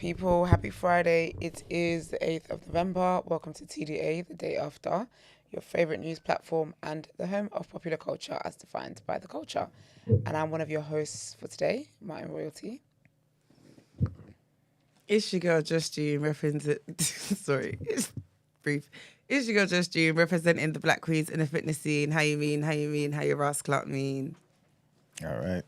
people. Happy Friday. It is the 8th of November. Welcome to TDA, the day after, your favourite news platform and the home of popular culture as defined by the culture. And I'm one of your hosts for today, Martin Royalty. It's your girl Just You sorry, it's brief. It's your girl Just You representing the black queens in the fitness scene. How you mean, how your Ross Clark mean. All right.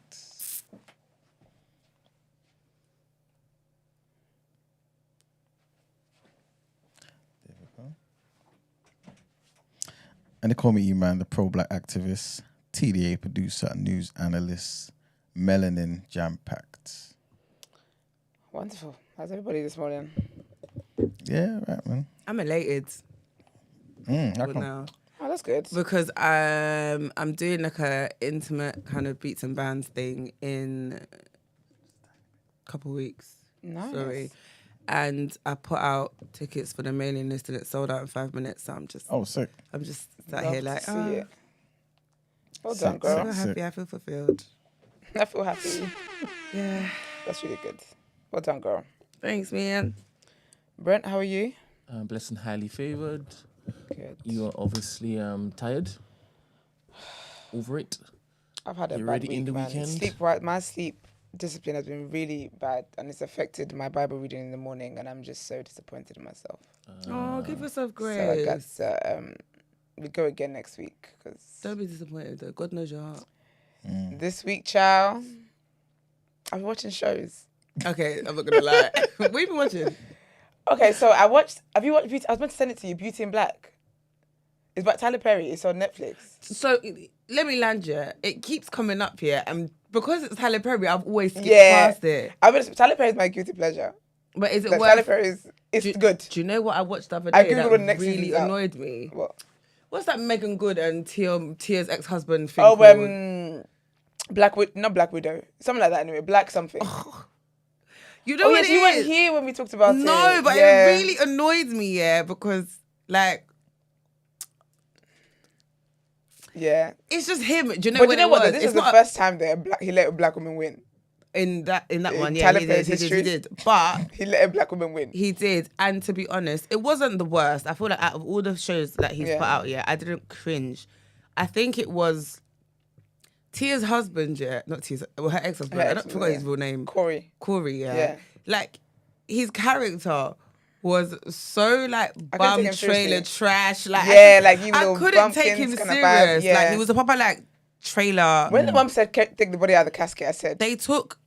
There we go. And they call me E-Man, the pro-black activist, TDA producer, news analyst, melanin jam-packed. Wonderful. How's everybody this morning? Yeah, right, man. I'm elated. How come? Now. Oh, that's good. Because I'm doing like a intimate kind of beats and bands thing in a couple of weeks. Nice. Sorry. And I put out tickets for the mailing list and it sold out in 5 minutes. So I'm just sick. I'm just sat Love here to like, see oh, it. Well Sick, done, I girl. feel sick. happy, I feel fulfilled. I feel happy. Yeah. That's really good. Well done, girl. Thanks, man. Brent, how are you? Blessed and highly favoured. Good. You are obviously tired. Over it. I've had a You bad ready week, in the man. weekend? My sleep discipline has been really bad, and it's affected my Bible reading in the morning, and I'm just so disappointed in myself. Oh, give yourself grace. So I guess we go again next week, because Don't be disappointed though. God knows your heart. this week, child, I've been watching shows. Okay, I'm not gonna lie. What have you been watching? Okay, so I watched. Have you watched Beauty? I was meant to send it to you. Beauty in Black. It's by Tyler Perry. It's on Netflix. So let me land you. It keeps coming up here, and because it's Halle Perry, I've always skipped past it. Tyler Perry is my guilty pleasure. But is it Like, worth? Tyler Perry is good. Do you know what I watched the other I day googled that when next really season's out. annoyed me? What? What's that Megan Good and Tia's ex-husband thing Oh, called? not Black Widow. Something like that anyway. Black something. You know what yes, it you weren't is? here when we talked about it. No, but Yeah. it really annoyed me, because like Yeah. it's just him. Do you know But what you know it what? was? This It's is the not first time that he let a black woman win. in that one. Yeah, Tyler he Perry's did. history. He did. But He let a black woman win. he did, and to be honest, it wasn't the worst. I feel like out of all the shows that he's Yeah. put out, I didn't cringe. I think it was Tia's husband, not Tia's, well, her ex-husband. Her I don't ex-husband, forget yeah. his real name. Corey. Corey, Yeah. Like, his character was so like I couldn't bum take him trailer seriously. trash. Like, Yeah, like you I little couldn't take bumpkins him kind of serious. vibe. Yeah. Like, he was a proper like trailer. When the mum said take the body out of the casket, I said They took.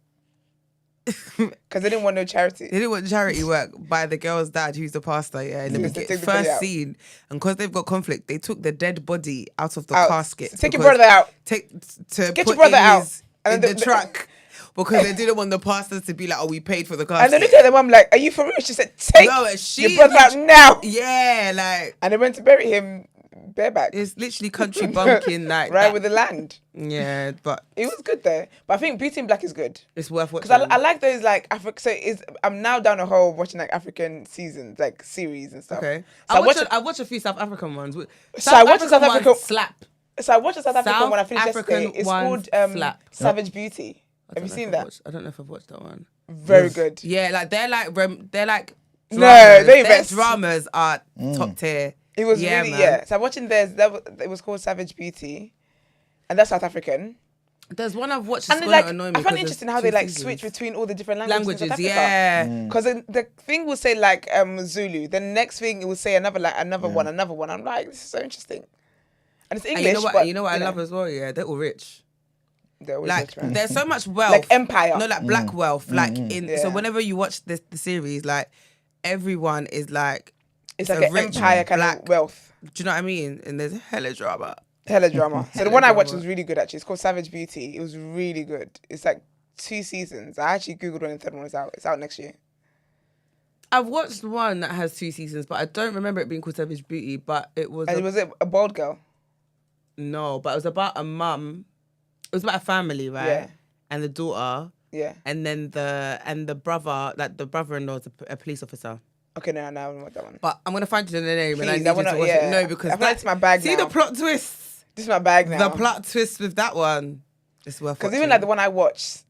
because they didn't want no charity. They didn't want charity work by the girl's dad, who's the pastor, in the Yes, they take the body first out. scene. And because they've got conflict, they took the dead body out of the Out. casket. Take your because- brother out. To Get put your brother in out. his- And in then the truck. Because they didn't want the pastors to be like, oh, we paid for the casket. And they looked at the mum like, "Are you for real?" She said, "Take your brother out now." Yeah, like, And they went to bury him bareback, it's literally country bumpkin, like right that. with the land. Yeah, but It was good there, but I think Beauty in Black is good it's worth watching. because I like those like Africa. So I'm now down a hole watching like African seasons, like series and stuff. Okay. So I watch a few South African ones. I watched the South ones African- slap. So I watched the South African South one I finished African yesterday. It's ones called slap. Savage Beauty. I Have you don't know seen if I've that? watched- I don't know if I've watched that one. Very good. Yeah, like they're like dramas. No, they Their invest. dramas are top tier. It was Yeah, really man. So I'm watching theirs. It was called Savage Beauty, and that's South African. There's one I've watched And that's then, going to like, annoy me. I find 'cause it interesting there's how they 2 like seasons. switch between all the different languages. in South Africa. Yeah. Because the thing will say like Zulu, the next thing it will say another one. I'm like, this is so interesting. And it's English. And you know what? but, you know what I love as well. Yeah, they're all rich. They're always Like rich, right? there's so much wealth, Like empire. No, like black wealth. Like in Yeah. so whenever you watch the series, like everyone is like It's a like an rich empire kind black. of wealth. Do you know what I mean? And there's hella drama. Hella drama. So the Hella one I watched drama. was really good actually. It's called Savage Beauty. It was really good. It's like 2 seasons. I actually googled when the third one was out. It's out next year. I've watched one that has 2 seasons, but I don't remember it being called Savage Beauty. But it was And was it a bald girl? no, but it was about a mum. It was about a family, right? Yeah. And the daughter, Yeah. and then the brother, like the brother-in-law is a police officer. Okay, no, I don't want that one. But I'm gonna find you the name, and I Please, need I you wanna- to watch yeah. it. No, because I feel like it's my bag See now. the plot twists. This is my bag now. The plot twist with that one. It's worth Because watching. even like the one I watched,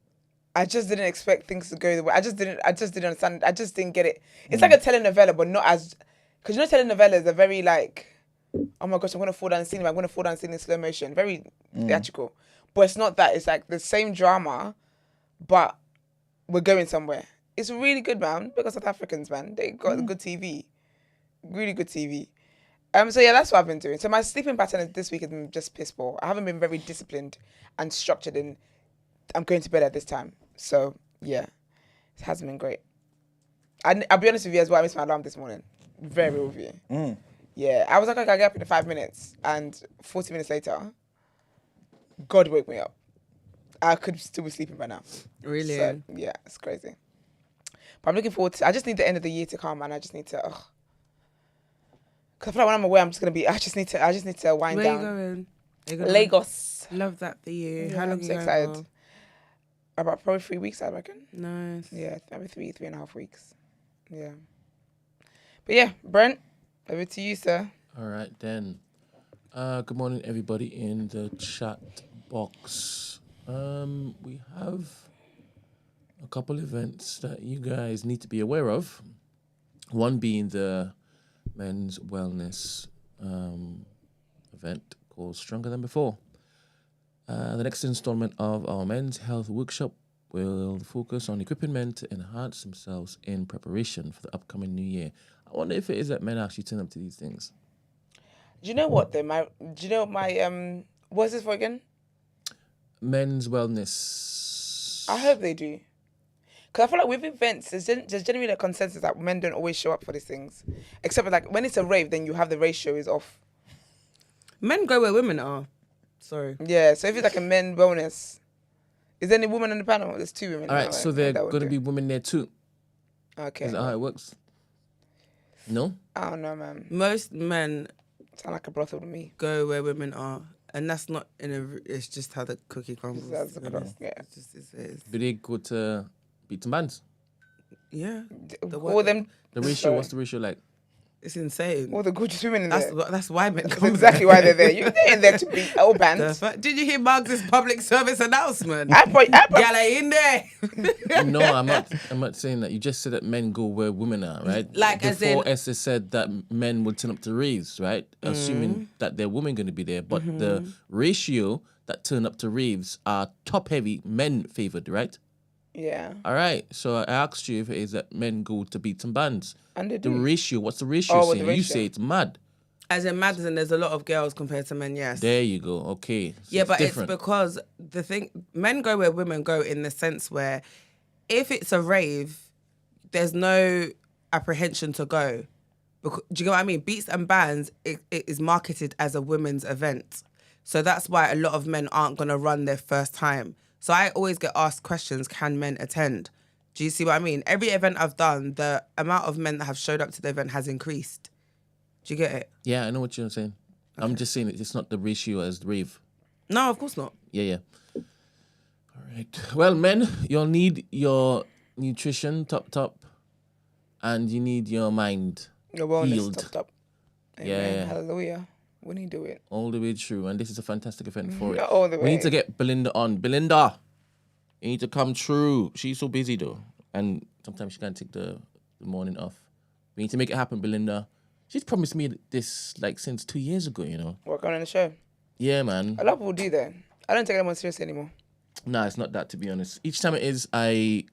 I just didn't expect things to go the way. I just didn't understand. I just didn't get it. It's like a telenovela, but not as, because you know telenovelas are very like, oh my gosh, I'm gonna fall down the scene. I'm gonna fall down the scene in slow motion. Very theatrical, but it's not that. It's like the same drama, but we're going somewhere. It's really good, man. Because South Africans, man, they got good TV, really good TV. So yeah, that's what I've been doing. So my sleeping pattern this week has been just piss poor. I haven't been very disciplined and structured in. I'm going to bed at this time. So yeah, it hasn't been great. I'll be honest with you as well. I missed my alarm this morning. Very real with you. Yeah, I was like, okay, I'll get up in 5 minutes, and 40 minutes later, God woke me up. I could still be sleeping by now. Really? So, yeah, it's crazy. But I'm looking forward to. I just need the end of the year to come, and I just need to. Because I feel like when I'm away, I'm just gonna be. I just need to wind down. Where you going? Lagos. Love that for you. Yeah, How long I'm you so going excited. for? About probably 3 weeks, I reckon. Nice. Yeah, maybe 3.5 weeks. Yeah. But yeah, Brent, over to you, sir. All right, then. Good morning, everybody in the chat box. We have a couple events that you guys need to be aware of. One being the men's wellness event called Stronger Than Before. The next installment of our men's health workshop will focus on equipping men to enhance themselves in preparation for the upcoming new year. I wonder if it is that men actually turn up to these things. Do you know what though? What's this for again? Men's wellness. I hope they do. Because I feel like with events, there's generally a consensus that men don't always show up for these things. Except for like when it's a rave, then you have the ratio is off. Men go where women are. Sorry. Yeah, so if it's like a men wellness, is there any woman on the panel? There's 2 women. All right, so there are going to be women there too. Okay. Is that how it works? No? I don't know, man. Most men Sound like a brothel to me. go where women are. And that's not it's just how the cookie crumbles. That's the brothel, yeah. It's just, it's, Do they go to beat some bands? yeah. All them. The ratio, what's the ratio like? It's insane. All the gorgeous women in there. That's why men That's come exactly why they're there. You're in there to beat all bands. Did you hear Mark's public service announcement? I in there. No, I'm not saying that. You just said that men go where women are, right? Like before as in, Esther said that men would turn up to raves, right? Assuming that there are women going to be there, but the ratio that turn up to raves are top heavy men favored, right? Yeah. All right. So I asked you if it is that men go to beat some bands. And they The do. ratio, what's the ratio saying? the You ratio. say it's mad. as in Madison, there's a lot of girls compared to men, yes. There you go. Okay. So Yeah, but different. it's because the thing, men go where women go in the sense where if it's a rave, there's no apprehension to go. Because, do you know what I mean? Beats and bands, it is marketed as a women's event. So that's why a lot of men aren't going to run their first time. So I always get asked questions, can men attend? Do you see what I mean? Every event I've done, the amount of men that have showed up to the event has increased. Do you get it? Yeah, I know what you're saying. Okay. I'm just saying it's not the ratio as the rave. No, of course not. Yeah. All right. Well, men, you'll need your nutrition top, and you need your mind Your wellness healed. top. Amen. Yeah. Hallelujah. When you do it. All the way through, and this is a fantastic event for it. Not all the way. We need to get Belinda on. Belinda, you need to come through. She's so busy though, and sometimes she can't take the morning off. We need to make it happen, Belinda. She's promised me this like since 2 years ago, you know. Work on the show. Yeah, man. A lot of people do that. I don't take anyone seriously anymore. Nah, it's not that, to be honest. Each time it is, I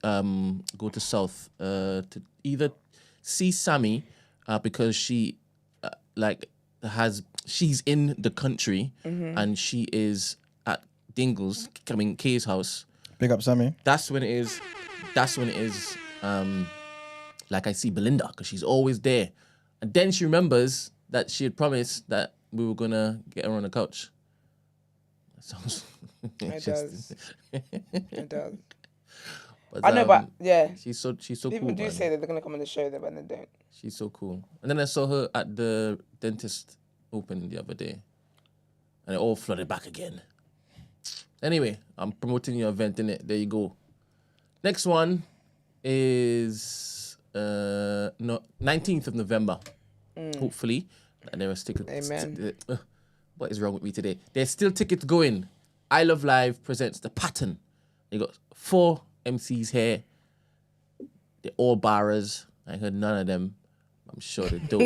go to South to either see Sammy because she she's in the country and she is at Dingle's, Kay's house. Big up, Sammy. That's when it is. Like I see Belinda because she's always there, and then she remembers that she had promised that we were gonna get her on the couch. That sounds. It does. It does. But, I know, but yeah. she's so People cool. do Man. say that they're going to come on the show, but they don't. She's so cool. And then I saw her at the dentist open the other day, and it all flooded back again. Anyway, I'm promoting your event, innit? There you go. Next one is 19th of November. Hopefully, and there are tickets. Amen. What is wrong with me today? There's still tickets going. I Love Live presents The Pattern. You got 4 MCs here, they're all barras. I heard none of them. I'm sure they do.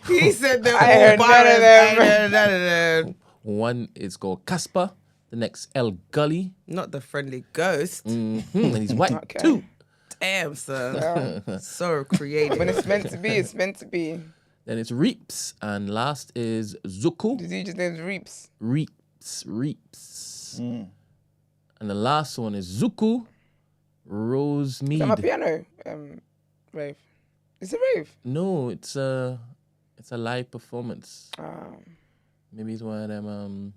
He said they're I all heard none of barras. them. I heard none of them. One is called Casper. The next El Gully. Not the friendly ghost. And he's white Okay. too. Damn, son. So creative. When it's meant to be, it's meant to be. Then it's Reaps. And last is Zuku. Did you just name Reaps? Reaps. And the last one is Zuku Rosemead. Is that my piano? Rave. Is it rave? No, it's a live performance. Um, Maybe it's one of them.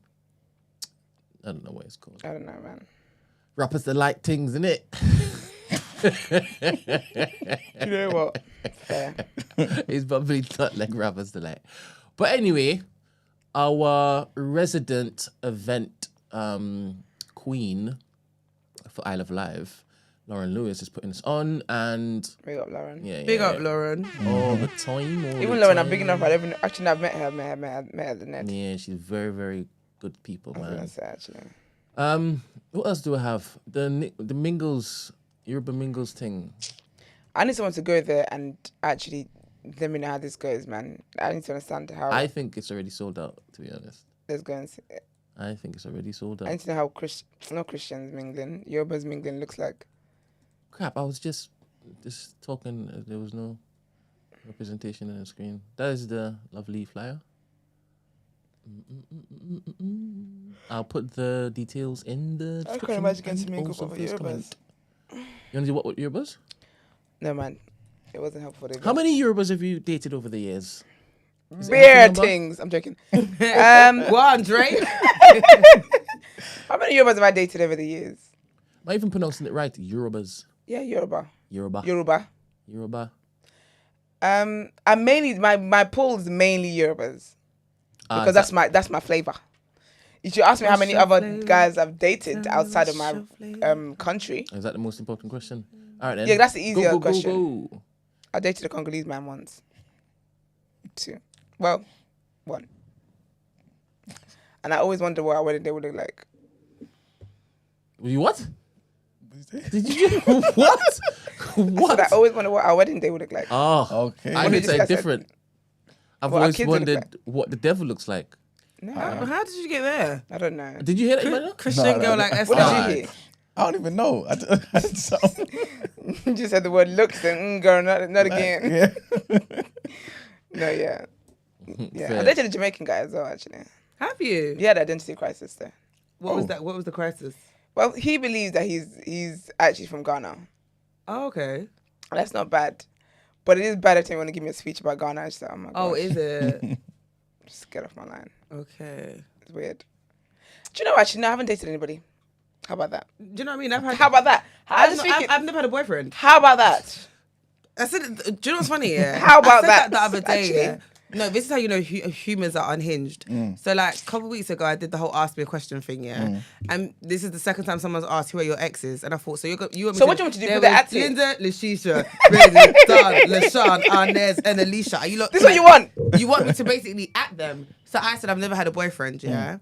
I don't know what it's called. I don't know, man. Rappers that like things, innit? You know what? Fair. It's probably not like rappers that like. But anyway, our resident event queen for Isle of Live, Lauren Lewis, is putting this on, and Big up, Lauren. Big up, Lauren. all the time. Even Lauren, I'm big enough. Actually, I've met her the net. Yeah, she's very, very good people, I was gonna man. say, actually. What else do I have? The Mingles, Europa Mingles thing. I need someone to go there and actually let me know how this goes, man. I need to understand how I think it's already sold out, to be honest. this goes. I think it's already sold I out. need to know how not Christians mingling, Yoruba's mingling looks like. Crap, I was just talking. There was no representation on the screen. That is the lovely flyer. I'll put the details in the I description. can't imagine getting to and mingle also with first Yorubas. comment. You want to do what with Yorubas? No, man. It wasn't helpful. How many Yorubas have you dated over the years? Beer number? things. I'm joking. What, Andre? How many Yorubas have I dated over the years? Am I even pronouncing it right? Yorubas. Yeah, Yoruba. Yoruba. Yoruba. I mainly my pool is mainly Yorubas because that's my flavor. You should ask me how many other guys I've dated outside of my country. Is that the most important question? All right then. Yeah, that's the easier question. Go. I dated a Congolese man once. 2. Well, 1. And I always wonder what our wedding day would look like. You what? Did you what? What? I always wonder what our wedding day would look like. Oh, Okay. I What would did you say guys say? different. I've What our always kids would look wondered what the devil looks like. No, How did you get there? I don't know. Did you hear that? Emmanuel? Christian No, girl like What Esther. did you hear? I don't even know. I did something. You just said the word looks and girl, not again. Yeah. No, yeah. Yeah. Fair. I dated a Jamaican guy as well, actually. Have you? He had an identity crisis there. What was that? What was the crisis? Well, he believes that he's actually from Ghana. Oh, okay. That's not bad. But it is bad if you want to give me a speech about Ghana. I just like, oh my god. Oh, is it? Just get off my line. Okay. It's weird. Do you know, actually, no, I haven't dated anybody. How about that? Do you know what I mean? I've had. How about that? I've never had a boyfriend. How about that? I said, do you know what's funny? Yeah. How about I said that, the other day. actually? Yeah. No, this is how you know humans are unhinged. So like a couple of weeks ago, I did the whole ask me a question thing, yeah. And this is the second time someone's asked who are your exes, and I thought, so you want me So what do you want to do? There Put the was at it? Linda, Latisha, Brady, Don, LaShawn, Arnez, and Alicia. Are you look? This is what you want. You want me to basically at them. So I said I've never had a boyfriend, yeah.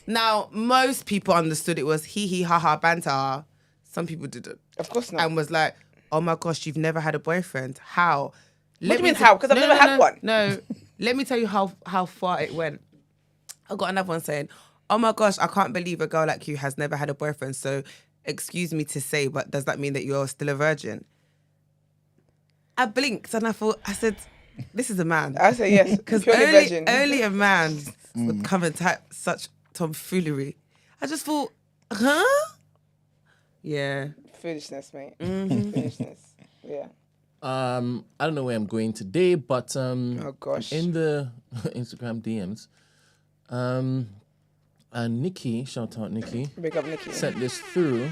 Now most people understood it was hee ha ha banter. Some people didn't. Of course not. And was like, oh my gosh, you've never had a boyfriend. How? What do you mean how? Because I've never had one. No, let me tell you how far it went. I got another one saying, oh my gosh, I can't believe a girl like you has never had a boyfriend. So excuse me to say, but does that mean that you're still a virgin? I blinked and I said, this is a man. I say yes. Because Purely virgin. only a man would come and type such tomfoolery. I just thought, huh? Yeah. Foolishness, mate. Mm-hmm. Foolishness. Yeah. I don't know where I'm going today, but Oh gosh. in the Instagram DMs, and Nikki, shout out Nikki, Big up Nikki. sent this through.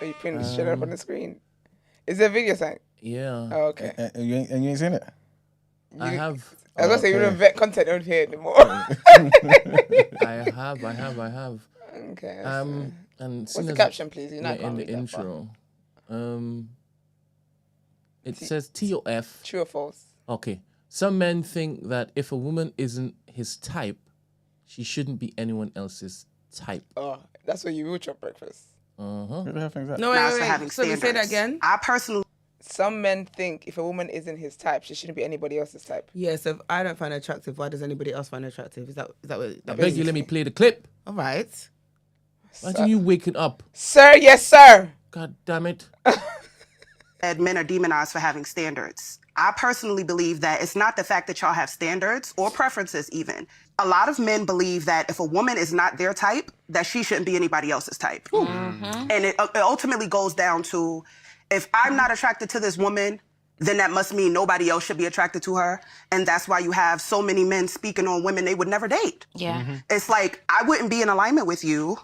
Are you putting this shit up on the screen? Is there a video saying? Yeah, Oh, okay. And you ain't seen it? I have. I was gonna say you okay. don't vet content on here anymore. I have. Okay. And What's soon the as- caption, please? You know I in can't the read that far. intro, it says TOF. True or false? Okay. Some men think that if a woman isn't his type, she shouldn't be anyone else's type. Oh, that's what you will chop breakfast. Where the hell things at? No, Now, wait. having So say that standards. again. I personally Some men think if a woman isn't his type, she shouldn't be anybody else's type. Yeah, so if I don't find her attractive, why does anybody else find her attractive? Is that what? I beg you, let me play the clip. All right. Imagine you waking up. Sir, yes, sir. God damn it. said men are demonized for having standards. I personally believe that it's not the fact that y'all have standards or preferences even. A lot of men believe that if a woman is not their type, that she shouldn't be anybody else's type. And it ultimately goes down to, if I'm not attracted to this woman, then that must mean nobody else should be attracted to her. And that's why you have so many men speaking on women they would never date. Yeah. It's like, I wouldn't be in alignment with you,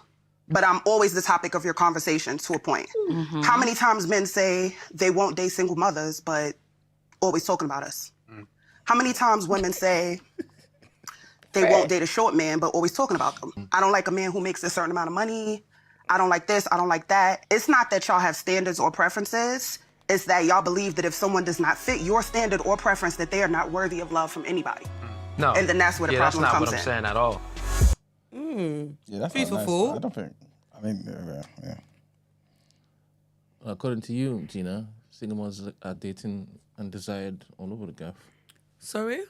but I'm always the topic of your conversation to a point. How many times men say they won't date single mothers, but always talking about us? How many times women say they won't date a short man, but always talking about them? I don't like a man who makes a certain amount of money. I don't like this, I don't like that. It's not that y'all have standards or preferences. It's that y'all believe that if someone does not fit your standard or preference, that they are not worthy of love from anybody. No. And then that's where the problem that's not comes what I'm in. saying at all. Yeah, that's Peaceful not nice. fool. I don't think. I mean, yeah. According to you, Gina, single mothers are dating undesired all over the gaff. Sorry?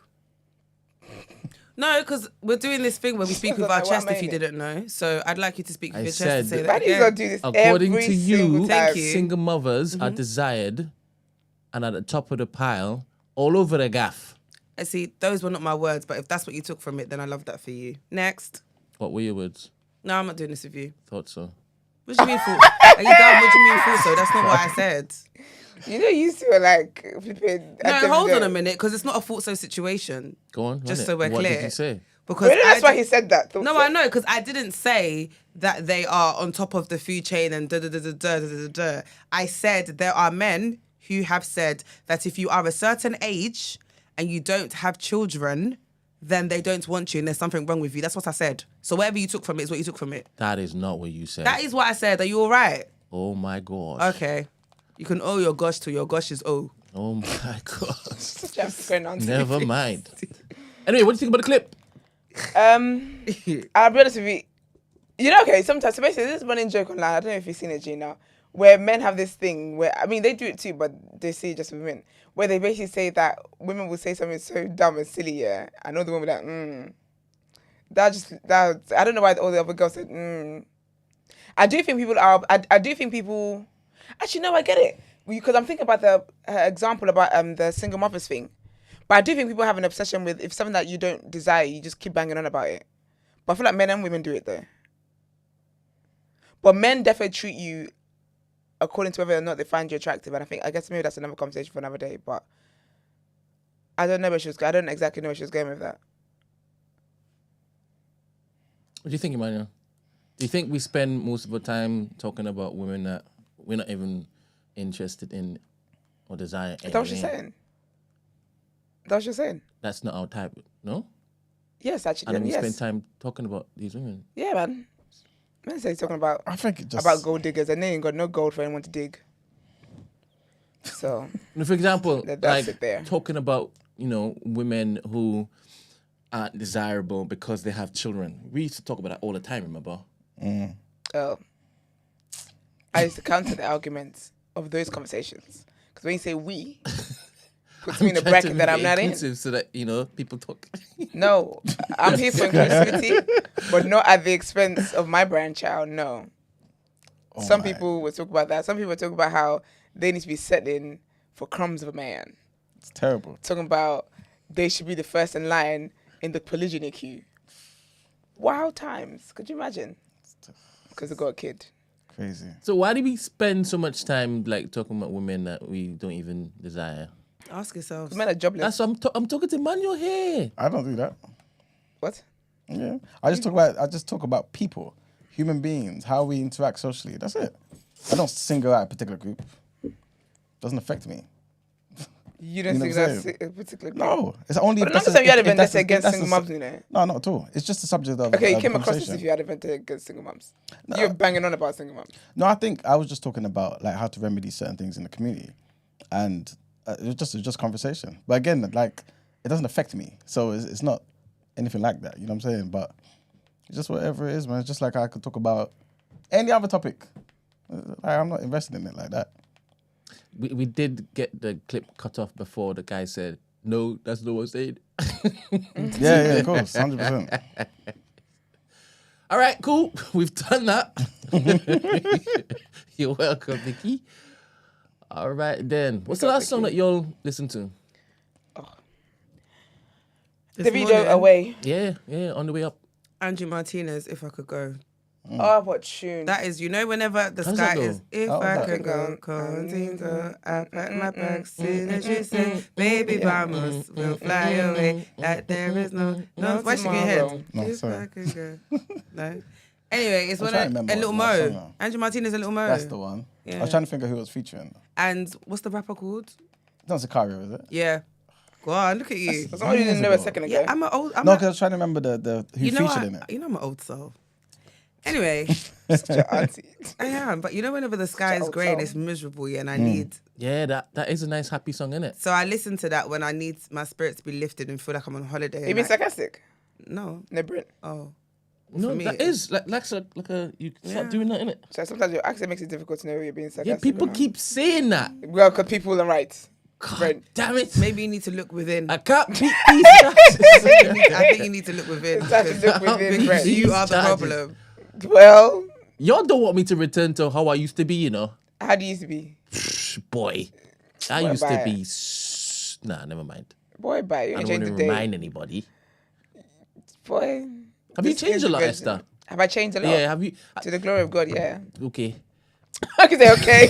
No, because we're doing this thing where we speak with our What chest am I if you in it? didn't know. So I'd like you to speak with I your chest and said- say that Why do you again. not do this According every to single you, time? Thank you. single mothers are desired and at the top of the pile all over the gaff. I see, those were not my words, but if that's what you took from it, then I love that for you. Next. What were your words? No, I'm not doing this with you. Thought so. What do you mean fool? Are you dumb? What do you mean fool? So that's not what I said. You know, you used to like flipping. No, hold on a minute, because it's not a thought so situation. Go on. Just run so it. we're What clear. did you say? Because Really, that's I why did- he said that. No, I know, because I didn't say that they are on top of the food chain and da da da da da da da da. I said there are men who have said that if you are a certain age and you don't have children, then they don't want you and there's something wrong with you. That's what I said. So whatever you took from it is what you took from it. That is not what you said. That is what I said. Are you all right? Oh my gosh. Okay. You can owe your gosh to your gosh is owe. Oh my gosh. Just going on to Never me. mind. Anyway, what do you think about the clip? I'll be honest with you. You know, okay, sometimes, so basically, this is running joke online. I don't know if you've seen it, Gina, where men have this thing where, I mean, they do it too, but they say it just with women, where they basically say that women will say something so dumb and silly, yeah, and all the women are like, I don't know why all the other girls said, I do think people actually, no, I get it. Because I'm thinking about the example about the single mothers thing. But I do think people have an obsession with, if something that you don't desire, you just keep banging on about it. But I feel like men and women do it though. But men definitely treat you according to whether or not they find you attractive. And I guess maybe that's another conversation for another day. But I don't know where I don't exactly know where she was going with that. What do you think, Emmanuel? Do you think we spend most of our time talking about women that we're not even interested in or desire? Is that what she's saying? That's what you're saying? That's not our type, no? Yes, actually. And then we yes. spend time talking about these women. Yeah, man. Men say talking about I think it just about gold diggers, and they ain't got no gold for anyone to dig. So, For example, That's like it there. talking about, women who aren't desirable because they have children. We used to talk about that all the time, remember? I used to counter the arguments of those conversations. Because when you say we, puts me in a Trying to bracket that make I'm it not in. inclusive so that, people talk. No, I'm here for inclusivity, but not at the expense of my grandchild. No. Some people will talk about that. Some people talk about how they need to be settling for crumbs of a man. it's terrible. Talking about they should be the first in line in the polygyny queue. Wild times. Could you imagine? Because they got a kid. Crazy. So why do we spend so much time talking about women that we don't even desire? Ask yourselves. Men are jobless. That's I'm talking to Manuel here. I don't do that. What? Yeah. I just talk about people, human beings, how we interact socially. That's it. I don't single out a particular group. Doesn't affect me. You don't You know think what I'm that's saying? a particular No. It's only But if not that's time you had a if that's vendetta against that's single a- moms, you know. No, not at all. It's just a subject of Okay, you of came across this conversation. if you had a vendetta against single moms. You're banging on about single moms. No, I think I was just talking about how to remedy certain things in the community, and it was just conversation. But again, it doesn't affect me, so it's not anything like that. You know what I'm saying? But it's just whatever it is, man. It's just like I could talk about any other topic. I'm not invested in it like that. We did get the clip cut off before the guy said, "No, that's not what I said." Yeah, of course, 100%. All right, cool. We've done that. You're welcome, Nikki. All right, then. What's the last song that you'll listen to? The video Away. Yeah, on the way up. Andrew Martinez, If I Could Go. Oh, what tune? That is, whenever the How does sky that go? is, if I could go, continue, I pack my bags, soon as you say, baby, vamos, we'll fly away, like there is no why she getting head? No, If sorry. I could go. No. Anyway, it's I'm one trying to of remember a Little what that song Mo. is. Andrew Martinez, a Little Mo. That's the one. Yeah. I was trying to think of who it was featuring. And what's the rapper called? It's not Sicario, is it? Yeah. Go on, look at you. That's what you didn't know a second ago. Yeah, I'm an old. No, because I was trying to remember the who featured in it. I'm an old soul. Anyway, Such a auntie. I am. But whenever the sky is old grey and soul. it's miserable, and I need. Yeah, that is a nice, happy song, isn't it? So I listen to that when I need my spirit to be lifted and feel like I'm on holiday. You and being sarcastic? No. No, Brent. Oh. No, For me, that is like a you start doing that, innit? So sometimes your accent makes it difficult to know you're being sarcastic. Yeah, people keep saying that. Well, because people are right. God Brent. damn it. Maybe you need to look within. I can't beat these guys. I think you need to look within. It's time to look within, because Brent. you are the Charges. problem. Well, Y'all don't want me to return to how I used to be, you know? how do you used to be? Boy, I What used to about be... Nah, never mind. Boy, bye. You I ain't don't changed want to the day. remind anybody. Boy. Have you this changed is a lot, good. Esther? Have I changed a lot? Yeah, have you... To the glory of God, yeah. Okay. I can say okay.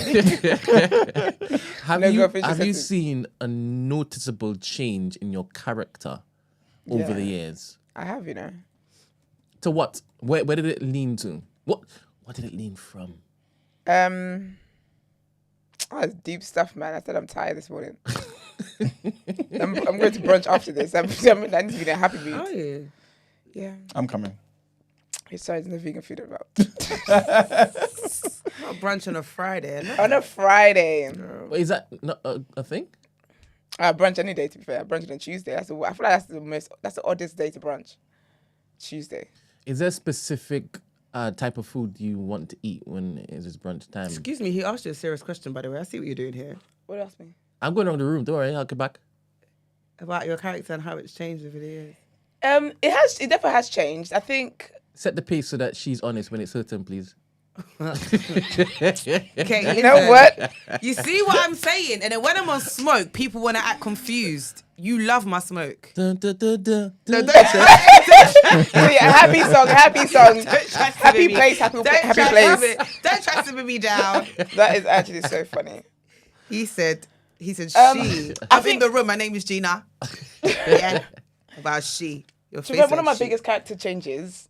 Have No, you go finish your have you sentence. seen a noticeable change in your character over Yeah. the years? I have, To what? Where did it lean to? What did it lean from? That's deep stuff, man. I said I'm tired this morning. I'm going to brunch after this. I need to be in a happy mood. Oh, yeah. Yeah. I'm coming. Hey, sorry, there's no vegan food about. Not brunch on a Friday. No? On a Friday. Wait, is that not a thing? Brunch any day, to be fair. I brunch on Tuesday. I feel like that's the oddest day to brunch. Tuesday. Is there a specific type of food you want to eat when it is brunch time? Excuse me, he asked you a serious question, by the way. I see what you're doing here. What else, me? I'm going around the room. Don't worry, I'll get back. About your character and how it's changed over the years. It definitely has changed. I think. Set the pace so that she's honest when it's her turn, please. Okay, You know what? You see what I'm saying? And then when I'm on smoke, people want to act confused. You love my smoke. Dun, dun, dun, dun, dun. Happy song. Happy Happy place. Happy place. Don't try to put me down. That is actually so funny. He said, she. I I'm think- in the room. My name is Gina. Yeah. About she. Your To face be honest, one of said my she. biggest character changes,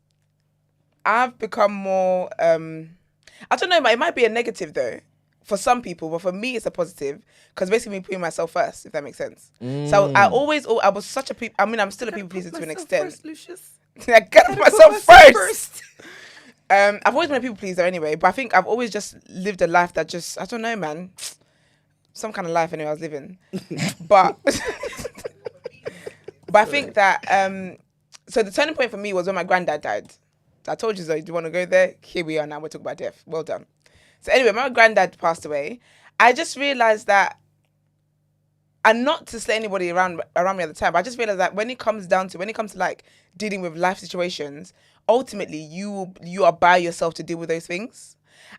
I've become more. I don't know, but it might be a negative though for some people, but for me, it's a positive because basically me putting myself first, if that makes sense. So I was such a people. I mean, I'm still a people pleaser to an Myself extent. first, Lucius. I gotta put myself first. I've always been a people pleaser anyway, but I think I've always just lived a life that just, I don't know, man. Some kind of life anyway I was living. But I think that, so the turning point for me was when my granddad died. I told you, so do you want to go there? Here we are now, we're talking about death. Well done. So anyway, my granddad passed away. I just realised that, and not to slay anybody around me at the time, but I just realised that when it comes to like dealing with life situations, ultimately you are by yourself to deal with those things.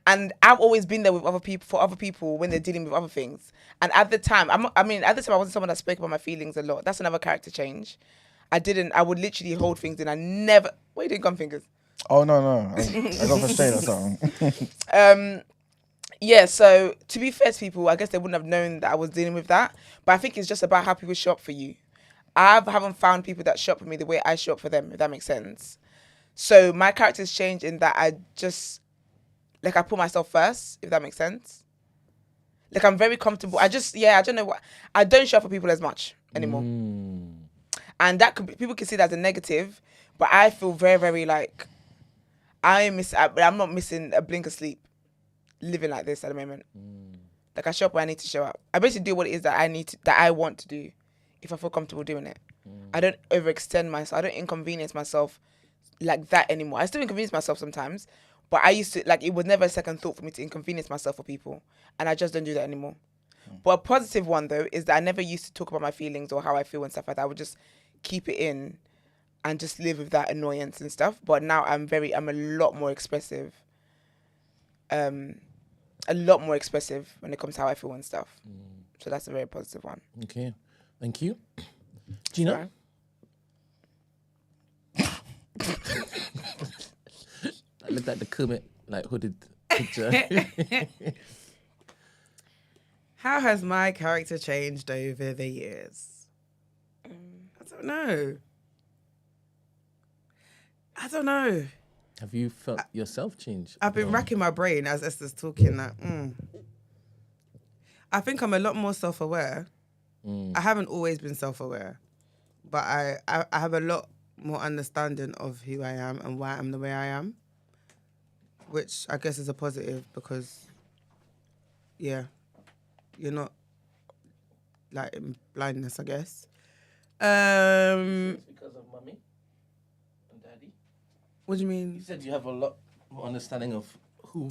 And I've always been there with other people when they're dealing with other things. And at the time, I wasn't someone that spoke about my feelings a lot. That's another character change. I would literally hold things in. Why you doing gun fingers? Oh, no. I got frustrated or something. Yeah, so to be fair to people, I guess they wouldn't have known that I was dealing with that. But I think it's just about how people show up for you. I haven't found people that show up for me the way I show up for them, if that makes sense. So my character's changed in that I just, I put myself first, if that makes sense. I'm very comfortable. I don't know I don't show up for people as much anymore. And people can see that as a negative, but I feel very, very I'm not missing a blink of sleep living like this at the moment. I show up where I need to show up. I basically do what it is that I want to do if I feel comfortable doing it. I don't overextend myself. I don't inconvenience myself like that anymore. I still inconvenience myself sometimes, But I used to, like, it was never a second thought for me to inconvenience myself for people. And I just don't do that anymore. But a positive one, though, is that I never used to talk about my feelings or how I feel and stuff like that. I would just keep it in and just live with that annoyance and stuff. But now I'm a lot more expressive. A lot more expressive when it comes to how I feel and stuff. So that's a very positive one. Okay. Thank you. Gina? I looked at the Kermit, like, hooded picture. How has my character changed over the years? I don't know. Have you felt yourself change? I've been racking my brain as Esther's talking. Like, I think I'm a lot more self-aware. I haven't always been self-aware, but I have a lot more understanding of who I am and why I'm the way I am, which I guess is a positive because, yeah, you're not like in blindness, I guess. Because of mommy and daddy? What do you mean? You said you have a lot more understanding of who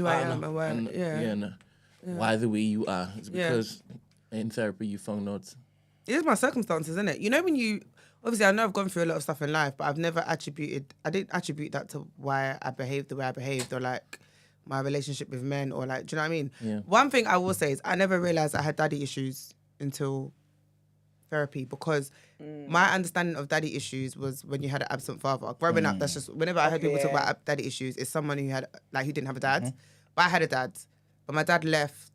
I am and why, why the way you are. It's because in therapy you found out. It is my circumstances, isn't it? You know when obviously I know I've gone through a lot of stuff in life, but I didn't attribute that to why I behaved the way I behaved or like my relationship with men or like, do you know what I mean? Yeah. One thing I will say is I never realised I had daddy issues until therapy because my understanding of daddy issues was when you had an absent father. Growing up, that's just, whenever I heard people talk about daddy issues, it's someone who didn't have a dad. But I had a dad. But my dad left.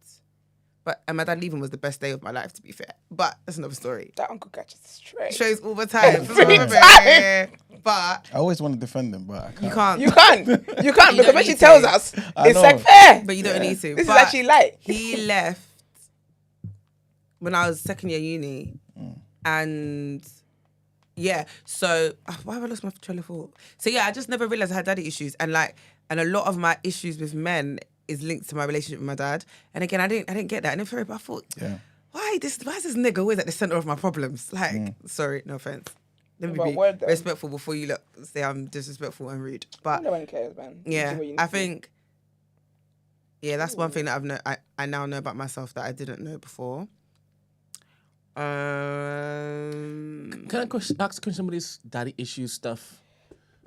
And my dad leaving was the best day of my life, to be fair. But that's another story. That uncle catches straight. Shows all the time. But I always want to defend him, but I can't. you can't. You can't. You can't You because don't when she need tells to. us, I it's know. like fair. But you don't need to. This is But actually light. he left when I was second year uni. And yeah, so why have I lost my train of thought? So yeah, I just never realised I had daddy issues. And a lot of my issues with men is linked to my relationship with my dad. And again, I didn't get that. And in but I thought, why is this nigga always at the centre of my problems? Like, sorry, no offence. Let me be respectful before you say I'm disrespectful and rude. But no one cares, man. yeah, I think, that's one thing that I now know about myself that I didn't know before. Can I ask a question about this daddy issue stuff?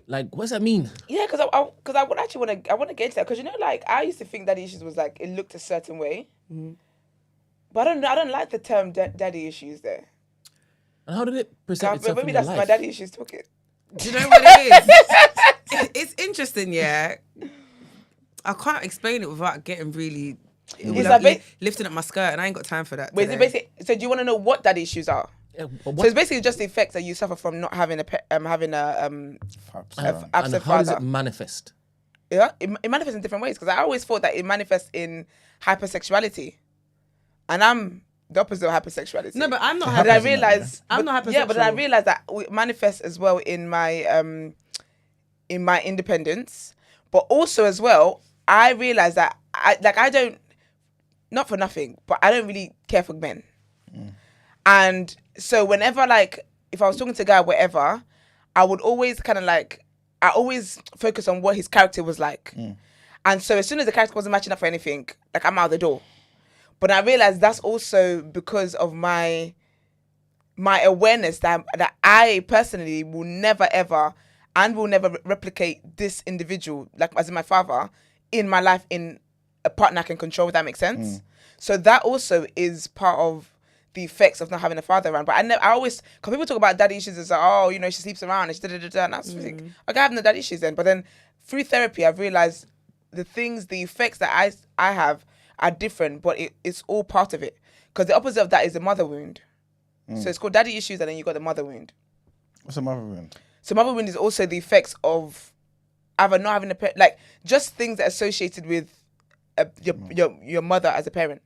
Like, what does that mean? Yeah, because I would actually want to get into that because you know, like I used to think daddy issues was like it looked a certain way, but I don't like the term daddy issues there. And how did it present itself Maybe in your that's life? my daddy issues talking. Do you know what it is? It's interesting, yeah. I can't explain it without getting really lifting up my skirt, and I ain't got time for that. Wait, is it basically? So do you want to know what daddy issues are? Yeah, So it's basically just the effects that you suffer from not having and absent how father. does it manifest? Yeah, it manifests in different ways because I always thought that it manifests in hypersexuality, and I'm the opposite of hypersexuality. No, but I'm not. And I realized I'm not hypersexual. Yeah, but then I realized that it manifests as well in my independence, but also as well, I realized that I don't, not for nothing, but I don't really care for men. And so whenever if I was talking to a guy, whatever, I would always I always focus on what his character was like. And so as soon as the character wasn't matching up for anything, I'm out the door. But I realized that's also because of my awareness that I personally will never ever and will never replicate this individual, as in my father, in my life in a partner I can control, if that makes sense. So that also is part of the effects of not having a father around. But I always, because people talk about daddy issues as she sleeps around and she da-da-da-da, and I was think, okay, I have no daddy issues then. But then through therapy, I've realized the effects that I have are different, but it's all part of it. Because the opposite of that is the mother wound. So it's called daddy issues, and then you got the mother wound. What's a mother wound? So mother wound is also the effects of either not having just things that are associated with your mother as a parent.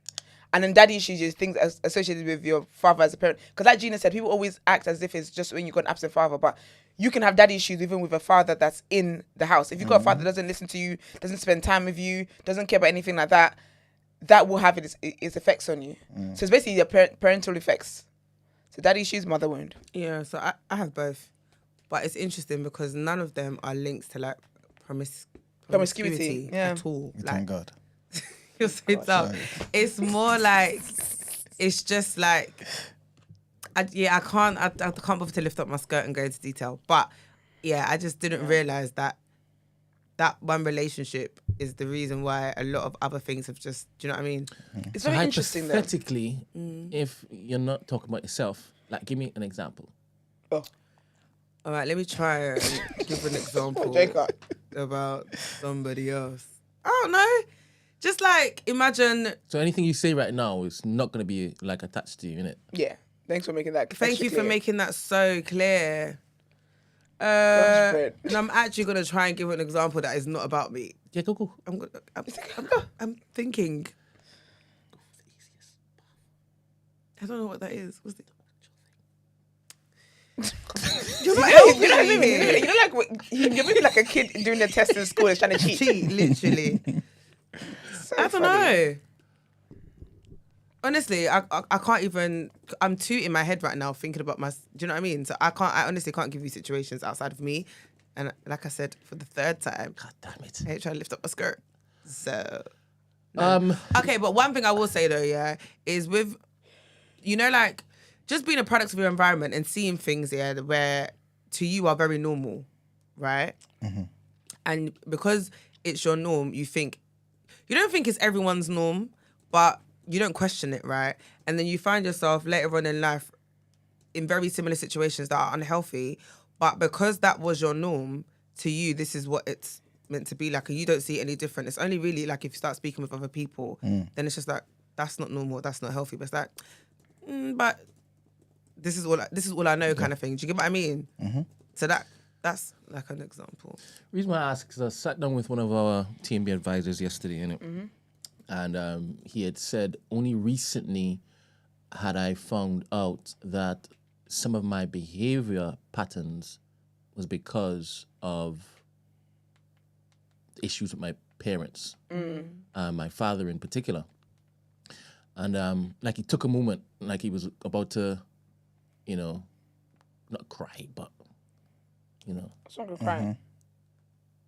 And then daddy issues is things associated with your father as a parent. Because like Gina said, people always act as if it's just when you've got an absent father. But you can have daddy issues even with a father that's in the house. If you've got a father that doesn't listen to you, doesn't spend time with you, doesn't care about anything like that, that will have its effects on you. So it's basically your parental effects. So daddy issues, mother wound. Yeah, so I have both. But it's interesting because none of them are linked to Promiscuity, yeah. at all. Thank God. You're so dumb. It's more like, it's just like, I can't bother to lift up my skirt and go into detail. But yeah, I just didn't realize that one relationship is the reason why a lot of other things have just, do you know what I mean? It's very interesting though. Hypothetically, if you're not talking about yourself, like give me an example. Oh. All right, let me try and give an example about somebody else. I don't know. Just like, imagine... So anything you say right now is not going to be like attached to you, innit? Yeah. Thanks for making that Thank you for making that so clear. Brent. And I'm actually going to try and give an example that is not about me. Yeah, go. I'm thinking. I don't know what that is. What's it? You're maybe like a kid doing a test in school and trying to cheat. Literally. So I don't know. Honestly, I can't even. I'm too in my head right now thinking about my. Do you know what I mean? So I honestly can't give you situations outside of me. And like I said, for the third time, God damn it. I ain't trying to lift up my skirt. So. No. Okay, but one thing I will say though, yeah, is with, you know, like just being a product of your environment and seeing things, yeah, where to you are very normal, right? Mm-hmm. And because it's your norm, you don't think it's everyone's norm, but you don't question it, right? And then you find yourself later on in life in very similar situations that are unhealthy, but because that was your norm, to you, this is what it's meant to be like, and you don't see it any different. It's only really like if you start speaking with other people, then it's just like, that's not normal, that's not healthy. But it's like, but this is all I know kind of thing. Do you get what I mean? Mm-hmm. So that's like an example. The reason why I ask is I sat down with one of our TMB advisors yesterday, innit? Mm-hmm. And he had said only recently had I found out that some of my behavior patterns was because of issues with my parents, my father in particular. And like he took a moment, like he was about to, you know, not cry, but, you know. What's wrong with crying?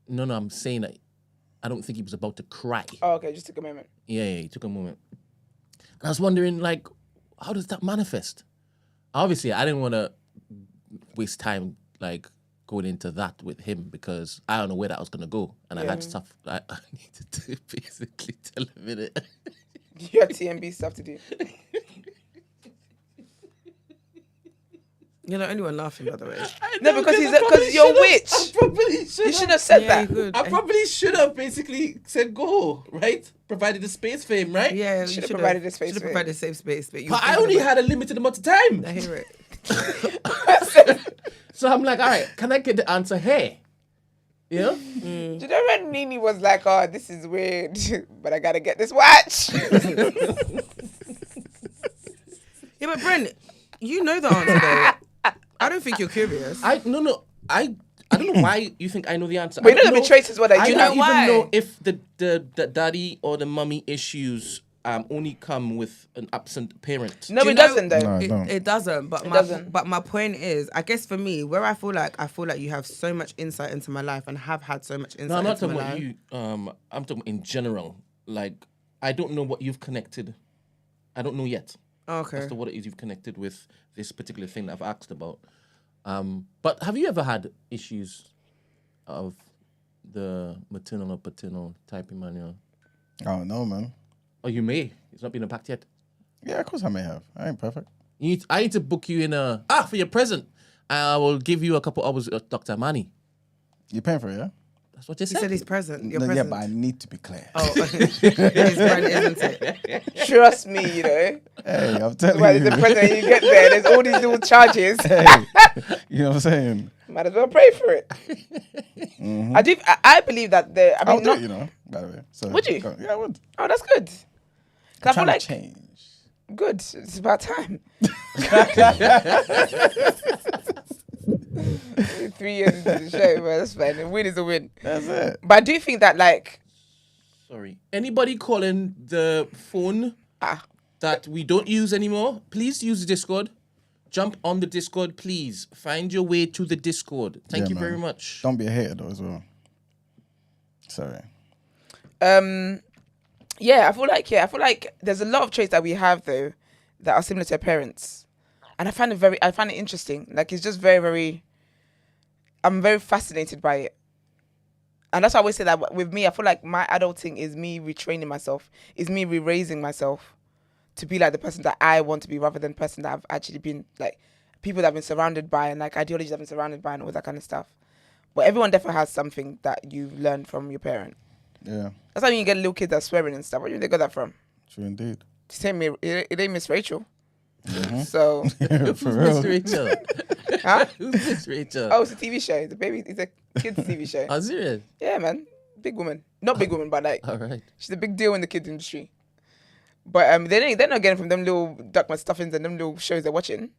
No, I'm saying that I don't think he was about to cry. Oh, okay, just took a moment. Yeah, he took a moment. And I was wondering, like, how does that manifest? Obviously, I didn't want to waste time, like, going into that with him because I don't know where that was going to go. And I had stuff I needed to basically tell him in it. You had TMB stuff to do. You're the only one laughing, by the way. No, because you're a witch. I probably should. You should have said that. Good. I probably should have basically said go, right? Provided the space for him, right? Yeah, you Should have provided a space Should have for him. provided a safe space. But But I only had a limited amount of time. I hear it. So I'm like, all right, can I get the answer here? You know? Do you know when Nini was like, oh, this is weird, but I gotta get this watch? Yeah, but Brent, you know the answer though. I don't think you're curious. I don't know why you think I know the answer. But you know the traces what I I do. don't why? even know if the daddy or the mummy issues only come with an absent parent. No, Do it you know- doesn't though. No, I don't. It doesn't. But my point is, I guess for me, where I feel like you have so much insight into my life and have had so much insight No, I'm not into talking my about life. you. I'm talking in general. Like, I don't know what you've connected. I don't know yet Okay. as to what it is you've connected with this particular thing that I've asked about. But have you ever had issues of the maternal or paternal type, Emmanuel? Oh, no, man. Or you may. It's not been unpacked yet. Yeah, of course I may have. I ain't perfect. I need to book you in for your present. I will give you a couple hours with Dr. Mani. You're paying for it, yeah? That's what you He said. said he's present. You're No, present. yeah, but I need to be clear. Oh, it's Brent, isn't it? Trust me, you know. Hey, I'm telling Well, you. the president, you get there, there's all these little charges. Hey, you know what I'm saying? Might as well pray for it. I believe that I'll do it, you know, by the way. So, Would you? Yeah, I would. Oh, that's good. 'Cause I feel Trying like to change. good. It's about time. 3 years into the show, but that's fine. A win is a win. That's it. But I do think that, like, Sorry. Anybody calling the phone that we don't use anymore, please use the Discord. Jump on the Discord, please. Find your way to the Discord. Thank Yeah, you man. very much. Don't be a hater, though, as well. Sorry. Yeah, I feel like there's a lot of traits that we have though that are similar to our parents, and I find it interesting. Like it's just very, very. I'm very fascinated by it, and that's why I always say that with me, I feel like my adulting is me retraining myself, is me re-raising myself to be like the person that I want to be, rather than the person that I've actually been, like people that I've been surrounded by and like ideologies I've been surrounded by and all that kind of stuff. But everyone definitely has something that you've learned from your parent. Yeah. That's how you get little kids that are swearing and stuff. Where do they got that from? True indeed. It ain't Miss Rachel. So For real. Miss Rachel. huh? Who's Miss Rachel? Oh, it's a TV show. It's a kids TV show. Oh, serious? Yeah, man. Big woman. Not big woman, but like All right. she's a big deal in the kids industry. But they're not getting from them little duck my stuffings and them little shows they're watching.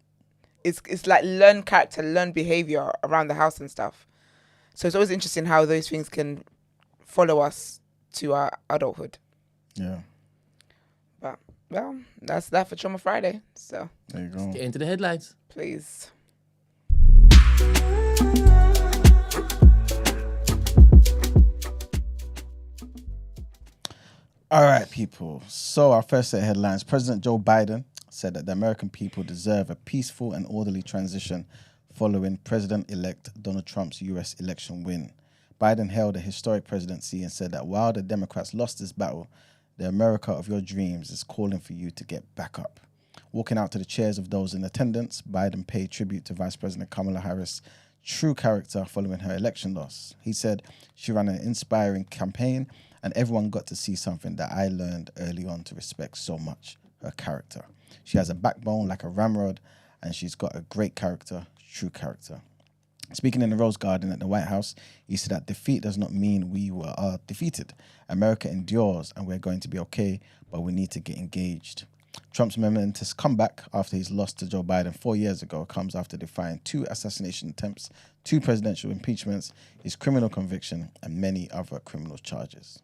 It's like learn character, learn behavior around the house and stuff. So it's always interesting how those things can follow us to our adulthood. Yeah. But well, that's that for Trauma Friday. So There you go. Get into the headlines. please. All right, people. So our first set of headlines. President Joe Biden said that the American people deserve a peaceful and orderly transition following President-elect Donald Trump's U.S. election win. Biden held a historic presidency and said that while the Democrats lost this battle, the America of your dreams is calling for you to get back up. Walking out to the chairs of those in attendance, Biden paid tribute to Vice President Kamala Harris' true character following her election loss. He said she ran an inspiring campaign and everyone got to see something that I learned early on to respect so much, her character. She has a backbone like a ramrod and she's got a great character, true character. Speaking in the Rose Garden at the White House, he said that defeat does not mean we are defeated. America endures and we're going to be okay, but we need to get engaged. Trump's momentous comeback after his loss to Joe Biden 4 years ago comes after defying 2 assassination attempts, 2 presidential impeachments, his criminal conviction, and many other criminal charges.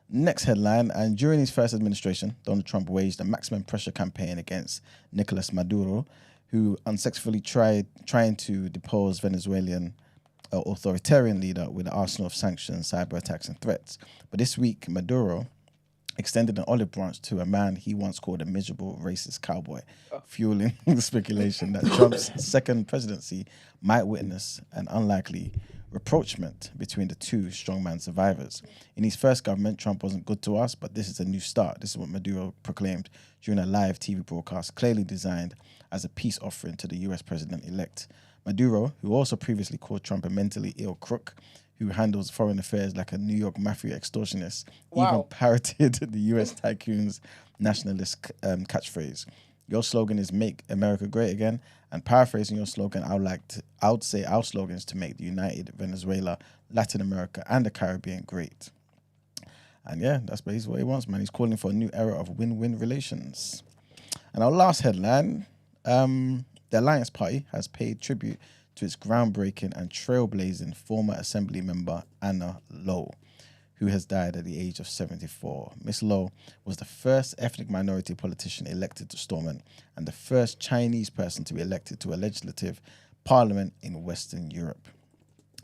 Next headline, and during his first administration, Donald Trump waged a maximum pressure campaign against Nicolas Maduro, who unsuccessfully trying to depose Venezuelan authoritarian leader with an arsenal of sanctions, cyber attacks, and threats. But this week, Maduro extended an olive branch to a man he once called a miserable racist cowboy, fueling the speculation that Trump's second presidency might witness an unlikely rapprochement between the 2 strongman survivors. In his first government, Trump wasn't good to us, but this is a new start. This is what Maduro proclaimed during a live TV broadcast, clearly designed as a peace offering to the US president-elect. Maduro, who also previously called Trump a mentally ill crook, who handles foreign affairs like a New York mafia extortionist, even parroted the US tycoon's nationalist catchphrase. Your slogan is "Make America Great Again," and paraphrasing your slogan, I would say our slogan is to make the United Venezuela, Latin America, and the Caribbean great. And yeah, that's basically what he wants, man. He's calling for a new era of win-win relations. And our last headline, the Alliance Party has paid tribute to its groundbreaking and trailblazing former Assembly member Anna Lowe, who has died at the age of 74. Miss Lowe was the first ethnic minority politician elected to Stormont and the first Chinese person to be elected to a legislative parliament in Western Europe.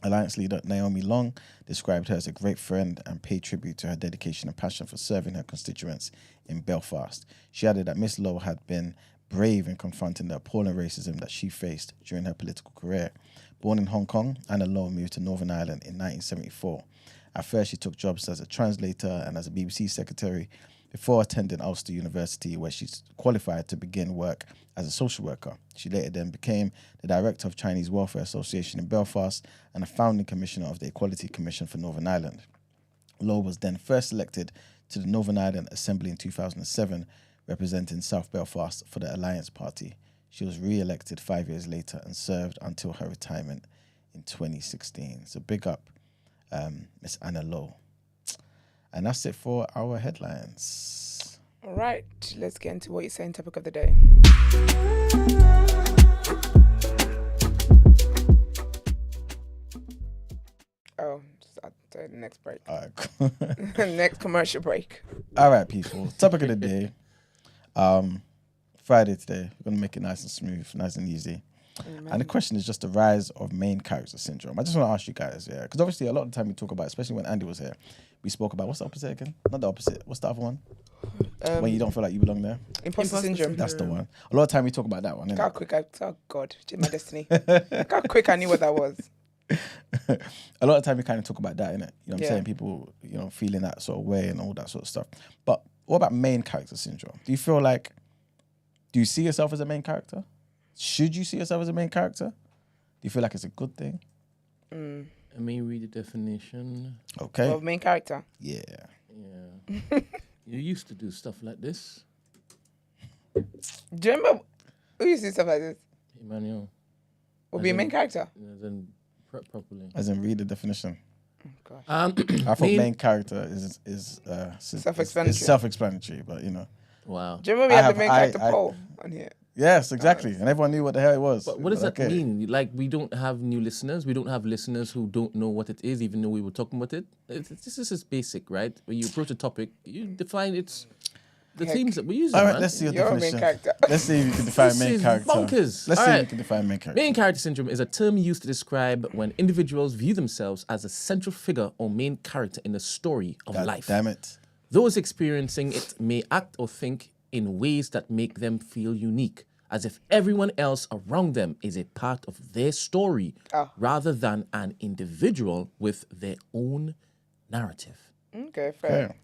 Alliance leader Naomi Long described her as a great friend and paid tribute to her dedication and passion for serving her constituents in Belfast. She added that Miss Lowe had been brave in confronting the appalling racism that she faced during her political career. Born in Hong Kong, Anna Lowe moved to Northern Ireland in 1974. At first, she took jobs as a translator and as a BBC secretary before attending Ulster University, where she qualified to begin work as a social worker. She later then became the director of Chinese Welfare Association in Belfast and a founding commissioner of the Equality Commission for Northern Ireland. Lowe was then first elected to the Northern Ireland Assembly in 2007, representing South Belfast for the Alliance Party. She was re-elected 5 years later and served until her retirement in 2016. So big up Miss Anna Lowe. And that's it for our headlines. All right, let's get into what you're saying. Topic of the day. Oh, sorry, the next break. All right, cool. Next commercial break. All right, people. Topic of the day. Friday today. We're going to make it nice and smooth, nice and easy. And the question is just the rise of main character syndrome. I just want to ask you guys, because obviously a lot of the time we talk about, especially when Andy was here, we spoke about, what's the opposite again? Not the opposite. What's the other one? When you don't feel like you belong there. Imposter syndrome. That's the one. A lot of time we talk about that one. Look how quick oh God, my destiny. Look how quick I knew what that was. A lot of time we kind of talk about that, innit? You know what I'm Yeah. saying? People, feeling that sort of way and all that sort of stuff. But what about main character syndrome? Do you see yourself as a main character? Should you see yourself as a main character? Do you feel like it's a good thing? Let me read the definition. Okay. Of main character. Yeah. Yeah. You used to do stuff like this, Do you remember who used to do stuff like this? Emmanuel. Would be a main character. Then prep properly. As in read the definition. Gosh. I thought main character is Self-explanatory. self-explanatory, but Wow. Do you remember we had the main character poll on here? Yes, exactly. And everyone knew what the hell it was. But what does that Okay. mean? Like, we don't have new listeners. We don't have listeners who don't know what it is, even though we were talking about it. This is just basic, right? When you approach a topic, you define the themes that we use. All right, man. let's see your You're a main definition. character. Let's see if you can define This main is character. bonkers. Let's All see if right. you can define main character. Main character syndrome is a term used to describe when individuals view themselves as a central figure or main character in the story of God life. damn it. Those experiencing it may act or think in ways that make them feel unique, as if everyone else around them is a part of their story rather than an individual with their own narrative. Okay, fair.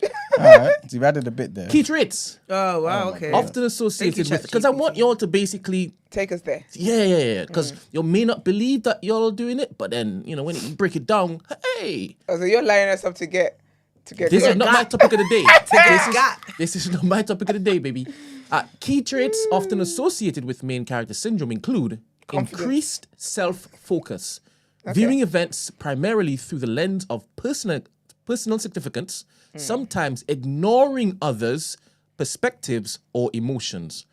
Okay. All right. So you've added a bit there. Key traits, Oh wow, okay. often associated with, ChatGPT. because I want y'all to basically, Take us there. because you may not believe that y'all are doing it, but then, when you break it down, hey, Oh, so you're lining us up to get this is good. not my topic of the day. This is not my topic of the day, baby. Key traits often associated with main character syndrome include increased self-focus, viewing events primarily through the lens of personal significance, sometimes ignoring others' perspectives or emotions,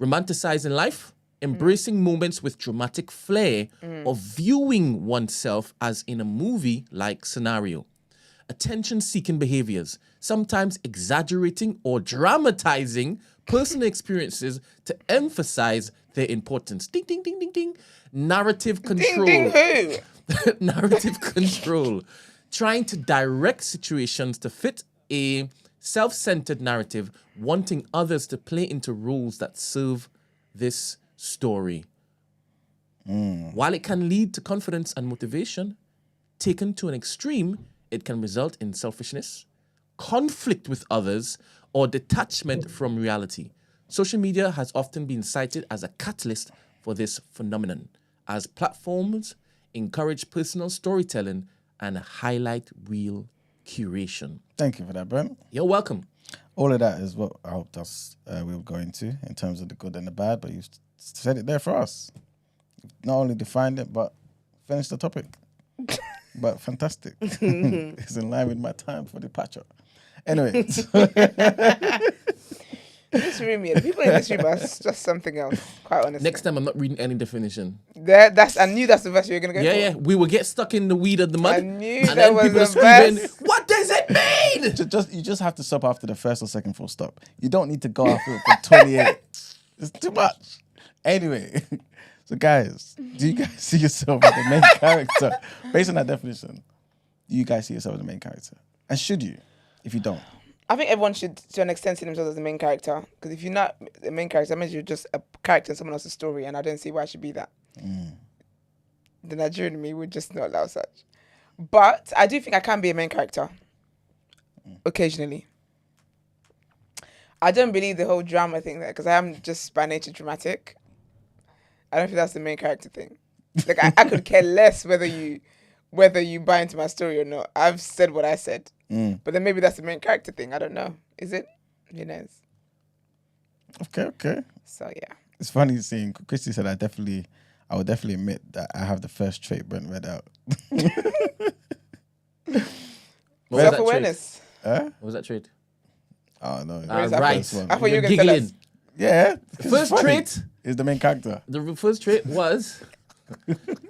romanticizing life, embracing moments with dramatic flair, or viewing oneself as in a movie-like scenario. Attention-seeking behaviors, sometimes exaggerating or dramatizing personal experiences to emphasize their importance. Ding, ding, ding, ding, ding. Narrative control. Ding, ding, who? Narrative control. Trying to direct situations to fit a self-centered narrative, wanting others to play into roles that serve this story. While it can lead to confidence and motivation, taken to an extreme, it can result in selfishness, conflict with others, or detachment from reality. Social media has often been cited as a catalyst for this phenomenon, as platforms encourage personal storytelling and highlight real curation. Thank you for that, Brent. You're welcome. All of that is what I hoped us we were going to in terms of the good and the bad, but you said it there for us. Not only defined it, but finished the topic. But fantastic. It's in line with my time for departure. Anyway. This room, yeah. The people in this room are just something else, quite honestly. Next time, I'm not reading any definition. I knew that's the verse you were going to go Yeah, for. yeah. We will get stuck in the weed of the mud. I knew and that then was people the are screaming, verse. what does it mean? You just have to stop after the first or second full stop. You don't need to go after it for 28. It's too much. Anyway, so guys, do you guys see yourself as the main character? Based on that definition, do you guys see yourself as the main character? And should you, if you don't? I think everyone should, to an extent, see themselves as the main character. Because if you're not the main character, that means you're just a character in someone else's story, and I don't see why I should be that. The Nigerian me would just not allow such. But I do think I can be a main character. Occasionally. I don't believe the whole drama thing there, because I am just by nature dramatic. I don't think that's the main character thing. Like I could care less whether you buy into my story or not. I've said what I said. But then maybe that's the main character thing. I don't know. Is it? Who knows? Okay. So yeah. It's funny seeing Christy said I would definitely admit that I have the first trait Brent read out. What was that Self-awareness. What was that trait? Oh no. Where's that Right. first one? I thought you were You're going to tell giggling. us. Yeah. The first trait, is the main character. the first trait was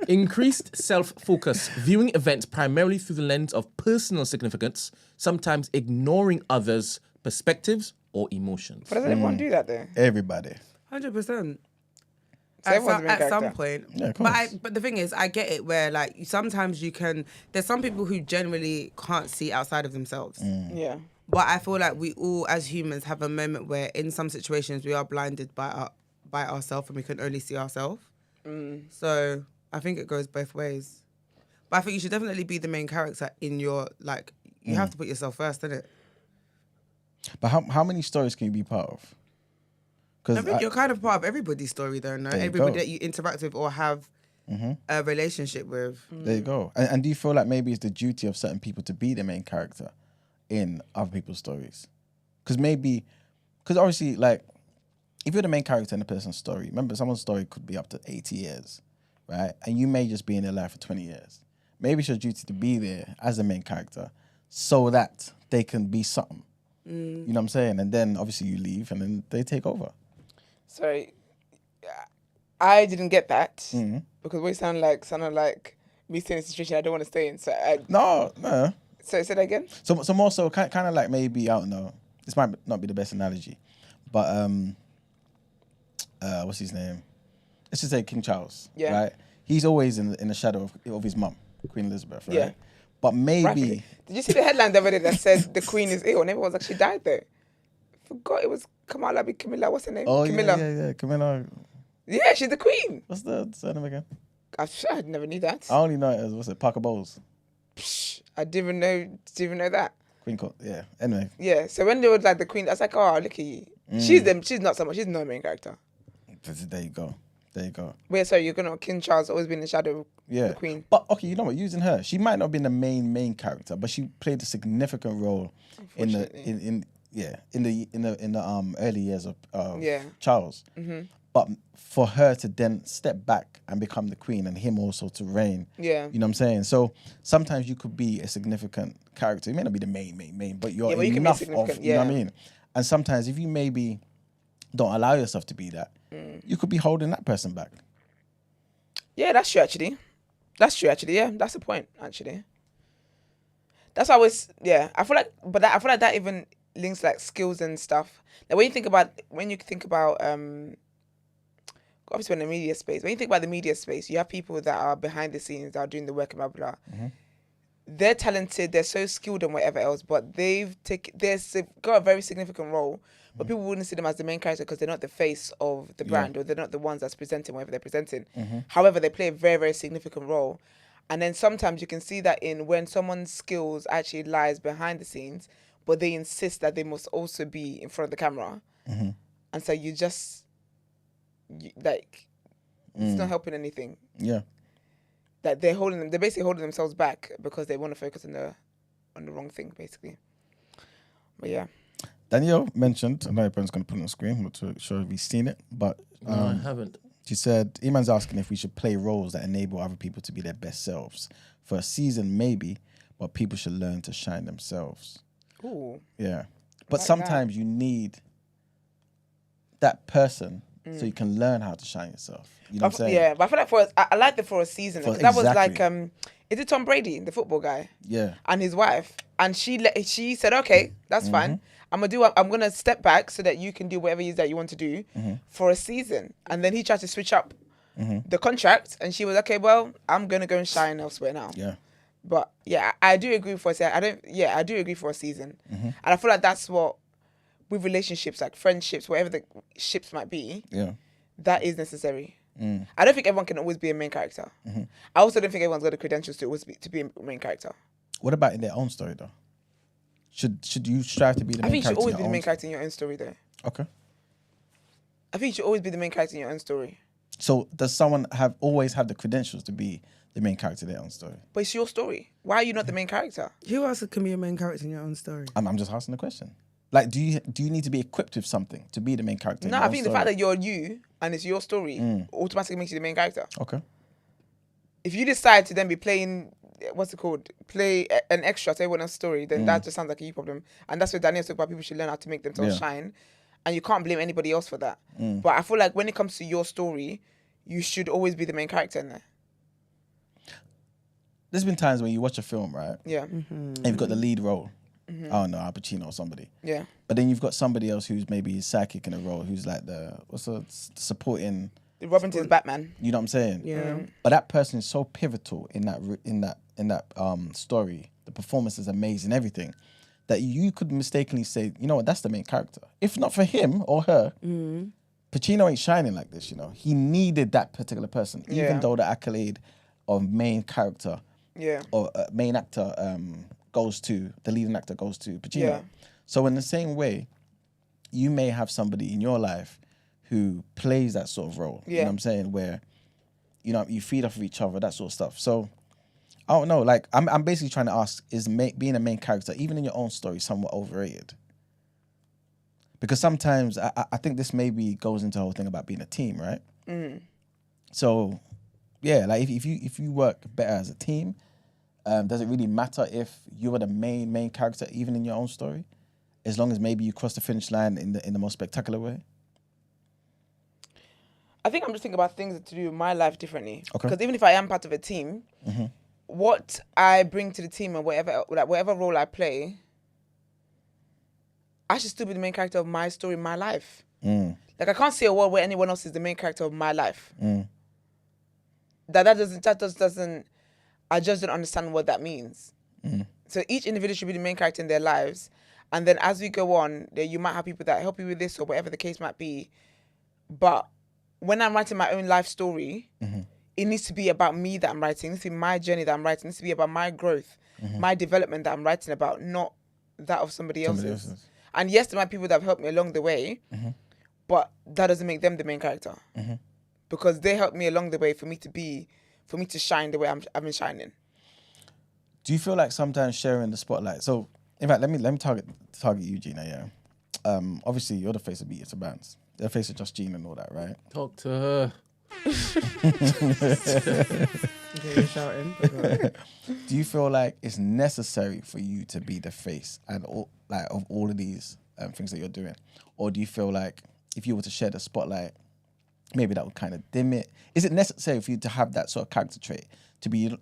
increased self-focus, viewing events primarily through the lens of personal significance, sometimes ignoring others' perspectives or emotions. But doesn't everyone do that there? Everybody. 100%. So everyone's the main at some character. point. Yeah, of but course. but the thing is, I get it where like sometimes you can. There's some people who generally can't see outside of themselves. Yeah. But I feel like we all, as humans, have a moment where in some situations we are blinded by ourselves and we can only see ourselves. So I think it goes both ways. But I think you should definitely be the main character in your, like, you have to put yourself first, innit? But how many stories can you be part of? I think you're kind of part of everybody's story, though, no? There you Everybody go. that you interact with or have a relationship with. There you go. And do you feel like maybe it's the duty of certain people to be the main character in other people's stories? Because obviously, like, if you're the main character in a person's story, remember, someone's story could be up to 80 years, right? And you may just be in their life for 20 years. Maybe it's your duty to be there as the main character so that they can be something. You know what I'm saying? And then, obviously, you leave and then they take over. Sorry, I didn't get that because what you sounded like me staying in a situation I don't want to stay in. So No. So say that again. So more so kind of like maybe, I don't know, this might not be the best analogy, but what's his name? Let's just say King Charles, right? He's always in the shadow of his mum, Queen Elizabeth, right? Yeah. But maybe... Rightfully. Did you see the headline the other day that said the Queen is ill and everyone's actually died there? Forgot it was Camilla, what's her name? Oh, Camilla. yeah. Camilla. Yeah, she's the Queen. What's the surname again? I never knew that. I only know it as, Parker Bowles. I didn't even know that. Queen Court, yeah. Anyway. Yeah, so when they were like the Queen, I was like, oh, look at you. She's not so much, she's no main character. There you go. Wait, sorry, you're gonna King Charles always been in the shadow of the Queen. But okay, you know what? Using her, she might not have been the main character, but she played a significant role in the early years of Charles. But for her to then step back and become the Queen and him also to reign, you know what I'm saying? So sometimes you could be a significant character. You may not be the main, but you're but you can be enough significant, of, you know what I mean? And sometimes if you maybe don't allow yourself to be that, you could be holding that person back. Yeah, that's true actually. Yeah, that's the point actually. That's why I was I feel like that even links like skills and stuff. Like when you think about obviously in the media space, when you think about the media space, you have people that are behind the scenes that are doing the work and blah blah. They're talented, they're so skilled and whatever else, but they've got a very significant role. But people wouldn't see them as the main character because they're not the face of the brand or they're not the ones that's presenting whatever they're presenting. However, they play a very, very significant role. And then sometimes you can see that in when someone's skills actually lies behind the scenes, but they insist that they must also be in front of the camera. And so you just, it's not helping anything. Yeah. That they're basically holding themselves back because they want to focus on the wrong thing, basically. But yeah. Danielle mentioned, I know Brent's going to put it on the screen, I'm not too sure if he's seen it, but No, I haven't. she said, Iman's asking if we should play roles that enable other people to be their best selves. For a season, maybe, but people should learn to shine themselves. Ooh. Yeah. But like sometimes you need that person so you can learn how to shine yourself. You know what I'm saying? Yeah, but I feel like I liked it for a season. For- That was like, exactly. is it Tom Brady, the football guy? Yeah. And his wife. And she said, okay, that's fine. I'm gonna step back so that you can do whatever it is that you want to do for a season. And then he tried to switch up the contract, and she was okay. Well, I'm gonna go and shine elsewhere now. Yeah. But yeah, I do agree for a season. I do agree for a season, and I feel like that's what with relationships, like friendships, whatever the ships might be. Yeah. That is necessary. I don't think everyone can always be a main character. I also don't think everyone's got the credentials to be a main character. What about in their own story, though? Should you strive to be the I main think you should character? always in be your the main own- character in your own story, though. Okay. I think you should always be the main character in your own story. So does someone always have the credentials to be the main character in their own story? But it's your story. Why are you not the main character? Who else can be a main character in your own story? I'm just asking the question. Like, do you need to be equipped with something to be the main character? No, in your I own think story? the fact that you're you and it's your story automatically makes you the main character. Okay. If you decide to then be playing, play an extra to everyone else's story, then that just sounds like a you problem. And that's what Daniel talked about. People should learn how to make themselves shine. And you can't blame anybody else for that. But I feel like when it comes to your story, you should always be the main character in there. There's been times when you watch a film, right? Yeah. And you've got the lead role. I don't know, Al Pacino or somebody. Yeah. But then you've got somebody else who's maybe psychic in a role, who's like the supporting Robin is Batman. You know what I'm saying? Yeah. But that person is so pivotal in that story. The performance is amazing, everything, that you could mistakenly say, you know what, that's the main character. If not for him or her, Pacino ain't shining like this. You know, he needed that particular person, even though the accolade of main character, or main actor, the leading actor goes to Pacino. Yeah. So in the same way, you may have somebody in your life who plays that sort of role. You know what I'm saying? Where, you know, you feed off of each other, that sort of stuff. So, I don't know. Like, I'm basically trying to ask, is being a main character, even in your own story, somewhat overrated? Because sometimes, I think this maybe goes into the whole thing about being a team, right? So, yeah, like, if you work better as a team, does it really matter if you are the main character, even in your own story? As long as maybe you cross the finish line in the most spectacular way? I think I'm just thinking about things to do with my life differently. Okay. Because even if I am part of a team, what I bring to the team and whatever role I play, I should still be the main character of my story, my life. Like, I can't see a world where anyone else is the main character of my life. That doesn't. I just don't understand what that means. So each individual should be the main character in their lives, and then as we go on, you might have people that help you with this or whatever the case might be. But when I'm writing my own life story, it needs to be about me that I'm writing. It needs to be my journey that I'm writing. It needs to be about my growth, my development that I'm writing about, not that of somebody else's. And yes, there might be people that have helped me along the way, but that doesn't make them the main character. Because they helped me along the way for me to shine the way I've been shining. Do you feel like sometimes sharing the spotlight? So, in fact, let me target you, Gina. Yeah. Obviously, you're the face of Beat It to Bands. They're the face of Just Gene and all that, right? Talk to her. Okay, you're shouting. Do you feel like it's necessary for you to be the face and all, like, of all of these things that you're doing, or do you feel like if you were to share the spotlight, maybe that would kind of dim it? Is it necessary for you to have that sort of character trait to be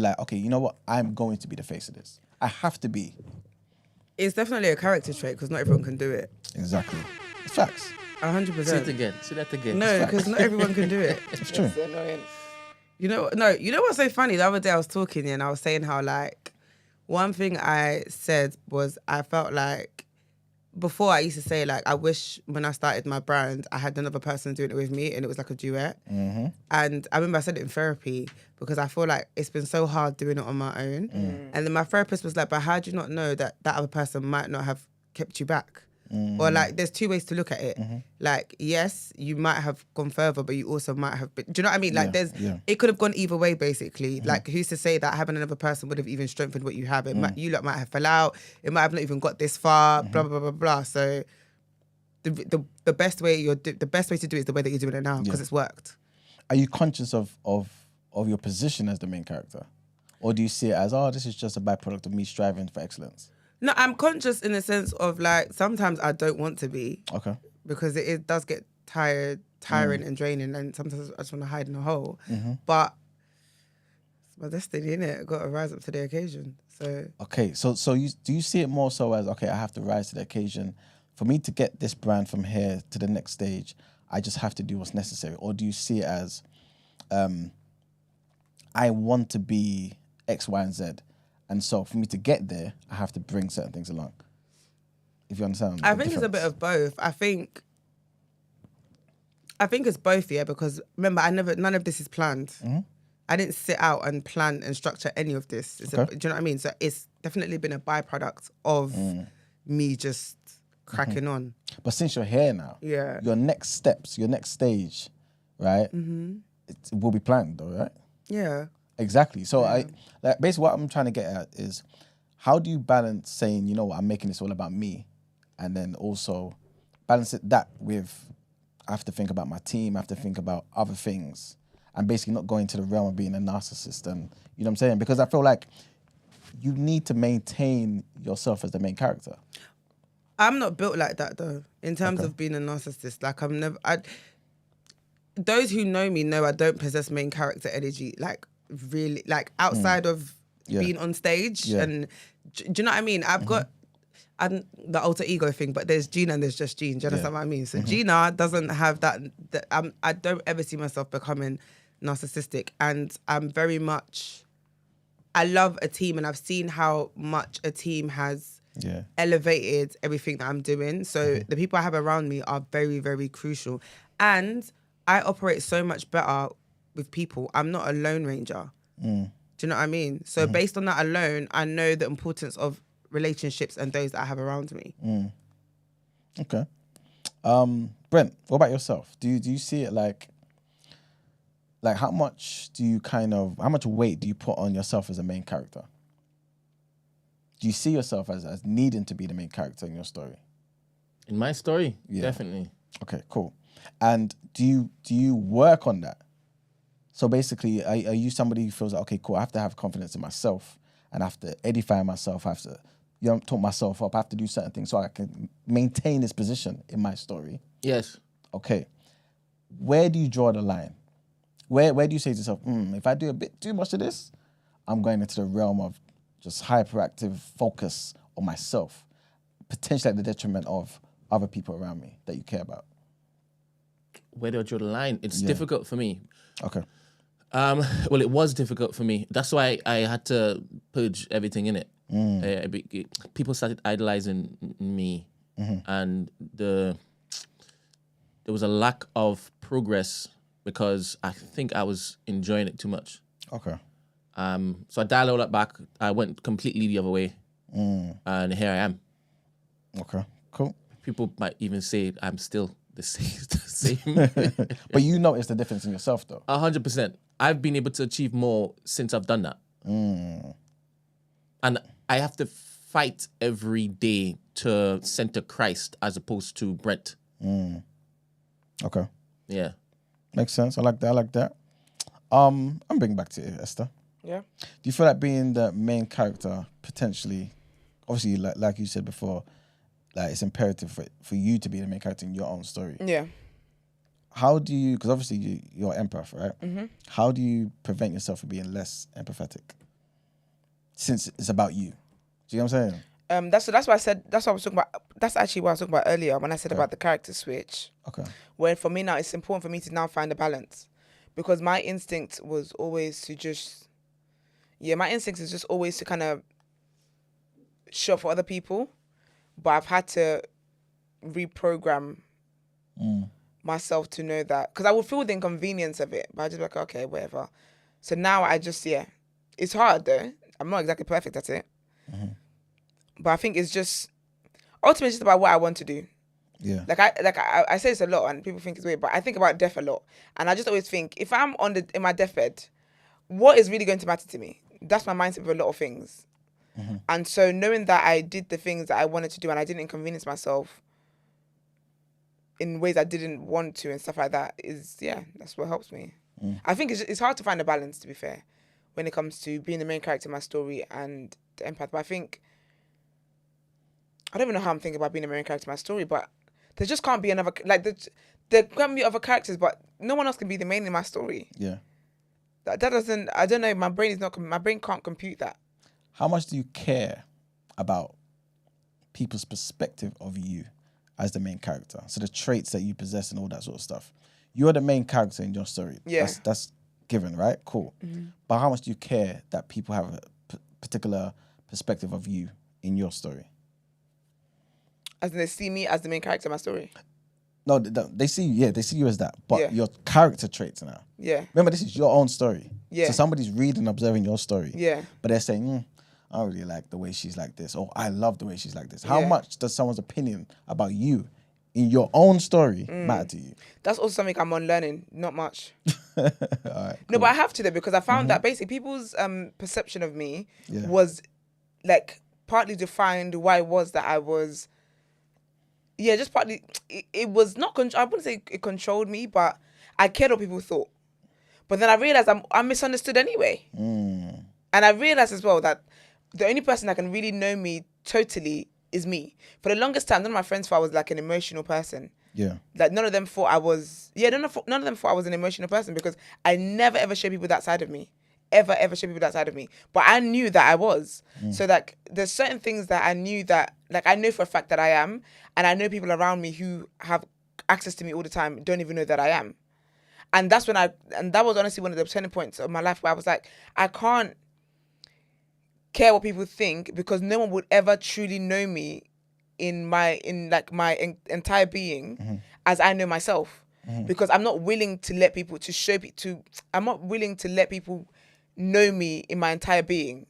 like, okay, you know what, I'm going to be the face of this. I have to be. It's definitely a character trait because not everyone can do it. Exactly. It's facts. 100%. Say it again. Say that again. No, because not everyone can do it. It's true. It's annoying. You know what's so funny? The other day I was talking and I was saying how, like, one thing I said was I felt like before I used to say, like, I wish when I started my brand, I had another person doing it with me and it was like a duet. And I remember I said it in therapy because I feel like it's been so hard doing it on my own. And then my therapist was like, but how do you not know that that other person might not have kept you back? Or, like, there's two ways to look at it. Like, yes, you might have gone further, but you also might have been... Do you know what I mean? Like, it could have gone either way, basically. Like, who's to say that having another person would have even strengthened what you have? You lot might have fell out. It might have not even got this far, blah, blah, blah, blah. So the best way to do it is the way that you're doing it now, because it's worked. Are you conscious of your position as the main character? Or do you see it as, oh, this is just a byproduct of me striving for excellence? No, I'm conscious in the sense of, like, sometimes I don't want to be. Okay. Because it does get tiring and draining, and sometimes I just want to hide in a hole. But it's my destiny, innit? I've got to rise up to the occasion. So okay, so do you see it more so as, okay, I have to rise to the occasion. For me to get this brand from here to the next stage, I just have to do what's necessary? Or do you see it as, I want to be X, Y, and Z, and so for me to get there, I have to bring certain things along? If you understand. I think it's a bit of both. I think it's both, yeah, because remember, none of this is planned. I didn't sit out and plan and structure any of this. Do you know what I mean? So it's definitely been a byproduct of me just cracking on. But since you're here now, your next steps, your next stage, right? It will be planned, though, right? Yeah. Exactly. So basically what I'm trying to get at is, how do you balance saying, you know what, I'm making this all about me, and then also balance that with, I have to think about my team, I have to think about other things, and basically not going to the realm of being a narcissist, and you know what I'm saying? Because I feel like you need to maintain yourself as the main character. I'm not built like that, though, in terms of being a narcissist. Like, those who know me know I don't possess main character energy, like, really, like, outside of being on stage. And do you know what I mean? and the alter ego thing, but there's Gina and there's just Jean. Do you understand what I mean? So Gina doesn't have that. I don't ever see myself becoming narcissistic, and I'm very much. I love a team, and I've seen how much a team has elevated everything that I'm doing. So the people I have around me are very, very crucial, and I operate so much better with people. I'm not a lone ranger. Do you know what I mean? So based on that alone, I know the importance of relationships and those that I have around me. Okay. Brent, what about yourself? Do you see it like how much weight do you put on yourself as a main character? Do you see yourself as needing to be the main character in your story? In my story, definitely. Okay, cool. And do you work on that? So basically, are you somebody who feels like, okay, cool, I have to have confidence in myself and I have to edify myself, I have to talk myself up, I have to do certain things so I can maintain this position in my story? Yes. Okay. Where do you draw the line? Where do you say to yourself, if I do a bit too much of this, I'm going into the realm of just hyperactive focus on myself, potentially at the detriment of other people around me that you care about? Where do I draw the line? It's difficult for me. Okay. Well, it was difficult for me. That's why I had to purge everything in it. People started idolizing me, and there was a lack of progress because I think I was enjoying it too much. Okay. So I dialed all that back. I went completely the other way, and here I am. Okay, cool. People might even say I'm still the same. But you notice the difference in yourself, though. 100%. I've been able to achieve more since I've done that. And I have to fight every day to center Christ as opposed to Brent. Okay. Yeah. Makes sense. I like that. I'm bringing back to you, Esther. Yeah. Do you feel like being the main character potentially, obviously, like you said before, like it's imperative for you to be the main character in your own story? Yeah. How do you, because obviously you're an empath, right? How do you prevent yourself from being less empathetic? Since it's about you. Do you know what I'm saying? That's what I said. That's what I was talking about. That's actually what I was talking about earlier when I said about the character switch. Okay. Where for me now, it's important for me to now find a balance, because my instinct was always to just, my instinct is just always to kind of show up for other people, but I've had to reprogram myself to know that, because I would feel the inconvenience of it, but I just be like, okay, whatever. So now I just, it's hard though. I'm not exactly perfect at it. But I think it's just, ultimately it's just about what I want to do. Yeah. I say this a lot and people think it's weird, but I think about death a lot. And I just always think, if I'm in my deathbed, what is really going to matter to me? That's my mindset with a lot of things. And so knowing that I did the things that I wanted to do and I didn't inconvenience myself in ways I didn't want to and stuff like that is, that's what helps me. I think it's hard to find a balance, to be fair, when it comes to being the main character in my story and the empath. But I think, I don't even know how I'm thinking about being the main character in my story, but there just can't be another, there can be other characters, but no one else can be the main in my story. Yeah. That doesn't, I don't know, my brain can't compute that. How much do you care about people's perspective of you as the main character? So the traits that you possess and all that sort of stuff. You're the main character in your story. Yeah. That's given, right? Cool. But how much do you care that people have a particular perspective of you in your story? As in they see me as the main character in my story. No, they see you, they see you as that. But Yeah. your character traits now. Yeah. Remember, this is your own story. Yeah. So somebody's reading, observing your story. Yeah. But they're saying, I don't really like the way she's like this, or I love the way she's like this. How Yeah. much does someone's opinion about you in your own story matter to you? That's also something I'm unlearning. Not much. All right, No, but I have to though, because I found that basically people's perception of me Yeah. was like partly defined why it was that I was. Yeah, just partly. It was not. I wouldn't say it controlled me, but I cared what people thought. But then I realized I'm misunderstood anyway. And I realized as well that the only person that can really know me totally is me. For the longest time, none of my friends thought I was like an emotional person. Yeah. Like none of them thought I was. Yeah, none of them thought I was an emotional person because I never ever showed people that side of me, ever show people that side of me. But I knew that I was. So like there's certain things that I knew that like I know for a fact that I am, and I know people around me who have access to me all the time don't even know that I am. And that's when that was honestly one of the turning points of my life where I was like, I can't care what people think because no one would ever truly know me in my entire being as I know myself. Because I'm not willing to let people I'm not willing to let people know me in my entire being.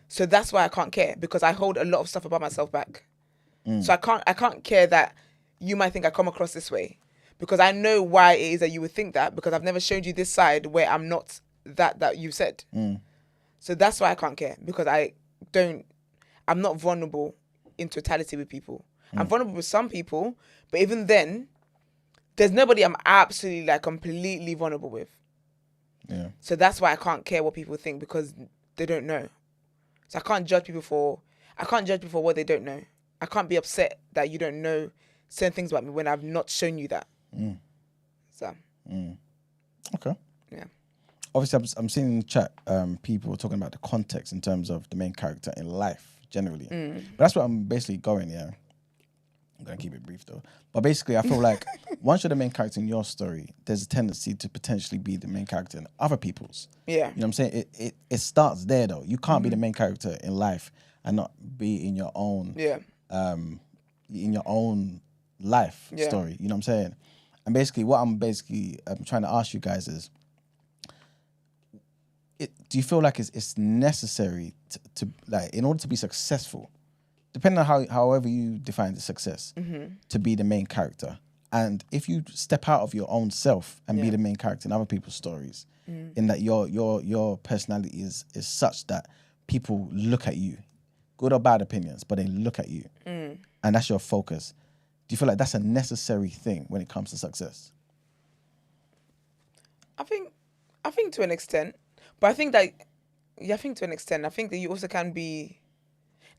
So that's why I can't care, because I hold a lot of stuff about myself back. So I can't care that you might think I come across this way, because I know why it is that you would think that, because I've never showed you this side where I'm not that you said. So that's why I can't care, because I'm not vulnerable in totality with people. I'm vulnerable with some people, but even then, there's nobody I'm absolutely like completely vulnerable with. Yeah. So that's why I can't care what people think, because they don't know. So I can't judge people for what they don't know. I can't be upset that you don't know certain things about me when I've not shown you that. So. Okay. Yeah. Obviously, I'm seeing in the chat people talking about the context in terms of the main character in life generally. But that's what I'm basically going. Yeah. I'm gonna keep it brief though. But basically, I feel like once you're the main character in your story, there's a tendency to potentially be the main character in other people's. Yeah. You know what I'm saying? It starts there though. You can't be the main character in life and not be in your own life story. You know what I'm saying? And basically, what I'm trying to ask you guys is, do you feel like it's necessary to like, in order to be successful, depending on however you define the success, to be the main character? And if you step out of your own self and be the main character in other people's stories, in that your personality is such that people look at you, good or bad opinions, but they look at you, and that's your focus. Do you feel like that's a necessary thing when it comes to success? I think to an extent, but I think that to an extent, I think that you also can be.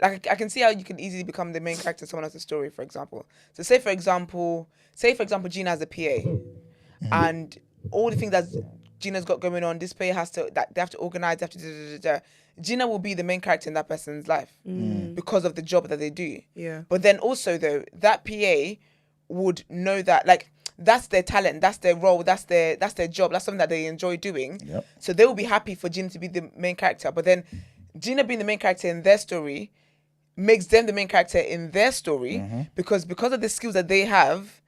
Like, I can see how you can easily become the main character in someone else's story, for example. So say for example, Gina has a PA, and all the things that Gina's got going on, this PA they have to organize, they have to Gina will be the main character in that person's life because of the job that they do. Yeah. But then also though, that PA would know that like that's their talent, that's their role, that's their job, that's something that they enjoy doing. Yep. So they will be happy for Gina to be the main character. But then Gina being the main character in their story makes them the main character in their story because of the skills that they have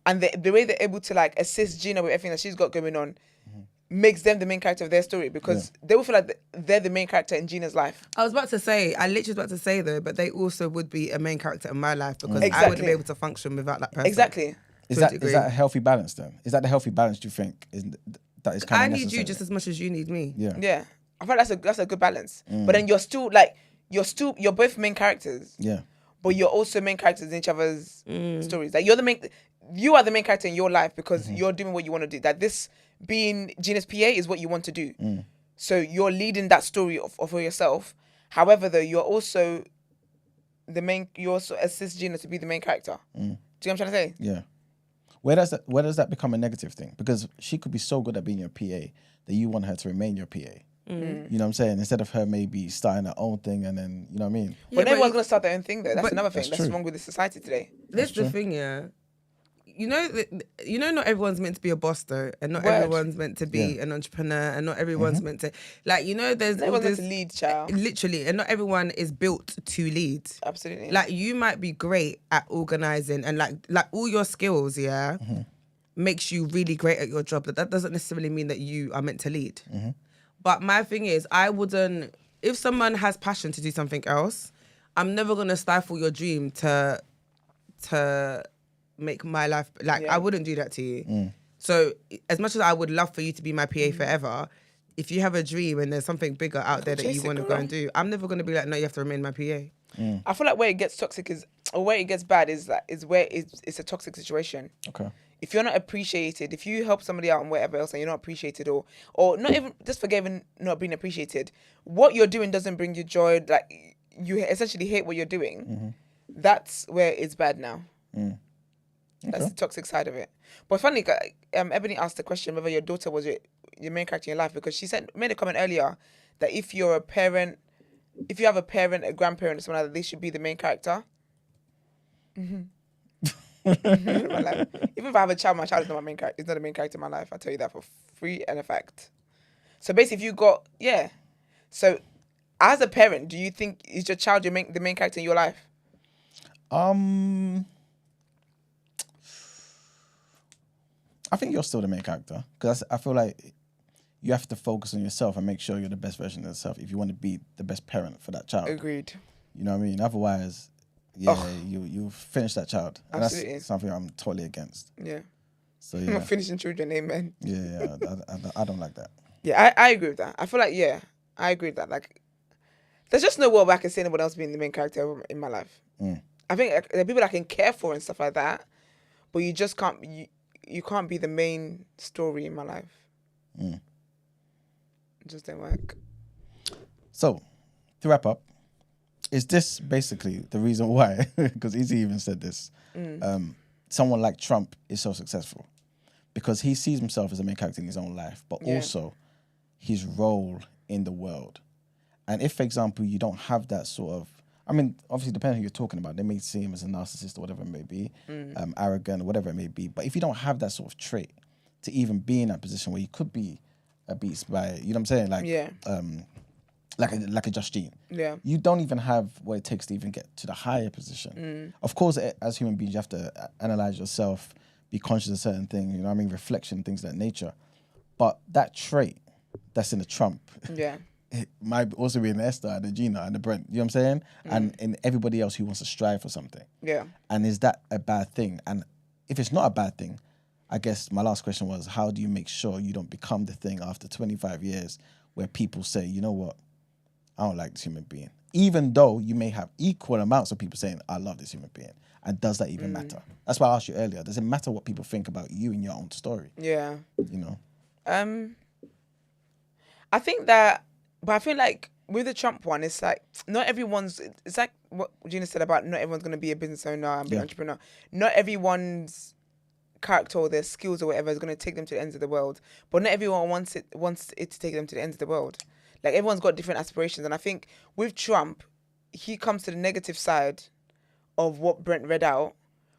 and the way they're able to like assist Gina with everything that she's got going on makes them the main character of their story, because they will feel like they're the main character in Gina's life. I literally was about to say though, but they also would be a main character in my life, because I Exactly. wouldn't be able to function without that person. Exactly. Is that a healthy balance then? Is that the healthy balance you think that is kind I of need necessary? you just as much as you need me. Yeah. Yeah. I feel like that's a good balance. But then you're both main characters. Yeah. But you're also main characters in each other's stories. Like you are the main character in your life because you're doing what you want to do. That this being Gina's PA is what you want to do. So you're leading that story of yourself. However, though, you also assist Gina to be the main character. Do you know what I'm trying to say? Yeah. Where does that become a negative thing? Because she could be so good at being your PA that you want her to remain your PA. You know what I'm saying? Instead of her maybe starting her own thing and then, you know what I mean? But everyone's going to start their own thing, though. That's another thing. That's true. wrong with the society today. This is the thing, yeah. You know, not everyone's meant to be a boss though, and not Word. everyone's meant to be an entrepreneur, and not everyone's meant to, like, there's Everyone's meant to lead, child. literally, and not everyone is built to lead. Absolutely. Like, you might be great at organizing, and like all your skills, makes you really great at your job. That doesn't necessarily mean that you are meant to lead. But my thing is, if someone has passion to do something else, I'm never gonna stifle your dream to make my life, like, I wouldn't do that to you. So as much as I would love for you to be my PA forever, if you have a dream and there's something bigger out there that you want to go and do, I'm never going to be like, no, you have to remain my PA. I feel like where it gets toxic or where it gets bad is where it's a toxic situation. Okay. If you're not appreciated, if you help somebody out and whatever else and you're not appreciated or not even just forgiven not being appreciated, what you're doing doesn't bring you joy, like you essentially hate what you're doing, that's where it's bad now. That's the toxic side of it. But funny, Ebony asked the question whether your daughter was main character in your life, because she made a comment earlier that if you have a parent, a grandparent, or something like that, they should be the main character. My life. Even if I have a child, my child is not my main character. It's not the main character in my life. I tell you that for free and a fact. So basically, if you got So, as a parent, do you think is your child the main character in your life? I think you're still the main character, because I feel like you have to focus on yourself and make sure you're the best version of yourself if you want to be the best parent for that child. Agreed. You know what I mean? Otherwise, you finish that child. And Absolutely. That's something I'm totally against. Yeah. So I'm not finishing children, amen. Yeah, I don't like that. Yeah, I agree with that. I feel like, I agree with that. Like, there's just no world where I can see anyone else being the main character in my life. I think there are people I can care for and stuff like that, but you just can't, you can't be the main story in my life. It just don't work. So, to wrap up, is this basically the reason why, because Izzy even said this, someone like Trump is so successful? Because he sees himself as a main character in his own life, but also his role in the world. And if, for example, you don't have that sort of, I mean, obviously, depending on who you're talking about, they may see him as a narcissist or whatever it may be, arrogant or whatever it may be. But if you don't have that sort of trait to even be in that position where you could be abused by, you know what I'm saying? Like, like a Justine. Yeah. You don't even have what it takes to even get to the higher position. Of course, as human beings, you have to analyze yourself, be conscious of certain things, you know what I mean? Reflection, things of that nature. But that trait that's in the Trump, it might also be in the Esther and the Gina and the Brent, you know what I'm saying? And in everybody else who wants to strive for something. Yeah. And is that a bad thing? And if it's not a bad thing, I guess my last question was, how do you make sure you don't become the thing after 25 years where people say, you know what, I don't like this human being. Even though you may have equal amounts of people saying, I love this human being. And does that even matter? That's why I asked you earlier. Does it matter what people think about you in your own story? Yeah. You know? I think that, but I feel like with the Trump one, it's like, it's like what Gina said about not everyone's going to be a business owner and be an entrepreneur. Not everyone's character or their skills or whatever is going to take them to the ends of the world. But not everyone wants it to take them to the ends of the world. Like, everyone's got different aspirations. And I think with Trump, he comes to the negative side of what Brent read out,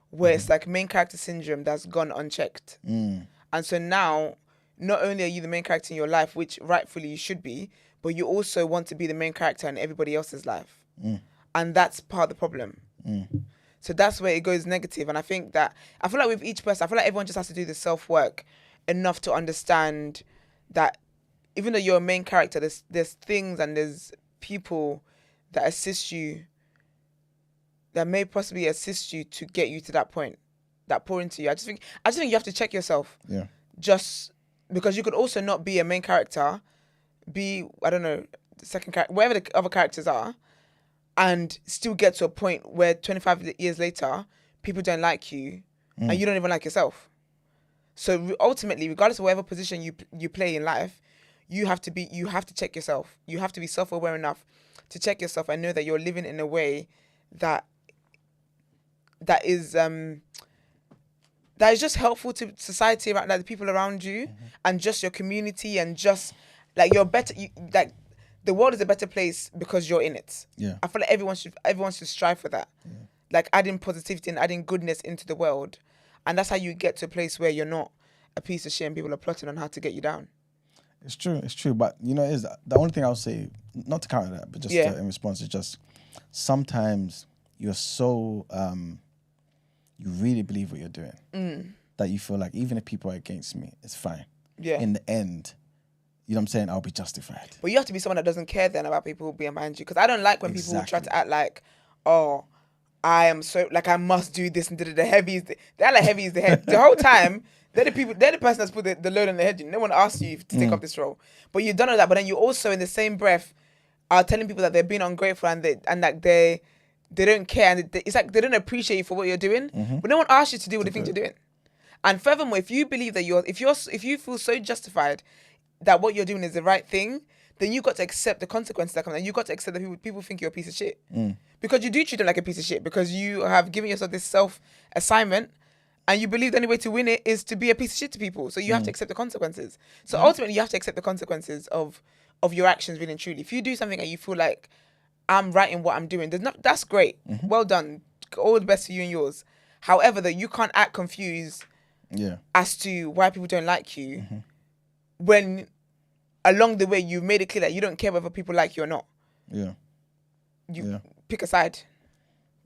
where it's like main character syndrome that's gone unchecked. And so now, not only are you the main character in your life, which rightfully you should be, but you also want to be the main character in everybody else's life. And that's part of the problem. So that's where it goes negative. And I feel like with each person, I feel like everyone just has to do the self-work enough to understand that even though you're a main character, there's things and there's people that assist you, that may possibly assist you to get you to that point, that pour into you. I just think you have to check yourself. Yeah. Just because you could also not be a main character, be, I don't know, the second character, wherever the other characters are, and still get to a point where 25 years later, people don't like you and you don't even like yourself. So ultimately, regardless of whatever position you play in life, you have to check yourself. You have to be self-aware enough to check yourself and know that you're living in a way that is just helpful to society, like the people around you, and just your community, and just like you're better. Like the world is a better place because you're in it. Yeah. I feel like everyone should strive for that. Yeah. Like adding positivity and adding goodness into the world, and that's how you get to a place where you're not a piece of shit and people are plotting on how to get you down. It's true. But you know, is the only thing I'll say, not to counter that, but just in response, is just sometimes you're so you really believe what you're doing that you feel like even if people are against me, it's fine. Yeah. In the end, you know what I'm saying, I'll be justified. But you have to be someone that doesn't care then about people being behind you, because I don't like when people try to act like, oh, I am so, like, I must do this and the heavies. They're like heavy is the head. The whole time, they're the person that's put the load on the head. No one asked you to take up this role. But you've done all that, but then you also, in the same breath, are telling people that they're being ungrateful and that they don't care. And it's like they don't appreciate you for what you're doing. But no one asked you to do what they think you're doing. And furthermore, if you believe that if you feel so justified that what you're doing is the right thing, then you got to accept the consequences that come. And you got to accept that people think you're a piece of shit. Because you do treat them like a piece of shit, because you have given yourself this self-assignment And you believe the only way to win it is to be a piece of shit to people. So you have to accept the consequences. So ultimately, you have to accept the consequences of your actions, really and truly. If you do something and you feel like I'm right in what I'm doing, that's great. Well done. All the best for you and yours. However, though, you can't act confused as to why people don't like you when along the way you made it clear that you don't care whether people like you or not. Yeah. You pick a side.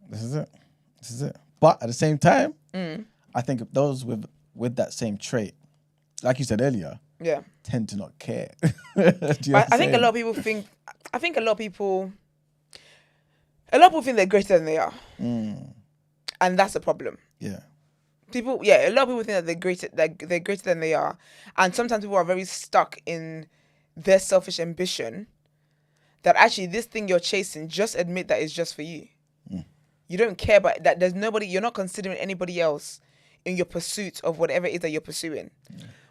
This is it. But at the same time, I think those with that same trait, like you said earlier, tend to not care. I think a lot of people think. I think a lot of people think they're greater than they are, and that's a problem. Yeah. A lot of people think that they're greater than they are, and sometimes people are very stuck in their selfish ambition. That actually, this thing you're chasing, just admit that it's just for you. You don't care about that. There's nobody. You're not considering anybody else in your pursuit of whatever it is that you're pursuing.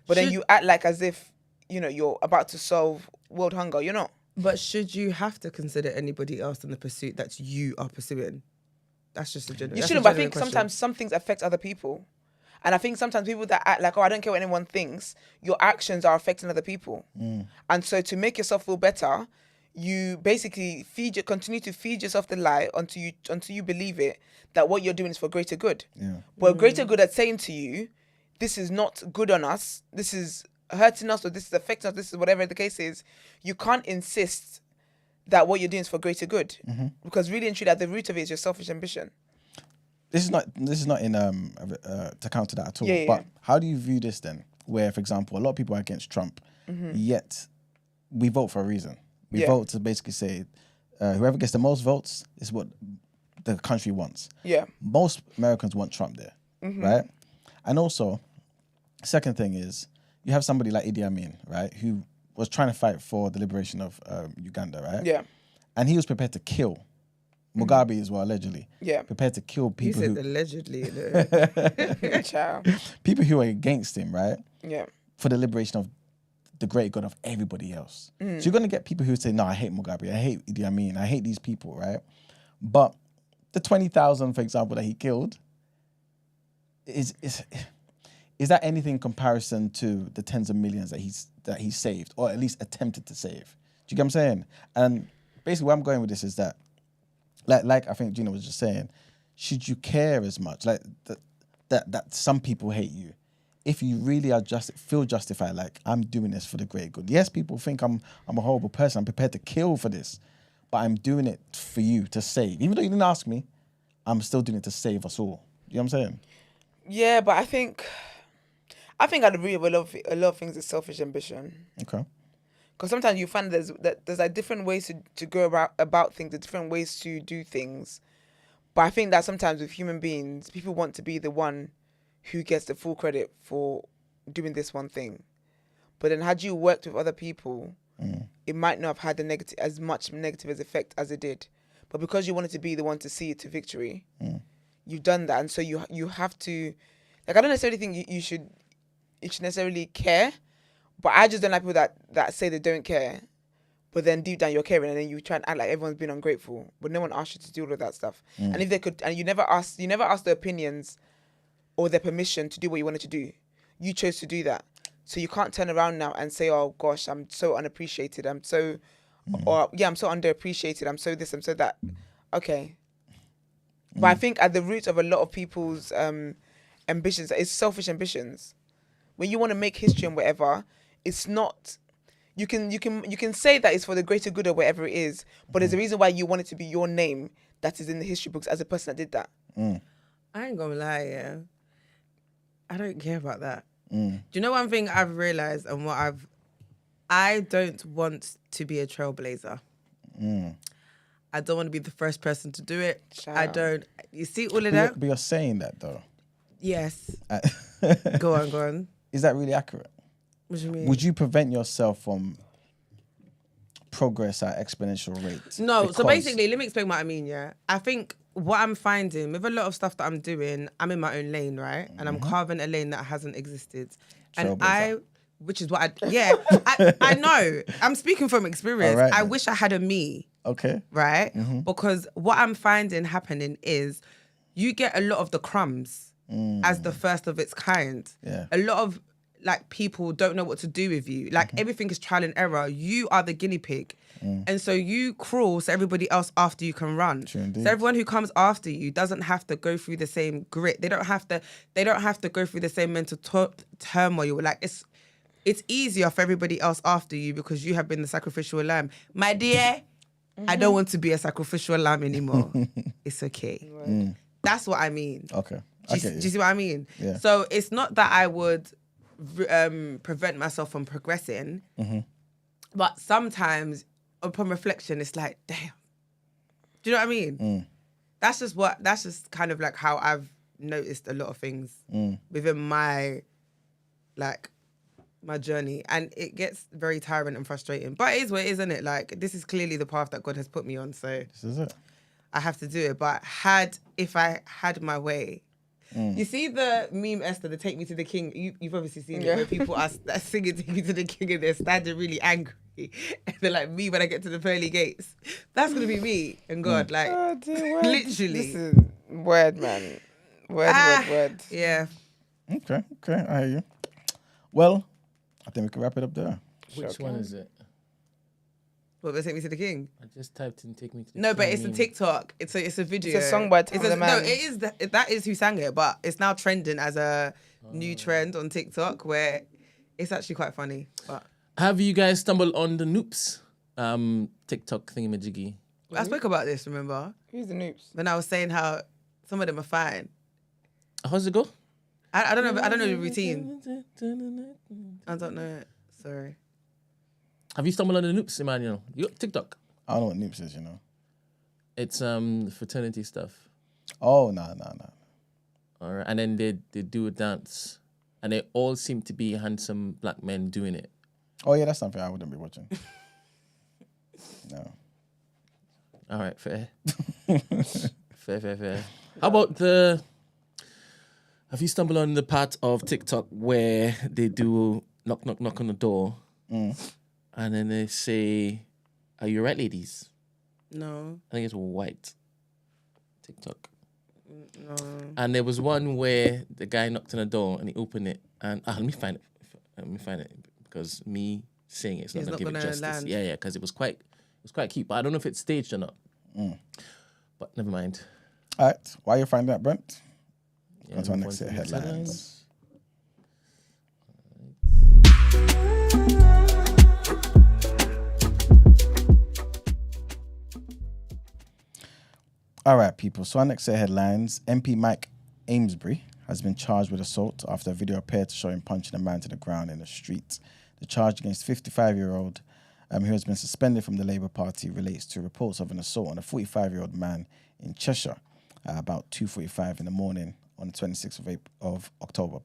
But then you act like as if you're about to solve world hunger. You're not. But should you have to consider anybody else in the pursuit that you are pursuing? That's just a general. You shouldn't. But I think sometimes some things affect other people, and I think sometimes people that act like, I don't care what anyone thinks, your actions are affecting other people, and so to make yourself feel better, you basically continue to feed yourself the lie until you believe it that what you're doing is for greater good. Yeah. But greater good at saying to you, this is not good on us, this is hurting us, or this is affecting us, this is whatever the case is, you can't insist that what you're doing is for greater good. Because really and truly at the root of it is your selfish ambition. This is not in to counter that at all. But how do you view this then? Where, for example, a lot of people are against Trump, yet we vote for a reason. We vote to basically say whoever gets the most votes is what the country wants. Yeah. Most Americans want Trump there, right? And also, second thing is, you have somebody like Idi Amin, right, who was trying to fight for the liberation of Uganda, right? Yeah. And he was prepared to kill Mugabe as well, allegedly. Yeah. Prepared to kill people who... allegedly. People who are against him, right? Yeah. For the liberation of the great good of everybody else. So you're going to get people who say, no, I hate Mugabe, I hate Idi Amin, I hate these people, right? But the 20,000, for example, that he killed, is that anything in comparison to the tens of millions that he saved, or at least attempted to save? Do you get what I'm saying? And basically where I'm going with this is that, like I think Gina was just saying, should you care as much? Like that some people hate you. If you really are feel justified, like, I'm doing this for the great good. Yes, people think I'm a horrible person. I'm prepared to kill for this, but I'm doing it for you to save. Even though you didn't ask me, I'm still doing it to save us all. You know what I'm saying? Yeah, but I think at the root of a lot of things is selfish ambition. Okay. Because sometimes you find there's like different ways to go about things, different ways to do things. But I think that sometimes with human beings, people want to be the one who gets the full credit for doing this one thing. But then had you worked with other people, it might not have had as much negative effect as it did. But because you wanted to be the one to see it to victory, you've done that. And so you have to, like, I don't necessarily think you should necessarily care, but I just don't like people that say they don't care, but then deep down you're caring, and then you try and act like everyone's been ungrateful, but no one asked you to do all of that stuff. And if they could, and you never asked their opinions or their permission to do what you wanted to do. You chose to do that. So you can't turn around now and say, oh gosh, I'm so unappreciated. I'm so underappreciated. I'm so this, I'm so that. Okay. But I think at the root of a lot of people's ambitions is selfish ambitions. When you want to make history and whatever, it's not, you can say that it's for the greater good or whatever it is, but there's a reason why you want it to be your name that is in the history books as a person that did that. I ain't gonna lie, yeah. I don't care about that. Do you know one thing I've realised and I don't want to be a trailblazer. I don't want to be the first person to do it. You see all of that? But you're saying that though. Yes. Go on. Is that really accurate? What do you mean? Would you prevent yourself from progress at exponential rates? No, so basically, let me explain what I mean, yeah? I think what I'm finding with a lot of stuff that I'm doing, I'm in my own lane, right? And I'm carving a lane that hasn't existed. And which is what I know. I'm speaking from experience. Right, I wish I had a me. Okay. Right? Because what I'm finding happening is you get a lot of the crumbs as the first of its kind. Yeah. A lot of like people don't know what to do with you. Like everything is trial and error. You are the guinea pig. And so you crawl so everybody else after you can run. True indeed. So everyone who comes after you doesn't have to go through the same grit. They don't have to go through the same mental turmoil. Like it's easier for everybody else after you because you have been the sacrificial lamb. My dear, I don't want to be a sacrificial lamb anymore. It's okay. That's what I mean. Okay. Do you see what I mean? Yeah. So it's not that I would prevent myself from progressing, but sometimes upon reflection, it's like, damn. Do you know what I mean? That's just kind of like how I've noticed a lot of things within my journey, and it gets very tiring and frustrating. But it is what it is, isn't it? Like, this is clearly the path that God has put me on, so This is it. I have to do it. But if I had my way. You see the meme, Esther, the Take Me to the King? You've obviously seen it, where people are singing Take Me to the King and they're standing really angry. And they're like, me when I get to the pearly gates. That's going to be me and God. Like, literally. Listen, word, man. Word. Yeah. Okay, I hear you. Well, I think we can wrap it up there. Which one is it? What, the Take Me to the King? I just typed in "Take Me to the No, King." but it's a TikTok. It's a video. It's a song by It's the man. No, it is. That is who sang it, but it's now trending as a new trend on TikTok where it's actually quite funny. But Have you guys stumbled on the Noops TikTok thingamajiggy? I spoke about this, remember? Who's the noobs? When I was saying how some of them are fine. How's it go? I don't know the routine. I don't know it. Sorry. Have you stumbled on the Noops, Emmanuel? You got TikTok? I don't know what Noops is, It's fraternity stuff. Oh, no. All right, and then they do a dance, and they all seem to be handsome black men doing it. Oh, yeah, that's something I wouldn't be watching. No. All right, fair. fair. How about have you stumbled on the part of TikTok where they do knock on the door, and then they say, "Are you right, ladies?" No. I think it's white TikTok. No. And there was one where the guy knocked on the door and he opened it, and let me find it because me saying it's not It's gonna not give it gonna justice. land. Yeah, because it was quite cute, but I don't know if it's staged or not. But never mind. All right. While you're finding that, Brent, Yeah, on to our move next to set of the next headlines. All right, people. So our next set of headlines. MP Mike Amesbury has been charged with assault after a video appeared to show him punching a man to the ground in the street. The charge against 55-year-old who has been suspended from the Labour Party relates to reports of an assault on a 45-year-old man in Cheshire about 2:45 in the morning on the 26th of October.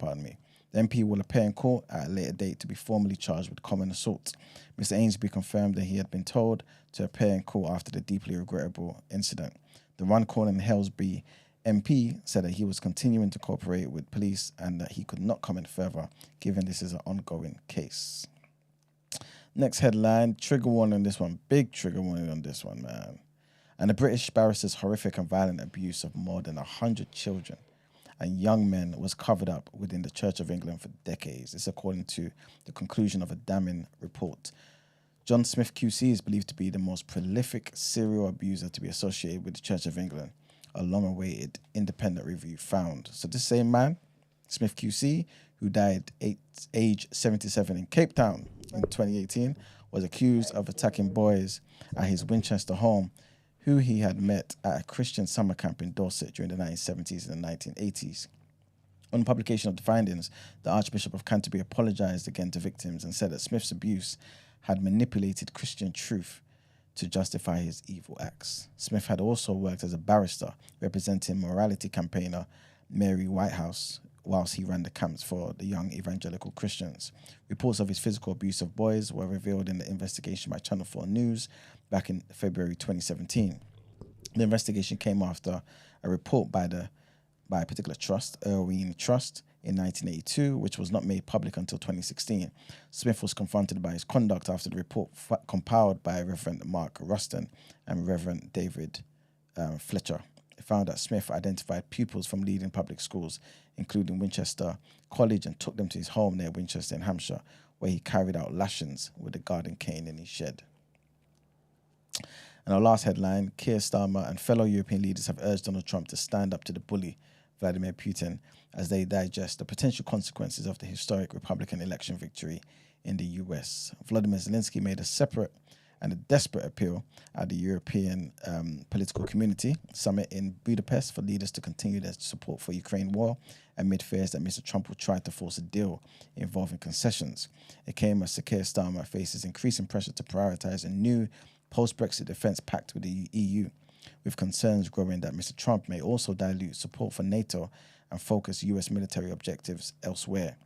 The MP will appear in court at a later date to be formally charged with common assault. Mr. Amesbury confirmed that he had been told to appear in court after the deeply regrettable incident. The Runcorn and Halesbury MP said that he was continuing to cooperate with police and that he could not comment further, given this is an ongoing case. Next headline, trigger warning on this one. Big trigger warning on this one, man. And the British barrister's horrific and violent abuse of more than 100 children and young men was covered up within the Church of England for decades. This according to the conclusion of a damning report. John Smith QC is believed to be the most prolific serial abuser to be associated with the Church of England, a long-awaited independent review found. So this same man, Smith QC, who died age 77 in Cape Town in 2018, was accused of attacking boys at his Winchester home, who he had met at a Christian summer camp in Dorset during the 1970s and the 1980s. On publication of the findings, the Archbishop of Canterbury apologized again to victims and said that Smith's abuse had manipulated Christian truth to justify his evil acts. Smith had also worked as a barrister representing morality campaigner Mary Whitehouse whilst he ran the camps for the young evangelical Christians. Reports of his physical abuse of boys were revealed in the investigation by Channel 4 News back in February 2017. The investigation came after a report by a particular trust, Irwin Trust, in 1982, which was not made public until 2016. Smith was confronted by his conduct after the report compiled by Reverend Mark Ruston and Reverend David Fletcher It found that Smith identified pupils from leading public schools, including Winchester College, and took them to his home near Winchester in Hampshire, where he carried out lashings with a garden cane in his shed. And our last headline, Keir Starmer and fellow European leaders have urged Donald Trump to stand up to the bully, Vladimir Putin, as they digest the potential consequences of the historic Republican election victory in the US. Volodymyr Zelensky made a separate and a desperate appeal at the European political community summit in Budapest for leaders to continue their support for Ukraine war amid fears that Mr. Trump will try to force a deal involving concessions. It came as Sir Keir Starmer faces increasing pressure to prioritise a new post-Brexit defence pact with the EU, with concerns growing that Mr. Trump may also dilute support for NATO and focus US military objectives elsewhere.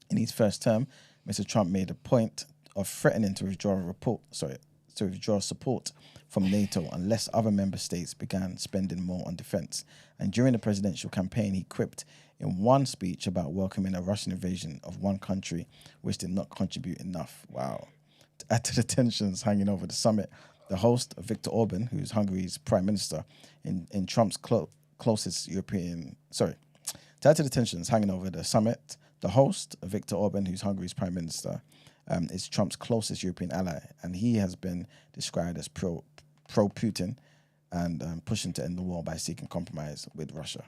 In his first term, Mr. Trump made a point of threatening to withdraw support from NATO unless other member states began spending more on defence. And during the presidential campaign, he quipped in one speech about welcoming a Russian invasion of one country which did not contribute enough. Wow. To add to the tensions hanging over the summit, the host, Viktor Orban, who's Hungary's prime minister, in Trump's closest European... Sorry. To add to the tensions hanging over the summit, the host, Viktor Orban, who's Hungary's prime minister, is Trump's closest European ally, and he has been described as pro-Putin and pushing to end the war by seeking compromise with Russia.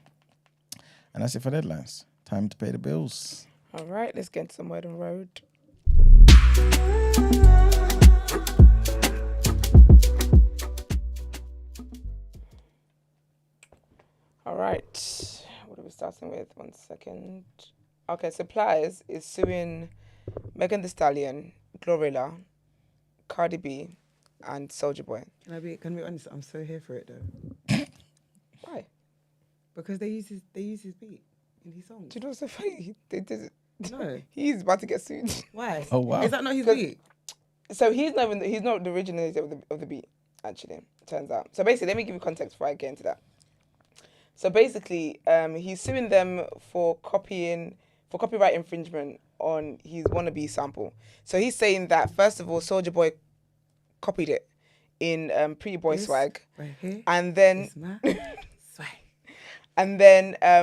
And that's it for the headlines. Time to pay the bills. All right, let's get some word on road. All right, what are we starting with? 1 second. Okay, so Plies is suing Megan Thee Stallion, GloRilla, Cardi B, and Soulja Boy. Can I be honest? I'm so here for it though. Why? Because they use his beat in his songs. Do you know what's so funny? They did it. No. He's about to get sued. Why? Oh, wow. Is that not his beat? So he's not the originator of the beat, actually, it turns out. So basically, let me give you context before I get into that. So basically, he's suing them for copyright infringement on his wannabe sample. So he's saying that, first of all, Soulja Boy copied it in Pretty Boy Swag. Right here. And then It's my swag. and then I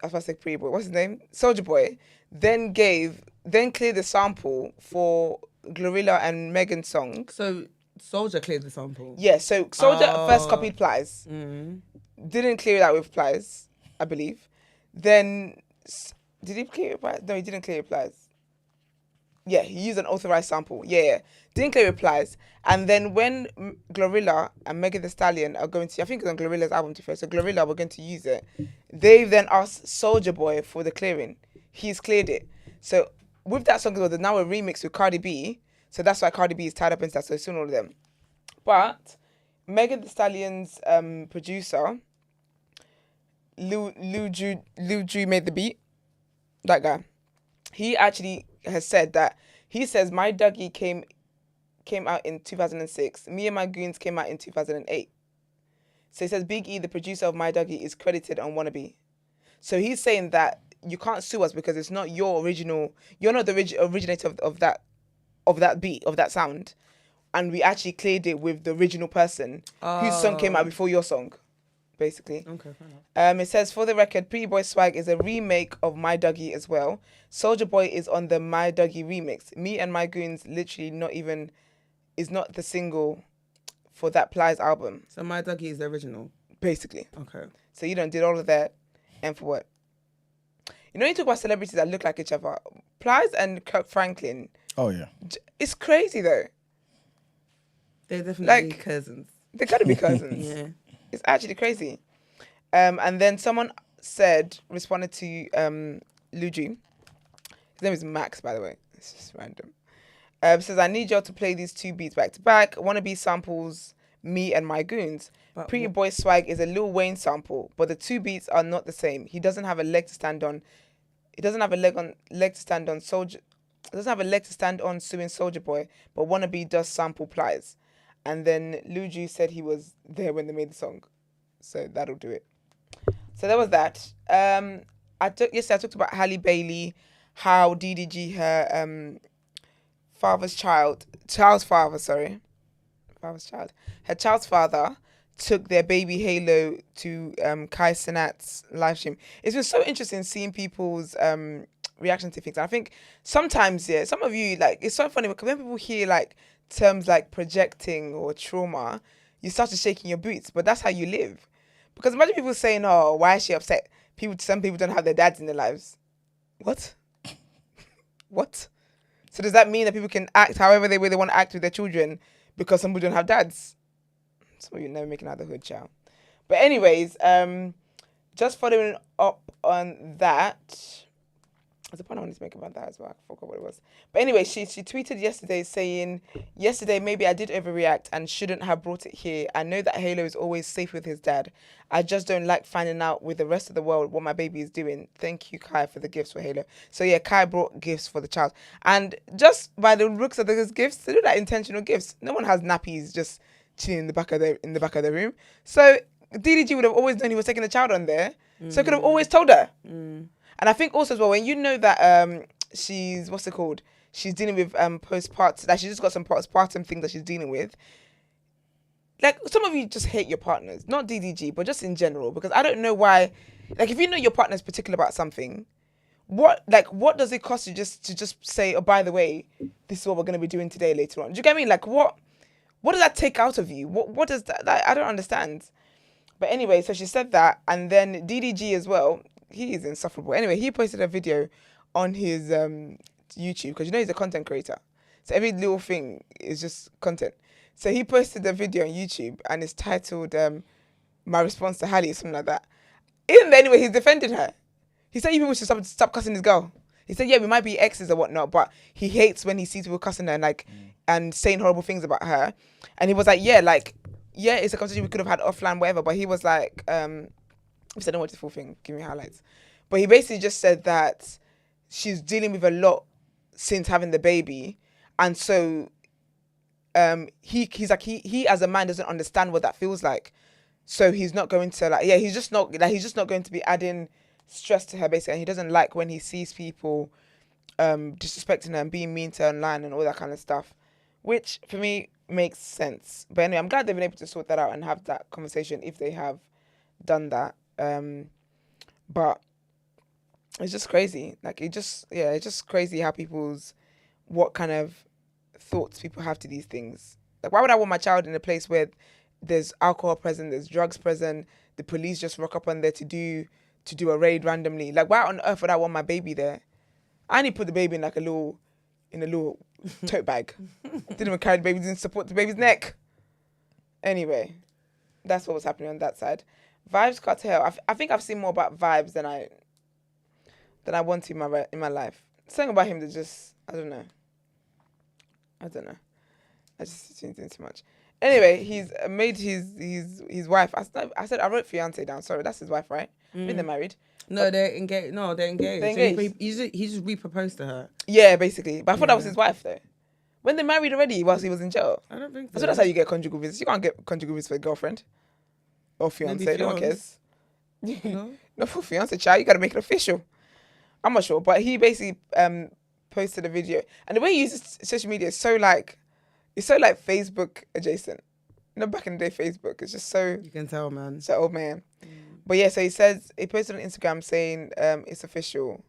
was about to say Pretty Boy, what's his name? Soulja Boy then cleared the sample for GloRilla and Megan's song. So Soulja cleared the sample. Yeah, so Soulja first copied Plies. Didn't clear it out with Plies, I believe. Then, did he clear it? No, he didn't clear it with Plies. Yeah, he used an authorized sample. Yeah. Didn't clear it with Plies. And then when GloRilla and Megan Thee Stallion are going to, I think it's on GloRilla's album to first, so GloRilla were going to use it. They then asked Soulja Boy for the clearing. He's cleared it. So with that song, there's now a remix with Cardi B. So that's why Cardi B is tied up in that. So it's soon all of them. But Megan Thee Stallion's producer, Lil Ju made the beat. That guy. He actually has said that, he says My Dougie came out in 2006. Me and My Goons came out in 2008. So he says Big E, the producer of My Dougie, is credited on Wannabe. So he's saying that you can't sue us because it's not your original. You're not the originator of that beat, of that sound, and we actually cleared it with the original person whose song came out before your song, basically. Okay, fair enough. It says, for the record, Pretty Boy Swag is a remake of My Dougie as well. Soulja Boy is on the My Dougie remix. Me and My Goons literally is not the single for that Plies album, So My Dougie is the original. basically. Okay. So you did all of that, and for what? You know, you talk about celebrities that look like each other. Plies and Kirk Franklin. Oh, yeah. It's crazy though. They're definitely Like- cousins. They gotta be cousins. Yeah. It's actually crazy. And then someone responded to Luigi. His name is Max, by the way. It's just random. Says, I need y'all to play these two beats back to back. Wannabe samples Me and My Goons. But Pretty Boy Swag is a Lil Wayne sample, but the two beats are not the same. He doesn't have a leg to stand on. He doesn't have a leg to stand on Soulja. Doesn't have a leg to stand on suing Soulja Boy, but Wannabe does sample Plies. And then Luigi said he was there when they made the song, so that'll do it. So that was that. I talked about Halle Bailey, how DDG, her her child's father took their baby Halo to Kai Cenat's live stream. It's been so interesting seeing people's reaction to things. And I think sometimes, some of you, like, it's so funny because when people hear like terms like projecting or trauma, you start to shaking your boots. But that's how you live. Because imagine people saying, "Oh, why is she upset?" Some people don't have their dads in their lives. What? What? So does that mean that people can act however they want to act with their children because some people don't have dads? Some of you never making out the hood, child. But anyways, just following up on that. There's a point I wanted to make about that as well. I forgot what it was. But anyway, she tweeted yesterday saying, "Yesterday maybe I did overreact and shouldn't have brought it here. I know that Halo is always safe with his dad. I just don't like finding out with the rest of the world what my baby is doing. Thank you, Kai, for the gifts for Halo." So yeah, Kai brought gifts for the child. And just by the looks of those gifts, they do that intentional gifts. No one has nappies just chilling in the back of the room. So DDG would have always known he was taking the child on there. So could have always told her. And I think also as well, when you know that she's, what's it called? She's dealing with postpartum, that she just got some postpartum things that she's dealing with. Like, some of you just hate your partners, not DDG, but just in general, because I don't know why. Like, if you know your partner's particular about something, what does it cost you just to say, "Oh, by the way, this is what we're going to be doing today later on"? Do you get me? Like, what does that take out of you? What does that, I don't understand. But anyway, so she said that, and then DDG as well. He is insufferable. Anyway, he posted a video on his YouTube because he's a content creator. So every little thing is just content. So he posted a video on YouTube and it's titled "My Response to Halle" or something like that. Anyway, he's defended her. He said you people should stop cussing this girl. He said, yeah, we might be exes or whatnot, but he hates when he sees people cussing her and saying horrible things about her. And he was like, yeah, it's a conversation we could have had offline, whatever. But he was like, I don't watch the full thing, give me highlights. But he basically just said that she's dealing with a lot since having the baby. And so he's like, he as a man doesn't understand what that feels like. So he's not going to he's just not going to be adding stress to her basically. And he doesn't like when he sees people disrespecting her and being mean to her online and all that kind of stuff, which for me makes sense. But anyway, I'm glad they've been able to sort that out and have that conversation if they have done that. But it's just crazy. It's just crazy how what kind of thoughts people have to these things. Like, why would I want my child in a place where there's alcohol present, there's drugs present, the police just rock up on there to do a raid randomly? Like, why on earth would I want my baby there? I only put the baby in a little tote bag. Didn't even carry the baby, didn't support the baby's neck. Anyway, that's what was happening on that side. Vybz Kartel. I think I've seen more about Vybz than I want to in my life. Something about him that just I don't know. I just tuned in too much. Anyway, he's made his wife. I said I wrote fiancée down. Sorry, that's his wife, right? I think they're married. No, they're engaged. No, they're engaged. They're engaged. So he just re-proposed to her. Yeah, basically. But I thought that was his wife though. When they married already, whilst he was in jail. I don't think so. I thought that's how you get conjugal visits. You can't get conjugal visits for a girlfriend or fiancée. No one cares. No? No, for fiancée, child, you got to make it official. I'm not sure, but he basically posted a video, and the way he uses social media is so Facebook adjacent. Back in the day, Facebook is just so. You can tell, man. So old man. But yeah, so he posted on Instagram saying it's official.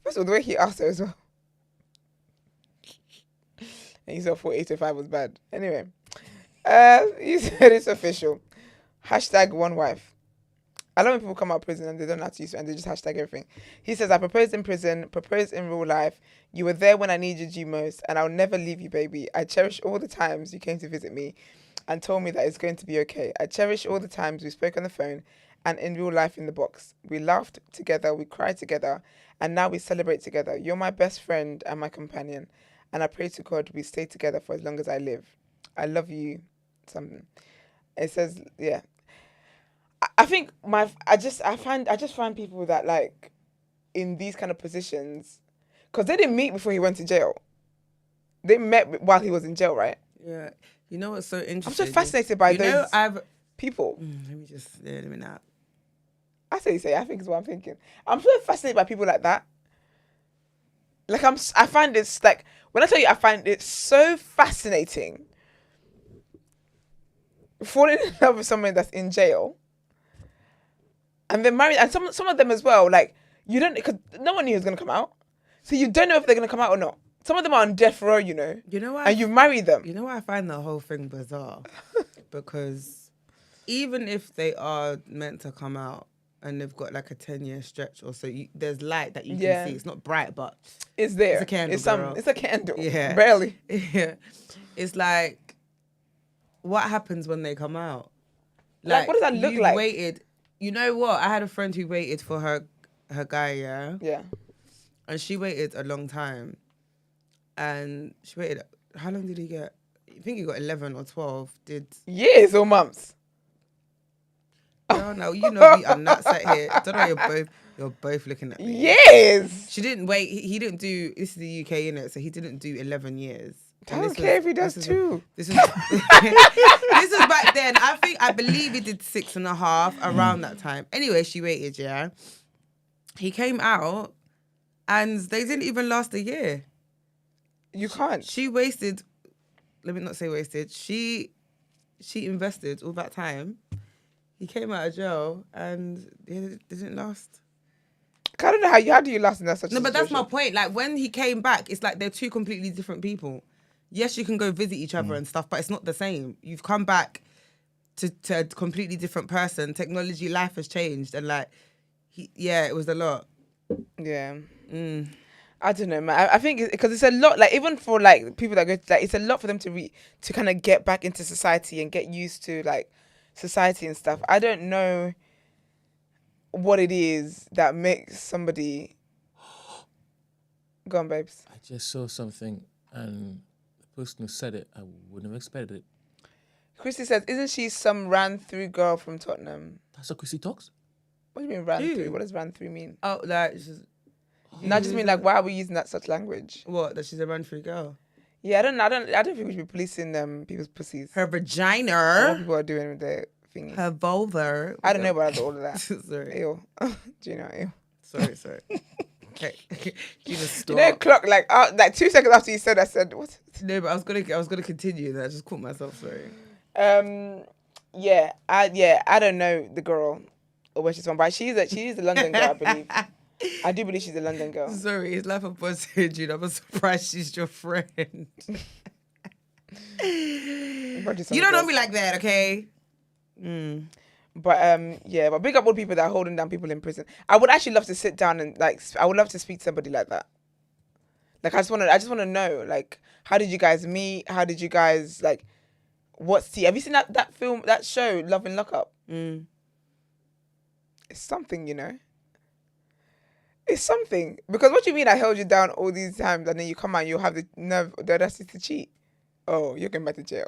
First of all, the way he asked her as well. And he said 4805 was bad. Anyway, he said it's official. #one wife. I love when people come out of prison and they don't know how to use it and they just hashtag everything. He says, I proposed in prison, proposed in real life. You were there when I needed you most, and I'll never leave you, baby. I cherish all the times you came to visit me and told me that it's going to be okay. I cherish all the times we spoke on the phone and in real life in the box. We laughed together, we cried together, and now we celebrate together. You're my best friend and my companion, and I pray to God we stay together for as long as I live. I love you. Something. It says, yeah. I think I just find people that like in these kind of positions, because they didn't meet before he went to jail. They met while he was in jail, right? Yeah. You know what's so interesting? I'm so fascinated by those people. Let me just let me not. I say. I think is what I'm thinking. I'm so fascinated by people like that. Like I find this like when I tell you I find it so fascinating. falling in love with someone that's in jail, and then married, and some of them as well, like, you don't, because no one knew he was going to come out. So you don't know if they're going to come out or not. Some of them are on death row, you know. You know what? And you marry them. You know why I find the whole thing bizarre? Because even if they are meant to come out and they've got like a 10-year stretch or so, there's light that you can see. It's not bright, but it's there. It's a candle, girl. It's a candle. Yeah. Barely. Yeah. It's like, what happens when they come out? Like, what does that look you like? Waited. You know what? I had a friend who waited for her guy, yeah? Yeah. And she waited a long time. And she waited, how long did he get? I think he got 11 or 12. Years or months? No, you know me, I'm not sat here. I don't know, you're both looking at me. Yes. She didn't wait. He didn't do, this is the UK, innit? So he didn't do 11 years. I don't care if he does two. This is this is back then. I believe he did 6.5 around that time. Anyway, she waited, yeah. He came out and they didn't even last a year. You can't. She wasted, let me not say wasted, she invested all that time. He came out of jail and it didn't last. I don't know how do you last in that such a No, but that's situation? my point. Like, when he came back, it's like they're two completely different people. Yes, you can go visit each other and stuff, but it's not the same. You've come back to a completely different person. Technology, life has changed. And like, it was a lot. Yeah. I don't know, man. I think because it's a lot, like, even for like people that go to, like, it's a lot for them to kind of get back into society and get used to like society and stuff. I don't know what it is that makes somebody go on, babes. I just saw something and the person who said it, I wouldn't have expected it. Chrissy says, isn't she some ran through girl from Tottenham? That's how Chrissy talks? What do you mean ran through? What does ran through mean? Oh, like, just, No, I just mean like, why are we using that such language? what? That she's a run-free girl? Yeah, I don't think we should be policing people's pussies. Her What vagina. people are doing with their thingy. Her vulva. I don't know about all of that. Sorry. Ew. Do you know? Ew. Sorry. Okay. You just stop. You know, clock like 2 seconds after you said, I said what? No, but I was gonna continue, and I just caught myself. Sorry. I don't know the girl or where she's from, but she's a London girl, I believe. I do believe she's a London girl. Sorry, it's life of boss dude. I'm surprised she's your friend. You don't know me like that, okay? But but big up all the people that are holding down people in prison. I would actually love to sit down and like I would love to speak to somebody like that. Like I just want to know, like, how did you guys meet? How did you guys like? What's tea? Have you seen that film, that show, Love and Lockup? It's something, you know. It's something, because what do you mean I held you down all these times and then you come out and you have the nerve, the audacity to cheat? Oh, you're going back to jail.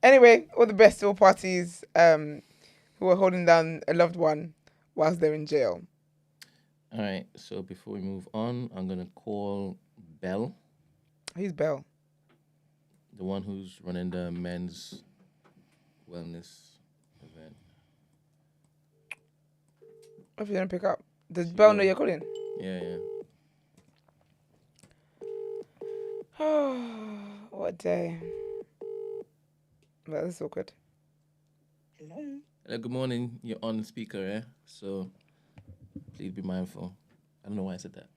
Anyway, all the best to all parties who are holding down a loved one whilst they're in jail. All right, so before we move on, I'm going to call Belle. Who's Belle? The one who's running the men's wellness event. If you don't pick up. Does Belle know you're calling? Yeah. Oh, what a day. Well, that's awkward. Hello, good morning. You're on speaker, yeah? So please be mindful. I don't know why I said that.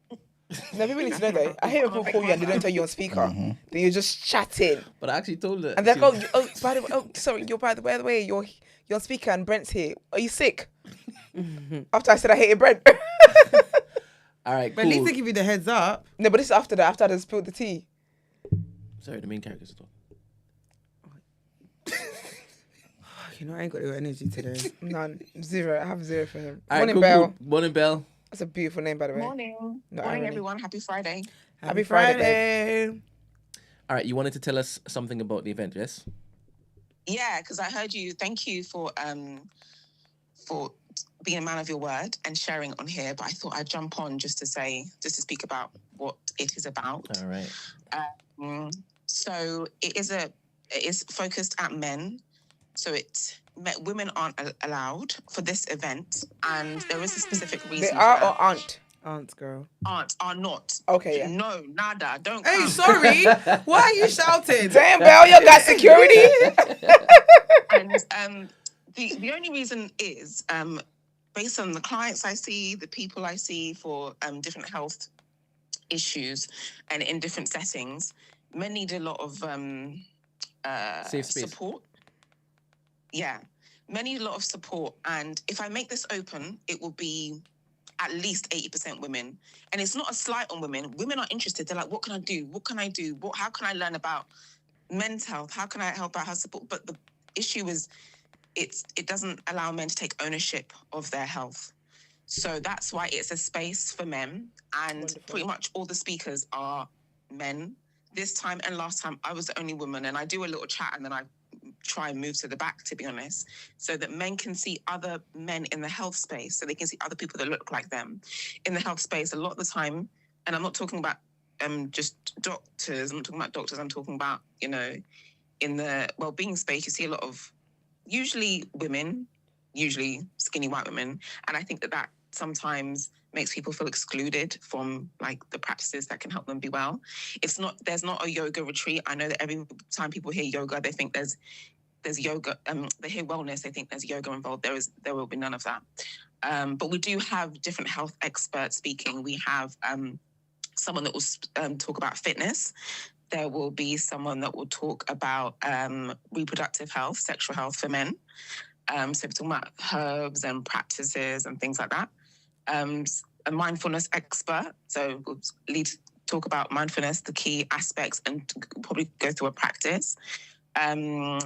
No, people need to know though. I hate when people call you and they don't tell you on speaker. Then you're just chatting. But I actually told her. And they're like, by the way, you're on speaker and Brent's here. Are you sick? After I said I hated Brent. All right, But cool. at least they give you the heads up. No, but this is after that. After I spilled the tea. Sorry, the main character's talking. You know, I ain't got your energy today. None. 0. I have 0 for him. All right, Morning, cool, Belle. cool. Morning, Belle. That's a beautiful name, by the way. Morning. No Morning, irony. everyone. Happy Friday. Happy Friday, All right, you wanted to tell us something about the event, yes? Yeah, because I heard you. Thank you for being a man of your word and sharing it on here. But I thought I'd jump on just to speak about what it is about. All right. So it is focused at men. So women aren't allowed for this event, and there is a specific reason. They are or aren't? Aunts, girl. Aunts are not. Okay, yeah. No, nada. Don't Hey, come. sorry. Why are you shouting? Damn, Belle, you got security. And the only reason is based on the clients I see, the people I see for different health issues and in different settings, men need a lot of Safe space. support. Yeah, men need a lot of support. And if I make this open, it will be at least 80% women. And it's not a slight on women. Women are interested. They're like, what can I do? What can I do? How can I learn about men's health? How can I help out? How support? But the issue is it doesn't allow men to take ownership of their health. So that's why it's a space for men. And Wonderful. pretty much all the speakers are men. This time and last time, I was the only woman. And I do a little chat and then I try and move to the back, to be honest, so that men can see other men in the health space, so they can see other people that look like them in the health space. A lot of the time, and I'm not talking about just doctors, I'm not talking about doctors, I'm talking about, you know, in the well-being space, you see a lot of usually women, usually skinny white women, and I think that sometimes makes people feel excluded from like the practices that can help them be well. There's not a yoga retreat. I know that every time people hear yoga, they think there's yoga, they hear wellness, they think there's yoga involved. There will be none of that. But we do have different health experts speaking. We have someone that will talk about fitness. There will be someone that will talk about reproductive health, sexual health for men. So we're talking about herbs and practices and things like that. A mindfulness expert, so we'll talk about mindfulness, the key aspects, and probably go through a practice. And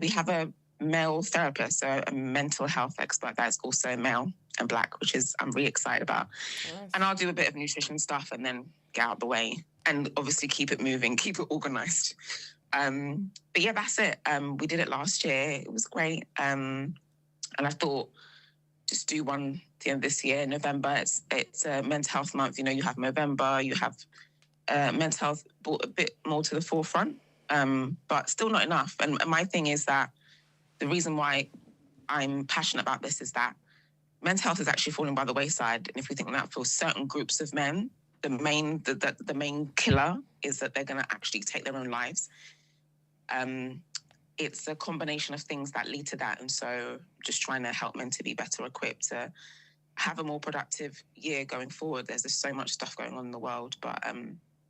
we have a male therapist, so a mental health expert that's also male and black, which is I'm really excited about. Nice. And I'll do a bit of nutrition stuff and then get out the way and obviously keep it moving, keep it organized. But yeah, that's it. We did it last year. It was great. And I thought just do one at the end of this year, November. It's Mental Health Month. You know, you have November, you have mental health brought a bit more to the forefront, but still not enough. And my thing is that the reason why I'm passionate about this is that mental health is actually falling by the wayside. And if we think that for certain groups of men, the main killer is that they're going to actually take their own lives. It's a combination of things that lead to that. And so just trying to help men to be better equipped to have a more productive year going forward. There's just so much stuff going on in the world, but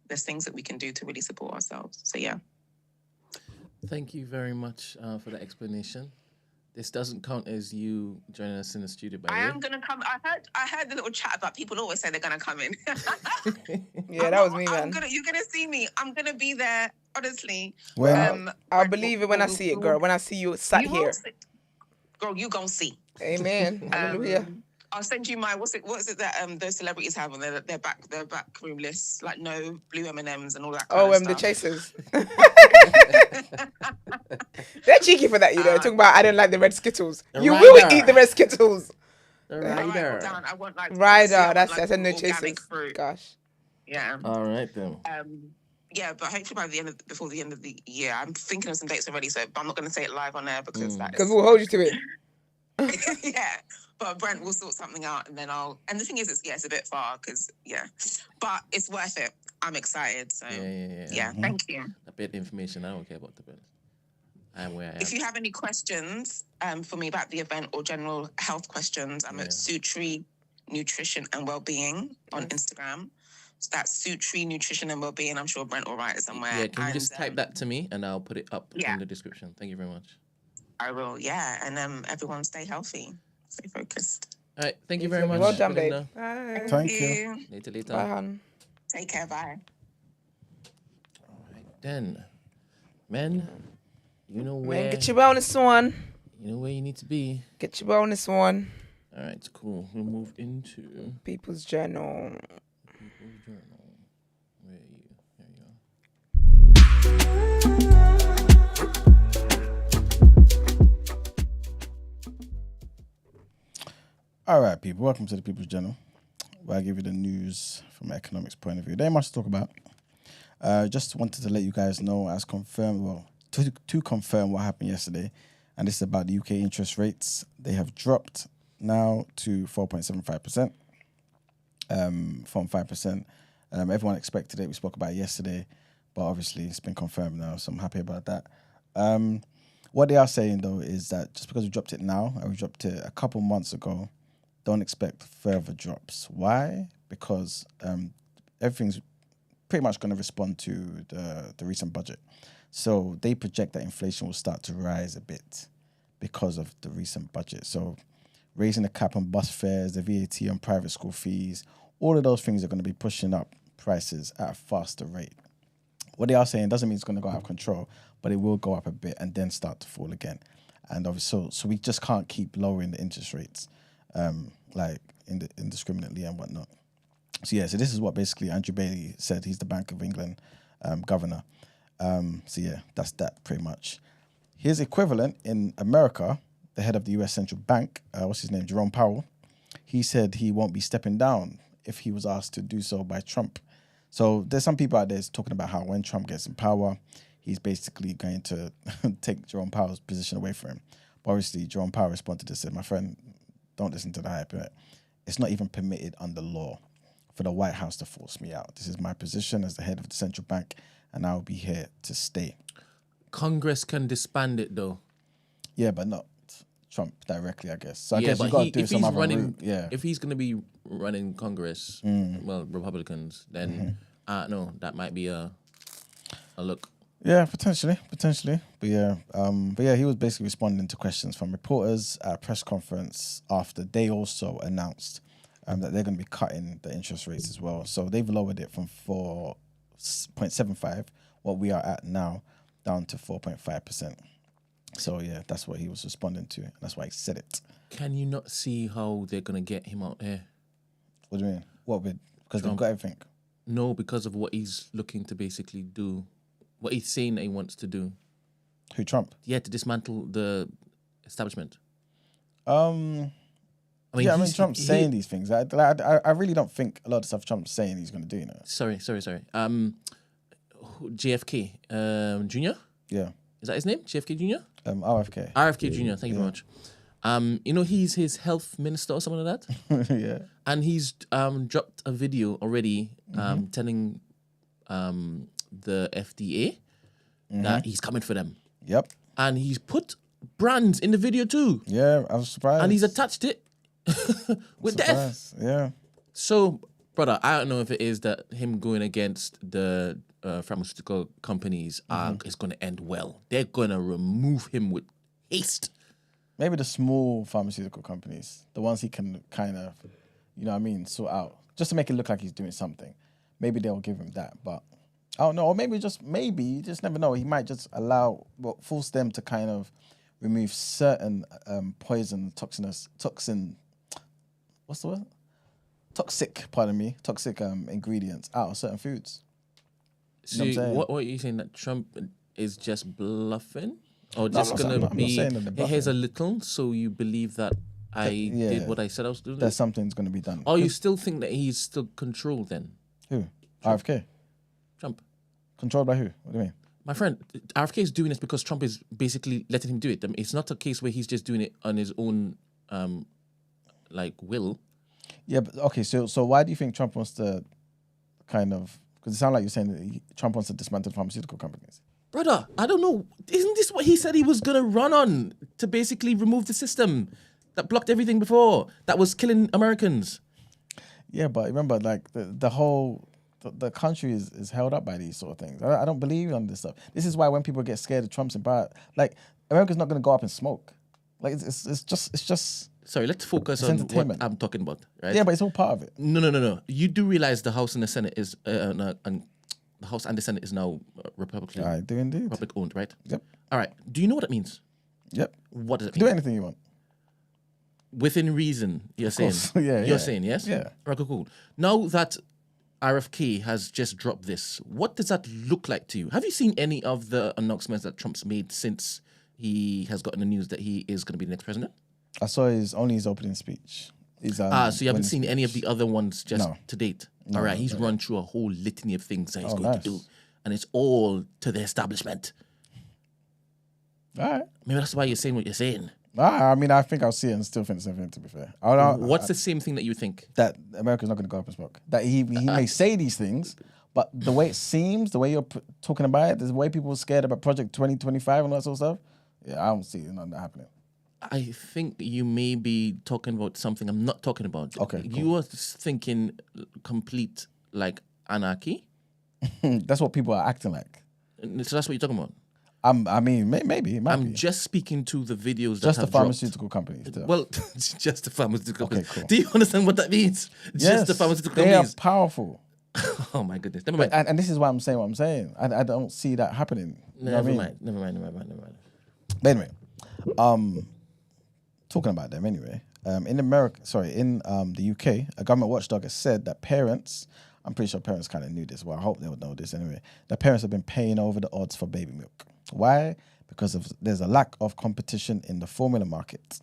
there's things that we can do to really support ourselves. So yeah. Thank you very much for the explanation. This doesn't count as you joining us in the studio, by the way. I am going to come. I heard the little chat about people always say they're going to come in. Yeah, that was me, man. You're going to see me. I'm going to be there, honestly. Well, I'll believe it when I see it, girl. When I see you sat You here. will see. Girl, you going to see. Amen. Hallelujah. I'll send you my what is it that those celebrities have on their back room lists, like no blue M&Ms and all that kind of The stuff. chasers. They're cheeky for that, you know. Talking about I don't like the red Skittles. You Ryder. will eat the red Skittles. The All right, well rider. done. I want like Ryder, I want, that's like, I no organic chasers. fruit. Gosh. Yeah. All right, then. Yeah, but hopefully before the end of the year, I'm thinking of some dates already. So I'm not going to say it live on air because that Because is we'll hold you to it. yeah. But Brent will sort something out, and then And the thing is, it's a bit far because but it's worth it. I'm excited. So yeah. Thank you. A bit of information. I don't care about the bit. I am where I am. If you have any questions for me about the event or general health questions, I'm at Sutri Nutrition and Wellbeing on Instagram. So that's Sutri Nutrition and Wellbeing. I'm sure Brent will write it somewhere. Yeah, can you just type that to me and I'll put it up in the description. Thank you very much. I will, yeah. And everyone stay healthy, stay focused. All right, thank you very much. Well done, babe. Belinda. Bye. Thank you. Later. Bye, hon. Take care, bye. All right, then. Men, you know where... Man, get your wellness on. You know where you need to be. Get your wellness on. All right, cool. We'll move into... People's Journal. People's Journal. Where are you? There you are. All right, people. Welcome to the People's Journal, where I give you the news from an economics point of view. There ain't much to talk about. Just wanted to let you guys know, as confirmed, to confirm what happened yesterday, and this is about the UK interest rates. They have dropped now to 4.75%. from 5%. Everyone expected it. We spoke about it yesterday, but obviously it's been confirmed now, so I'm happy about that. What they are saying, though, is that just because we dropped it now, and we dropped it a couple months ago, don't expect further drops. Why? Because everything's pretty much going to respond to the recent budget. So they project that inflation will start to rise a bit because of the recent budget. So raising the cap on bus fares, the VAT on private school fees, all of those things are going to be pushing up prices at a faster rate. What they are saying doesn't mean it's going to go out of control, but it will go up a bit and then start to fall again. And obviously, so we just can't keep lowering the interest rates like indiscriminately and whatnot. So yeah, so this is what basically Andrew Bailey said. He's the Bank of England governor. So yeah, that's that pretty much. His equivalent in America, the head of the US Central Bank, what's his name, Jerome Powell, he said he won't be stepping down if he was asked to do so by Trump. So there's some people out there talking about how when Trump gets in power, he's basically going to take Jerome Powell's position away from him. But obviously, Jerome Powell responded and said, my friend, don't listen to the hype. It's not even permitted under law for the White House to force me out. This is my position as the head of the central bank, and I'll be here to stay. Congress can disband it, though. Yeah, but not Trump directly, I guess. So I guess you got to do some other route. Yeah. If he's going to be running Congress, well, Republicans, then no, that might be a look. Yeah, potentially. But yeah, he was basically responding to questions from reporters at a press conference after they also announced that they're going to be cutting the interest rates as well. So they've lowered it from 4.75, what we are at now, down to 4.5%. So yeah, that's what he was responding to. That's why he said it. Can you not see how they're going to get him out there? What do you mean? What with? Because they've got everything. No, because of what he's looking to basically do. What he's saying that he wants to do. Who, Trump? Yeah, to dismantle the establishment. Trump's saying these things. I really don't think a lot of stuff Trump's saying he's going to do. You know? Sorry. JFK Jr.? Yeah. Is that his name? JFK Jr.? RFK. RFK Jr., thank you very much. He's his health minister or something like that. Yeah. And he's dropped a video already telling the FDA that he's coming for them. Yep. And he's put brands in the video too. Yeah, I was surprised. And he's attached it with death. Yeah. So, brother, I don't know if it is that him going against the pharmaceutical companies is going to end well. They're going to remove him with haste. Maybe the small pharmaceutical companies, the ones he can kind of, sort out, just to make it look like he's doing something. Maybe they'll give him that, but I don't know. Or maybe, you just never know. He might just force them to kind of remove certain toxic ingredients out of certain foods. So what are you saying, that Trump is just bluffing? Or just going to be, here's a little, so you believe that I did what I said I was doing? That something's going to be done. Oh, you still think that he's still controlled then? Who? Trump. RFK? Trump. Controlled by who? What do you mean? My friend, RFK is doing this because Trump is basically letting him do it. I mean, it's not a case where he's just doing it on his own, will. Yeah, but okay, so why do you think Trump wants to kind of... Because it sounds like you're saying that Trump wants to dismantle pharmaceutical companies. Brother, I don't know. Isn't this what he said he was going to run on to basically remove the system that blocked everything before, that was killing Americans? Yeah, but remember, the whole... The country is held up by these sort of things. I don't believe on this stuff. This is why when people get scared of Trump's in power, America's not going to go up in smoke. It's just. Sorry, let's focus on what I'm talking about, right? Yeah, but it's all part of it. No. You do realize the House and the Senate is the House and the Senate is now Republican. I do indeed. Republic owned, right? Yep. All right. Do you know what that means? Yep. What does it mean? Do anything you want. Within reason, you're saying. You're saying, yes? Yeah. Right, cool. Now that RFK has just dropped this, what does that look like to you? Have you seen any of the announcements that Trump's made since he has gotten the news that he is going to be the next president? I saw his opening speech. So you haven't seen any of the other ones to date? No, all right, he's run through a whole litany of things that he's going to do, and it's all to the establishment. All right. Maybe that's why you're saying what you're saying. I mean, I think I'll see it and still think the same thing, to be fair. What's the same thing that you think? That America's not going to go up in smoke. That he may say these things, but the way it seems, the way you're talking about it, the way people are scared about Project 2025 and all that sort of stuff, yeah, I don't see none of that happening. I think you may be talking about something I'm not talking about. Okay, cool. You are thinking complete, like, anarchy. That's what people are acting like. So that's what you're talking about? I mean, maybe. It might be. just speaking to the videos that Just have the pharmaceutical companies. dropped. Well, just the pharmaceutical companies. cool. Do you understand what that means? Just the pharmaceutical they are companies. powerful. Oh my goodness. Never mind. And this is why I'm saying what I'm saying. I don't see that happening. You know what I mean? Never mind. But anyway, talking about them anyway. In the UK, a government watchdog has said that parents, I'm pretty sure parents kind of knew this. Well, I hope they would know this anyway. That parents have been paying over the odds for baby milk. Why? Because there's a lack of competition in the formula market.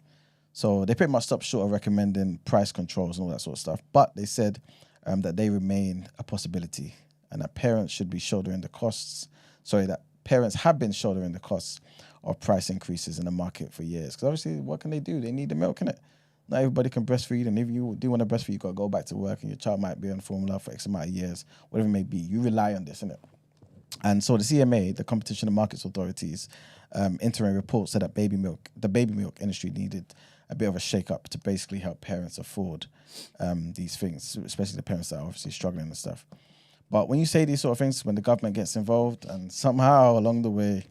So they pretty much stopped short of recommending price controls and all that sort of stuff. But they said that they remain a possibility and that parents should be shouldering the costs. That parents have been shouldering the costs of price increases in the market for years. Because obviously, what can they do? They need the milk, innit? Not everybody can breastfeed, and if you do want to breastfeed, you got to go back to work, and your child might be on formula for X amount of years, whatever it may be. You rely on this, innit? And so the CMA, the Competition and Markets Authority's interim report said that the baby milk industry needed a bit of a shake-up to basically help parents afford these things, especially the parents that are obviously struggling and stuff. But when you say these sort of things, when the government gets involved, and somehow along the way,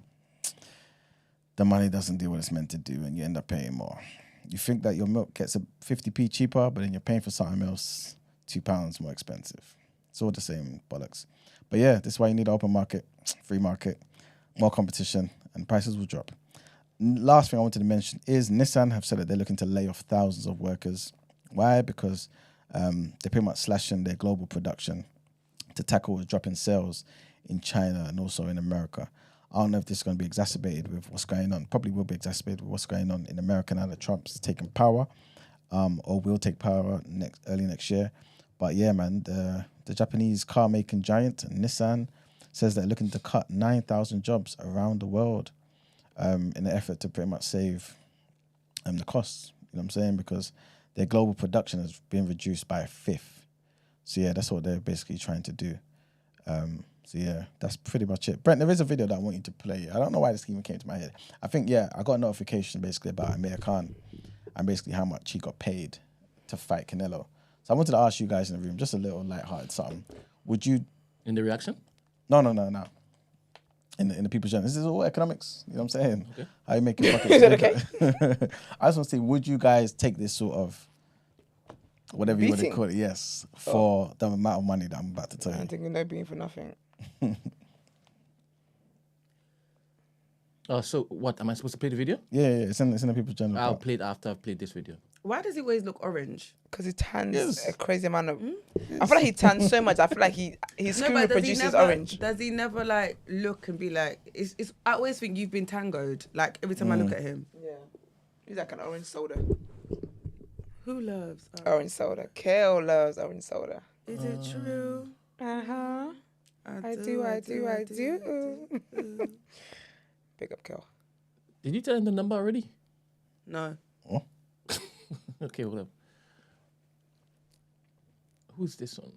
the money doesn't do what it's meant to do, and you end up paying more. You think that your milk gets a 50p cheaper, but then you're paying for something else £2 more expensive. It's all the same bollocks. But yeah, this is why you need an open market, free market, more competition, and prices will drop. Last thing I wanted to mention is Nissan have said that they're looking to lay off thousands of workers. Why? Because they're pretty much slashing their global production to tackle the drop in sales in China and also in America. I don't know if this is going to be exacerbated with what's going on. Probably will be exacerbated with what's going on in America now that Trump's taken power, or will take power early next year. But yeah, man, the Japanese car making giant Nissan says they're looking to cut 9,000 jobs around the world in an effort to pretty much save the costs. You know what I'm saying? Because their global production has been reduced by a fifth. So yeah, that's what they're basically trying to do. So yeah, that's pretty much it. Brent, there is a video that I want you to play. I don't know why this even came to my head. I think, I got a notification basically about Amir Khan and basically how much he got paid to fight Canelo. So I wanted to ask you guys in the room, just a little lighthearted something. Would you... In the reaction? No. In the people's journey. This is all economics. You know what I'm saying? Okay. How you make your pockets. Is that okay? I just want to say, would you guys take this sort of... whatever you want to call it, yes, for the amount of money that I'm about to tell you? I'm thinking no being for nothing. So what, am I supposed to play the video? Yeah, it's in the people's journal. I'll play it after I've played this video. Why does he always look orange? Because he tans a crazy amount of... I feel like he tans so much. I feel like his skin produces orange. Does he never like look and be like... It's I always think you've been tangoed. Like every time I look at him. Yeah. He's like an orange soda. Who loves orange soda? Kale loves orange soda. Is it true? Uh-huh. I do. Big up Kale. Did you tell him the number already? No. Oh. Okay, whatever. Who's this one?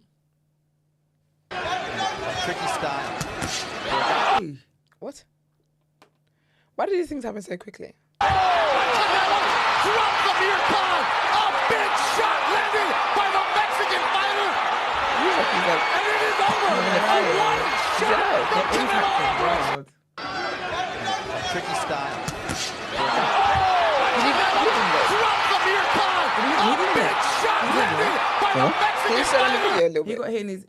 Tricky style. What? Why did these things happen so quickly? Drop the beer can. A big shot landed by the Mexican fighter. And it is over. A one-shot from Canelo. Tricky style. Drop the beer can. A big shot landed by the Mexican fighter. You got here in his...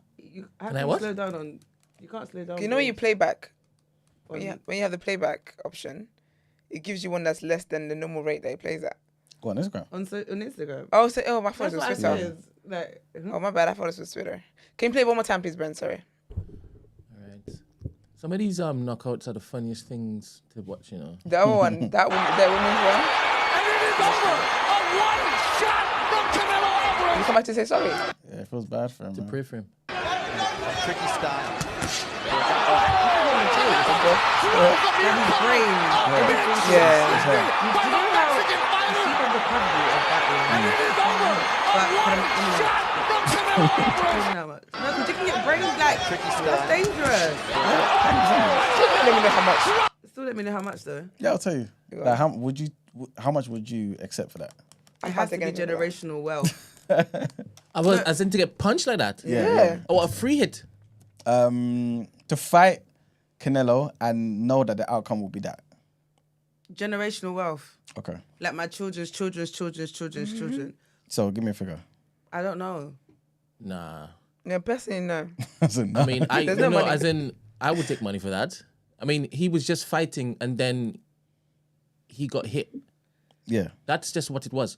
Can I what? Slow down on... You can't slow down. You know when you play back? When you have the playback option, it gives you one that's less than the normal rate that it plays at. Go on Instagram. On Instagram. Oh, my phone was That's Twitter. what I said. Like, Oh, my bad. I thought it was Twitter. Can you play one more time, please, Brent? Sorry. All right. Some of these knockouts are the funniest things to watch, you know. The other one, that woman's one. And it is over. A one-shot from Canelo Alvarez. You come back to say sorry. Yeah, it feels bad for him. To pray for him. Tricky style. his brain. Yeah. By the Mexican Probably of that And it is over. A one shot from Canelo Alvarez. No, because you can get brains like that's dangerous. Let me know how much. Still let me know how much though. Yeah, I'll tell you. Like, how much would you accept for that? It has to be generational wealth. I was as in to get punched like that. Yeah. Or a free hit. To fight Canelo and know that the outcome will be that. Generational wealth. Okay. Like my children's children. So give me a figure. I don't know. Nah. Yeah, personally, no. I mean, There's no money. as in, I would take money for that. I mean, he was just fighting and then he got hit. Yeah. That's just what it was.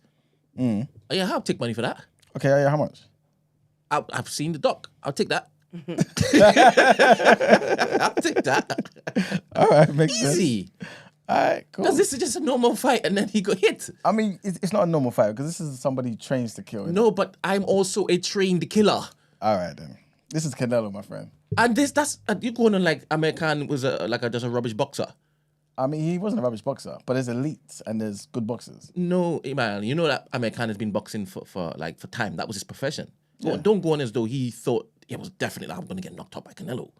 Oh, yeah, I'll take money for that. Okay, yeah, how much? I've seen the doc. I'll take that. I'll take that. All right, makes Easy. sense. All right, cool. Because this is just a normal fight and then he got hit. I mean, it's not a normal fight because this is somebody who trains to kill. No, but I'm also a trained killer. All right, then. This is Canelo, my friend. And that's you going on like American was just a rubbish boxer. I mean, he wasn't a rubbish boxer, but there's elites and there's good boxers. No, man, you know that American has been boxing for time. That was his profession. Yeah. Don't go on as though he thought it was definitely I'm going to get knocked out by Canelo.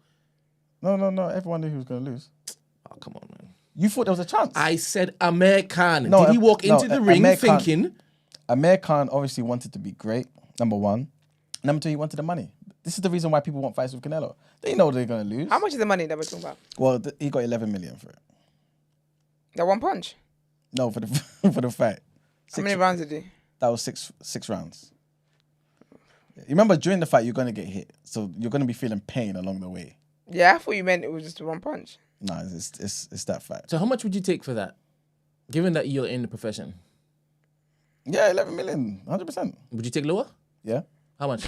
No. Everyone knew he was going to lose. Oh, come on, man. You thought there was a chance? I said American. No, Did he walk into the ring Amir Khan- thinking? Amir Khan obviously wanted to be great, number one. Number two, he wanted the money. This is the reason why people want fights with Canelo. They know they're going to lose. How much is the money that we're talking about? Well, he got 11 million for it. That one punch? No, for the for the fight. How many rounds did he? That was six rounds. You remember during the fight you're gonna get hit, so you're gonna be feeling pain along the way. Yeah, I thought you meant it was just one punch. No, it's that fight. So how much would you take for that? Given that you're in the profession. Yeah, 11 million, 100%. Would you take lower? Yeah. How much?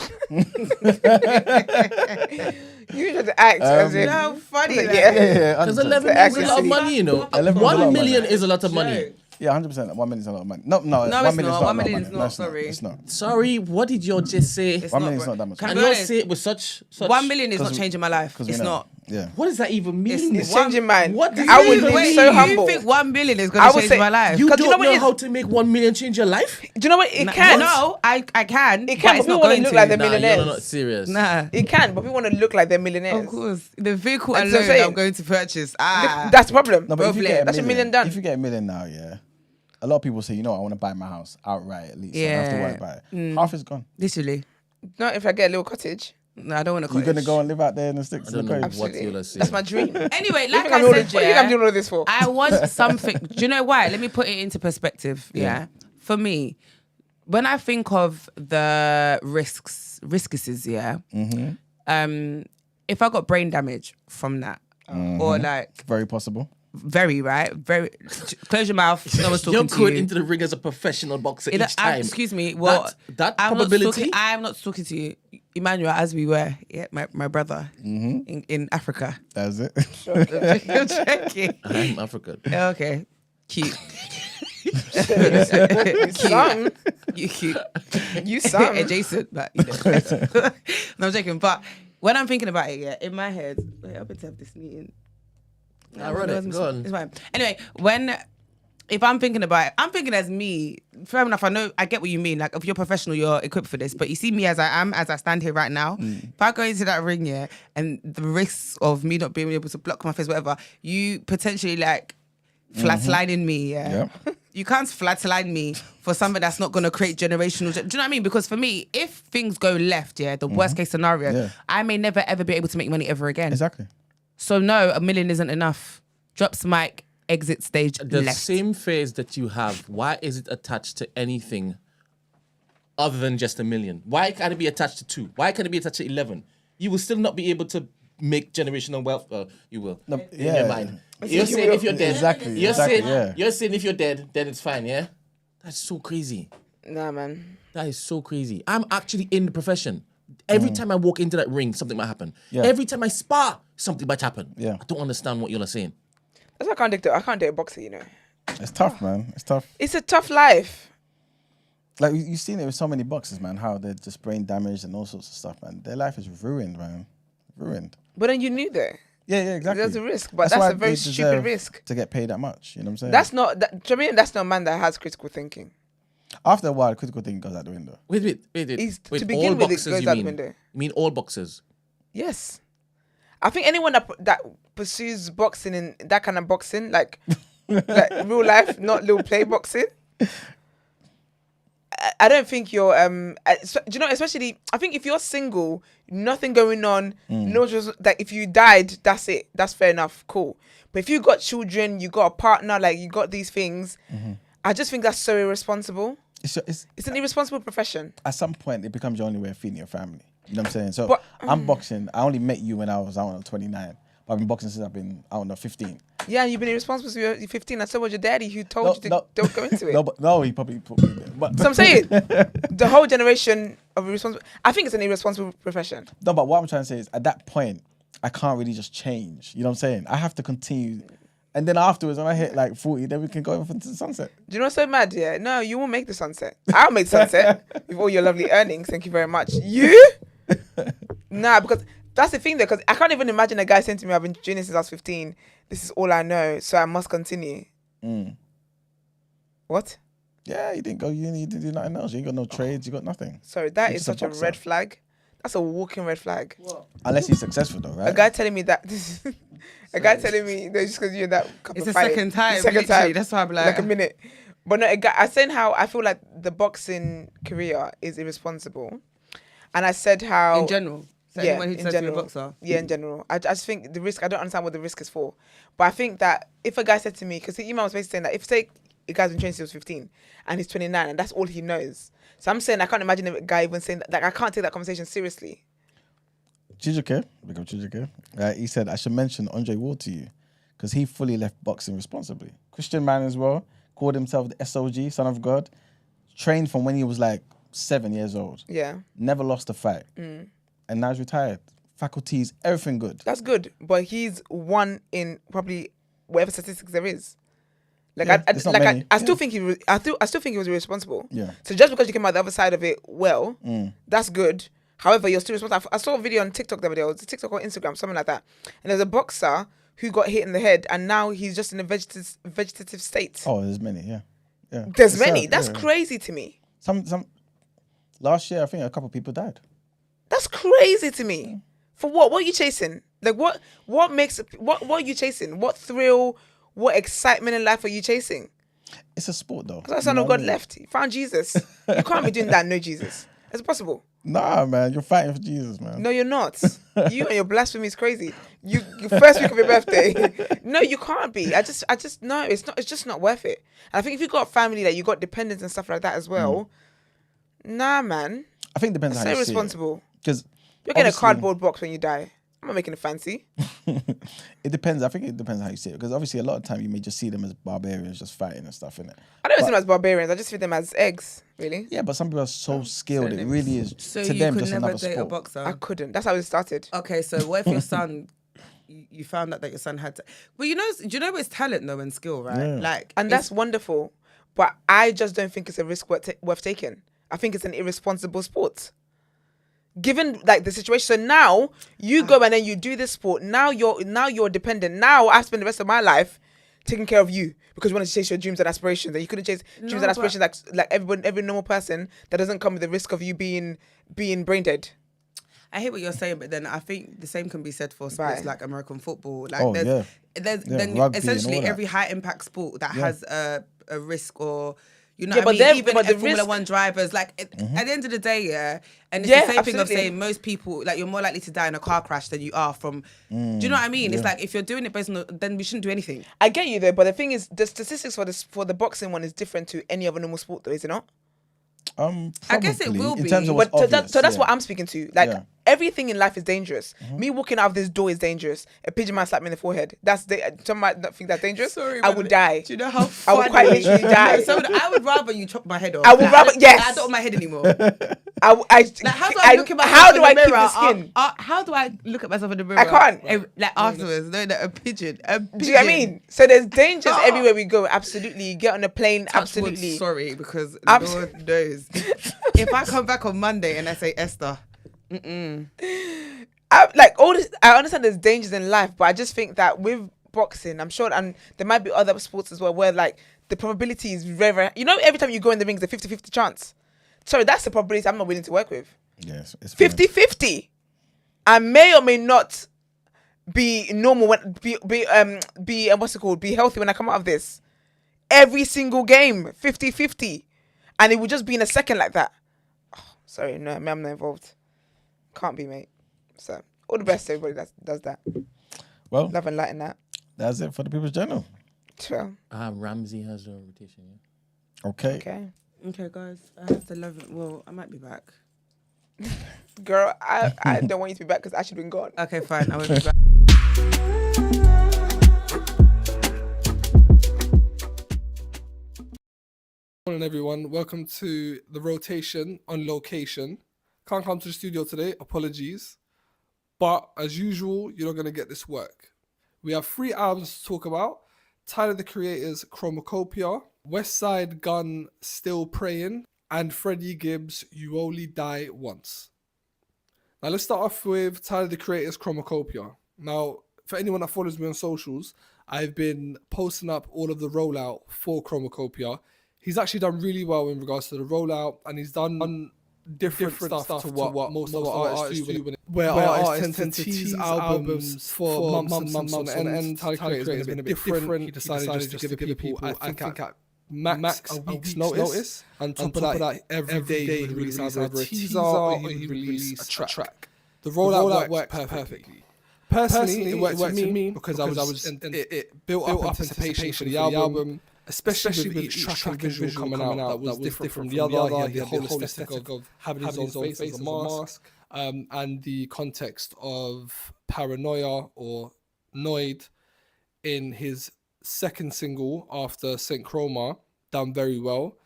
You just act as if... How funny that Yeah. Because 100%. 11 million is a lot of money, you know. 11 is a lot of 1 money. million is a lot of money. Yeah, 100%. 1 million is a lot of money. No, No, 1 it's million is not. not. 1 million a is lot of money. not, No, it's sorry. It's not. Sorry, what did you just say? It's 1 not, million is bro. not that much. Can I And be you honest? say it with such 1 million is not changing my life. 'Cause we It's know. not. Yeah. What does that even mean? It's changing mine. What do you I would mean? be Wait, so you humble. think 1 million is I going to would change say- my life? You 'Cause don't you know what know it is? how to make 1 million change your life? Do you know what? It can. No, I can. It can, but but it's people not want going to look to. like they're Nah, millionaires. you're not serious. Nah. It can, but people want to look like they're millionaires. Of course. The vehicle That's what I'm alone saying. I'm going to purchase. That's the problem. No, but if you get That's a million done. If you get a million now, yeah, a lot of people say, you know, I want to buy my house outright at least. I don't have to worry about it. Half is gone. Literally. Not if I get a little cottage. No, I don't want to You're gonna go and live out there in the sticks. I don't in know the what cottage. Absolutely. you're saying. That's my dream. Anyway, What like do you I think I'm said, what do you think I'm doing all this for? I want something. Do you know why? Let me put it into perspective. Yeah. For me, when I think of the risks, yeah. If I got brain damage from that, or like Very possible. very close your mouth. No one's talking You're to going you. into the ring as a professional boxer It- each time. excuse me. Well, that I'm probability. I'm not talking to you, Emmanuel, as we were. Yeah, my brother in Africa. That's it. You're checking. I'm African. Okay, cute. Son, You cute. you son. Adjacent, but you know. No, I'm joking. But when I'm thinking about it, yeah, in my head, wait, I'm going to have this meeting. I run it. Go on. It's fine. Anyway, if I'm thinking about it, I'm thinking as me. Fair enough. I get what you mean. Like, if you're professional, you're equipped for this. But you see me as I am, as I stand here right now. If I go into that ring, yeah, and the risks of me not being able to block my face, whatever, you potentially like flatlining me, yeah. Yep. You can't flatline me for something that's not going to create generational. Do you know what I mean? Because for me, if things go left, yeah, the worst case scenario, Yeah. I may never ever be able to make money ever again. Exactly. So no, 1 million isn't enough. Drops mic, exit stage, The left. same phase that you have, why is it attached to anything other than just 1 million? Why can't it be attached to 2? Why can't it be attached to 11? You will still not be able to make generational wealth. You will. No, In yeah. your mind. You're saying if you're dead. Exactly, You're exactly, saying yeah. you're saying if you're dead, then it's fine, yeah? That's so crazy. Nah, man. That is so crazy. I'm actually in the profession. Every time I walk into that ring, something might happen. Yeah. Every time I spar, something might happen. Yeah. I don't understand what you're saying. That's why I can't date a boxer, you know. It's tough, man. It's tough. It's a tough life. Like you've seen it with so many boxers, man. How they're just brain damaged and all sorts of stuff, man. Their life is ruined, man. Ruined. But then you knew that. Yeah, exactly. There's a risk, but why that's a very they stupid deserve risk. to get paid that much. You know what I'm saying? That's not, to me, that's not a man that has critical thinking. After a while, the critical thing goes out the window. To Wait, begin all with, it boxers, goes you out the mean? window. You mean all boxers? Yes. I think anyone that pursues boxing in that kind of boxing, like real life, not little play boxing. I don't think you're do you know, especially I think if you're single, nothing going on, no just like if you died, that's it. That's fair enough, cool. But if you got children, you got a partner, like you got these things, I just think that's so irresponsible. It's an irresponsible profession. At some point, it becomes your only way of feeding your family. You know what I'm saying? So But- I'm boxing. I only met you when I was, 29. But I've been boxing since I've been, 15. Yeah, you've been irresponsible since you're 15, and so was your daddy who told you to don't go into it. No, he probably put me there. But, So I'm saying, the whole generation of irresponsible. I think it's an irresponsible profession. no, but what I'm trying to say is, at that point, I can't really just change. You know what I'm saying? I have to continue. And then afterwards, when I hit like 40, then we can go into the sunset. Do you know what's so mad? Yeah, no, you won't make the sunset. I'll make sunset with all your lovely earnings. Thank you very much. You? Nah, because that's the thing, though. Because I can't even imagine a guy saying to me, "I've been doing this since I was 15. This is all I know, so I must continue." What? Yeah, you didn't go uni, you didn't do nothing else. You ain't got no trades, you got nothing. Sorry, that You're is just such a boxer. red flag. That's a walking red flag. Unless he's successful, though, right? A guy telling me that. A guy telling me no, just because you're in that cup It's of the fight. second time. Second literally. time. That's why I'm Like a minute. But no, a guy, I said how I feel like the boxing career is irresponsible, and I said how in general. So yeah, anyone who in says to be a general. boxer. Yeah, in general. I just think the risk. I don't understand what the risk is for, but I think that if a guy said to me, because the email was basically saying that if say a guy's been training since he was 15 and he's 29 and that's all he knows, so I'm saying I can't imagine a guy even saying that. Like I can't take that conversation seriously. Chijuke, big up Chijuke. He said, I should mention Andre Ward to you because he fully left boxing responsibly. Christian man as well, called himself the SOG, Son of God, trained from when he was like 7 years old. Yeah, Never lost a fight. And now he's retired. Faculties, everything good. that's good, but he's one in probably whatever statistics there is. Like Yeah, there's not many. I still think he was. I still think he was irresponsible. Yeah. So just because you came out the other side of it, well, that's good. However, you're still responsible. I saw a video on TikTok the other day. It was TikTok or Instagram, something like that. And there's a boxer who got hit in the head, and now he's just in a vegetative state. Oh, there's many, yeah. There's It's many. sad, That's yeah. crazy to me. Some last year, I think a couple of people died. That's crazy to me. For what? What are you chasing? Like what makes what are you chasing? What thrill, what excitement in life are you chasing? It's a sport, though. Because that son of God left. He found Jesus. You can't be doing that, no Jesus. It's possible. Nah, man, you're fighting for Jesus, man. No, you're not. You and your blasphemy is crazy. You first week of your birthday. No, you can't be. I just no, it's not. It's just not worth it. And I think if you got family, like you got dependents and stuff like that as well. Nah, man. I think it depends It's on so how you see it. irresponsible. Because You're getting a cardboard box when you die. I'm not making it fancy. it depends. I think it depends on how you see it. Because obviously, a lot of time you may just see them as barbarians just fighting and stuff, innit? I don't see them as barbarians. I just see them as eggs. Really. Yeah, but some people are so skilled. It really is So to you them could just never another date a sport. boxer. I couldn't. That's how it started. Okay, so what if your son, you found out that your son had to, well, do you know it's talent though and skill, right? Yeah. Like, And that's wonderful. But I just don't think it's a risk worth taking. I think it's an irresponsible sport. Given like the situation, so now you go and then you do this sport. Now you're dependent. Now I spend the rest of my life taking care of you because you want to chase your dreams and aspirations, and you couldn't chase dreams and aspirations like every normal person that doesn't come with the risk of you being brain dead. I hear what you're saying, but then I think the same can be said for sports Right. like American football. Like Oh, there's Yeah, then rugby and essentially all that. every high impact sport that has a risk or. You know Yeah, what I but mean? Even but the Formula risk- One drivers, like at the end of the day, yeah, and it's Yeah, the same thing of absolutely. saying most people, like you're more likely to die in a car crash than you are from. Do you know what I mean? It's like if you're doing it based on, then we shouldn't do anything. I get you though, but the thing is, the statistics for the boxing one is different to any other normal sport, though, is it not? I guess it Probably, will in be. terms of But what's so, obvious, that's yeah. what I'm speaking to. Like Yeah. everything in life is dangerous. Me walking out of this door is dangerous. A pigeon might slap me in the forehead. Some might not think that's dangerous. I would die. Do you know how I would quite funny- literally die. So I would rather you chop my head off. I would Like, rather- yes. I don't want my head anymore. Like Like how do I look at myself how in do the I mirror? keep the skin? How do I look at myself in the mirror? I can't. Like afterwards, knowing that a pigeon. Do you know what I mean? So there's dangers everywhere we go. Absolutely. You get on a plane. Touch wood, Absolutely. sorry, because Abs- Lord knows. If I come back on Monday and I say Esther, Like all this, I understand there's dangers in life, but I just think that with boxing, I'm sure, and there might be other sports as well, where like the probability is very, very... You know, every time you go in the ring, it's a 50-50 chance. Sorry, that's the probability I'm not willing to work with. Yes, it's 50-50. I may or may not be normal when be what's it called? Be healthy when I come out of this. Every single game, 50-50. And it would just be in a second like that. Oh, sorry, no, I'm not involved. Can't be, mate. So, all the best to everybody that does that. Well, Love and light in that. that's it for the People's Journal. Sure. Ramsey has a rotation. Yeah. Okay. Okay, guys. I have to love it. Well, I might be back. Girl, I don't want you to be back because I should have been gone. Okay, fine. I won't be back. Morning, everyone. Welcome to the rotation on location. Can't come to the studio today. Apologies. But as usual, you're not going to get this work. We have 3 albums to talk about. Tyler, the Creator's Chromacopia, West Side Gun, Still Praying, and Freddie Gibbs' You Only Die Once. Now, let's start off with Tyler, the Creator's Chromacopia. Now, for anyone that follows me on socials, I've been posting up all of the rollout for Chromacopia. He's actually done really well in regards to the rollout, and he's done different stuff to what most of our artists do. Where artists tend to tease albums for months and months on end. Tyler Creator's been a bit different. He decided just to give people, I think at max a week's notice. And on top of that, every day he would release either a teaser or he would release a track. The rollout worked perfectly. Personally, it worked for me because it built up anticipation for the album. Especially with each track and visual coming out that was different from the other. He had the whole aesthetic of having his own face as a mask, and the context of Paranoia or Noid in his second single after St. Chroma, done very well.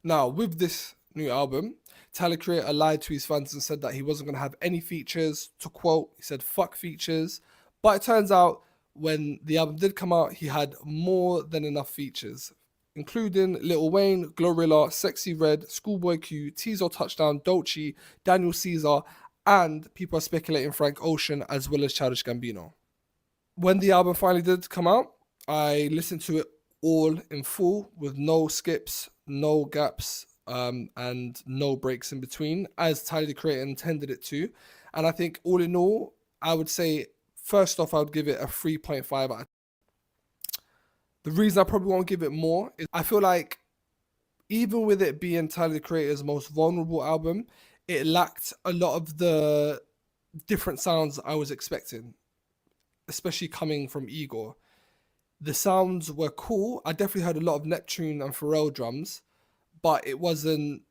Now, with this new album, Tyler Creator lied to his fans and said that he wasn't going to have any features. To quote, he said, "Fuck features." But it turns out, when the album did come out, he had more than enough features, including Lil Wayne, GloRilla, Sexy Red, Schoolboy Q, Tizo Touchdown, Dolce, Daniel Caesar, and people are speculating Frank Ocean as well as Childish Gambino. When the album finally did come out, I listened to it all in full with no skips, no gaps, and no breaks in between, as Tyler, the Creator, intended it to. And I think all in all, I would say, first off, I would give it a 3.5 out of 10. The reason I probably won't give it more is I feel like even with it being Tyler, the Creator's most vulnerable album, it lacked a lot of the different sounds I was expecting, especially coming from Igor. The sounds were cool. I definitely heard a lot of Neptune and Pharrell drums, but it wasn't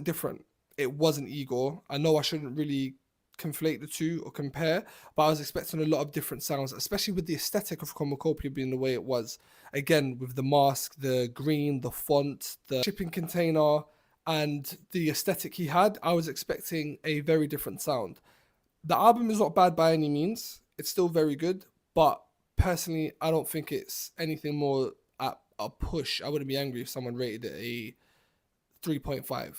different. It wasn't Igor. I know I shouldn't really conflate the two or compare, but I was expecting a lot of different sounds, especially with the aesthetic of Chromacopia being the way it was. Again, with the mask, the green, the font, the shipping container, and the aesthetic he had, I was expecting a very different sound. The album is not bad by any means. It's still very good, but personally, I don't think it's anything more at a push. I wouldn't be angry if someone rated it a 3.5.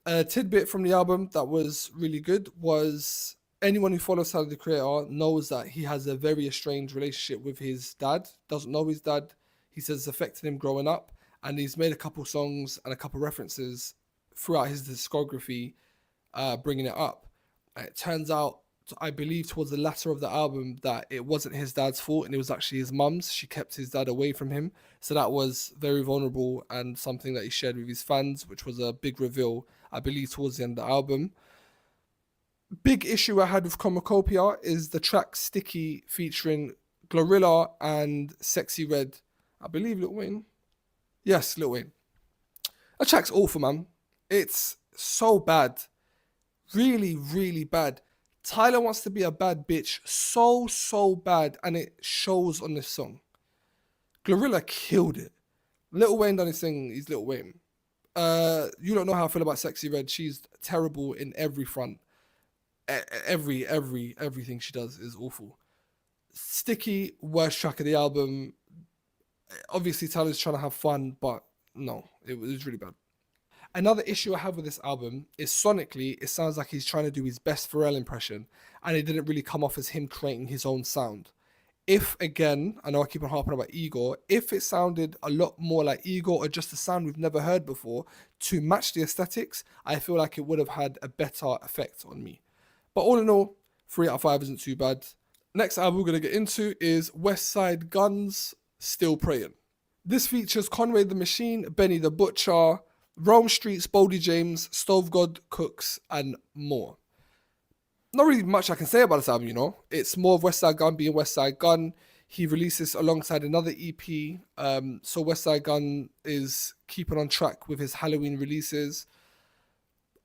A tidbit from the album that was really good was anyone who follows Tyler, the Creator, knows that he has a very estranged relationship with his dad. Doesn't know his dad. He says it's affected him growing up, and he's made a couple songs and a couple references throughout his discography, bringing it up. And it turns out, I believe towards the latter of the album, that it wasn't his dad's fault and it was actually his mum's. She kept his dad away from him. So that was very vulnerable and something that he shared with his fans, which was a big reveal, I believe, towards the end of the album. Big issue I had with Chromacopia is the track Sticky featuring GloRilla and Sexy Red. I believe Lil Wayne. Yes, Lil Wayne. That track's awful, man. It's so bad. Really, really bad. Tyler wants to be a bad bitch so bad, and it shows on this song. GloRilla killed it. Lil Wayne done his thing, he's Lil Wayne. You don't know how I feel about Sexy Red. She's terrible in every front. Everything she does is awful. Sticky, worst track of the album. Obviously, Tyler's trying to have fun, but no, it was really bad. Another issue I have with this album is sonically, it sounds like he's trying to do his best Pharrell impression, and it didn't really come off as him creating his own sound. if, again, I know I keep on harping about Igor, if it sounded a lot more like Igor or just a sound we've never heard before to match the aesthetics, I feel like it would have had a better effect on me. But all in all, 3 out of 5 isn't too bad. Next album we're going to get into is West Side Gun's Still Praying. This features Conway the Machine, Benny the Butcher, Rome Street's Boldy James, Stove God Cooks, and more. Not really much I can say about this album, you know. It's more of West Side Gun being West Side Gun. He released this alongside another EP. So West Side Gun is keeping on track with his Halloween releases.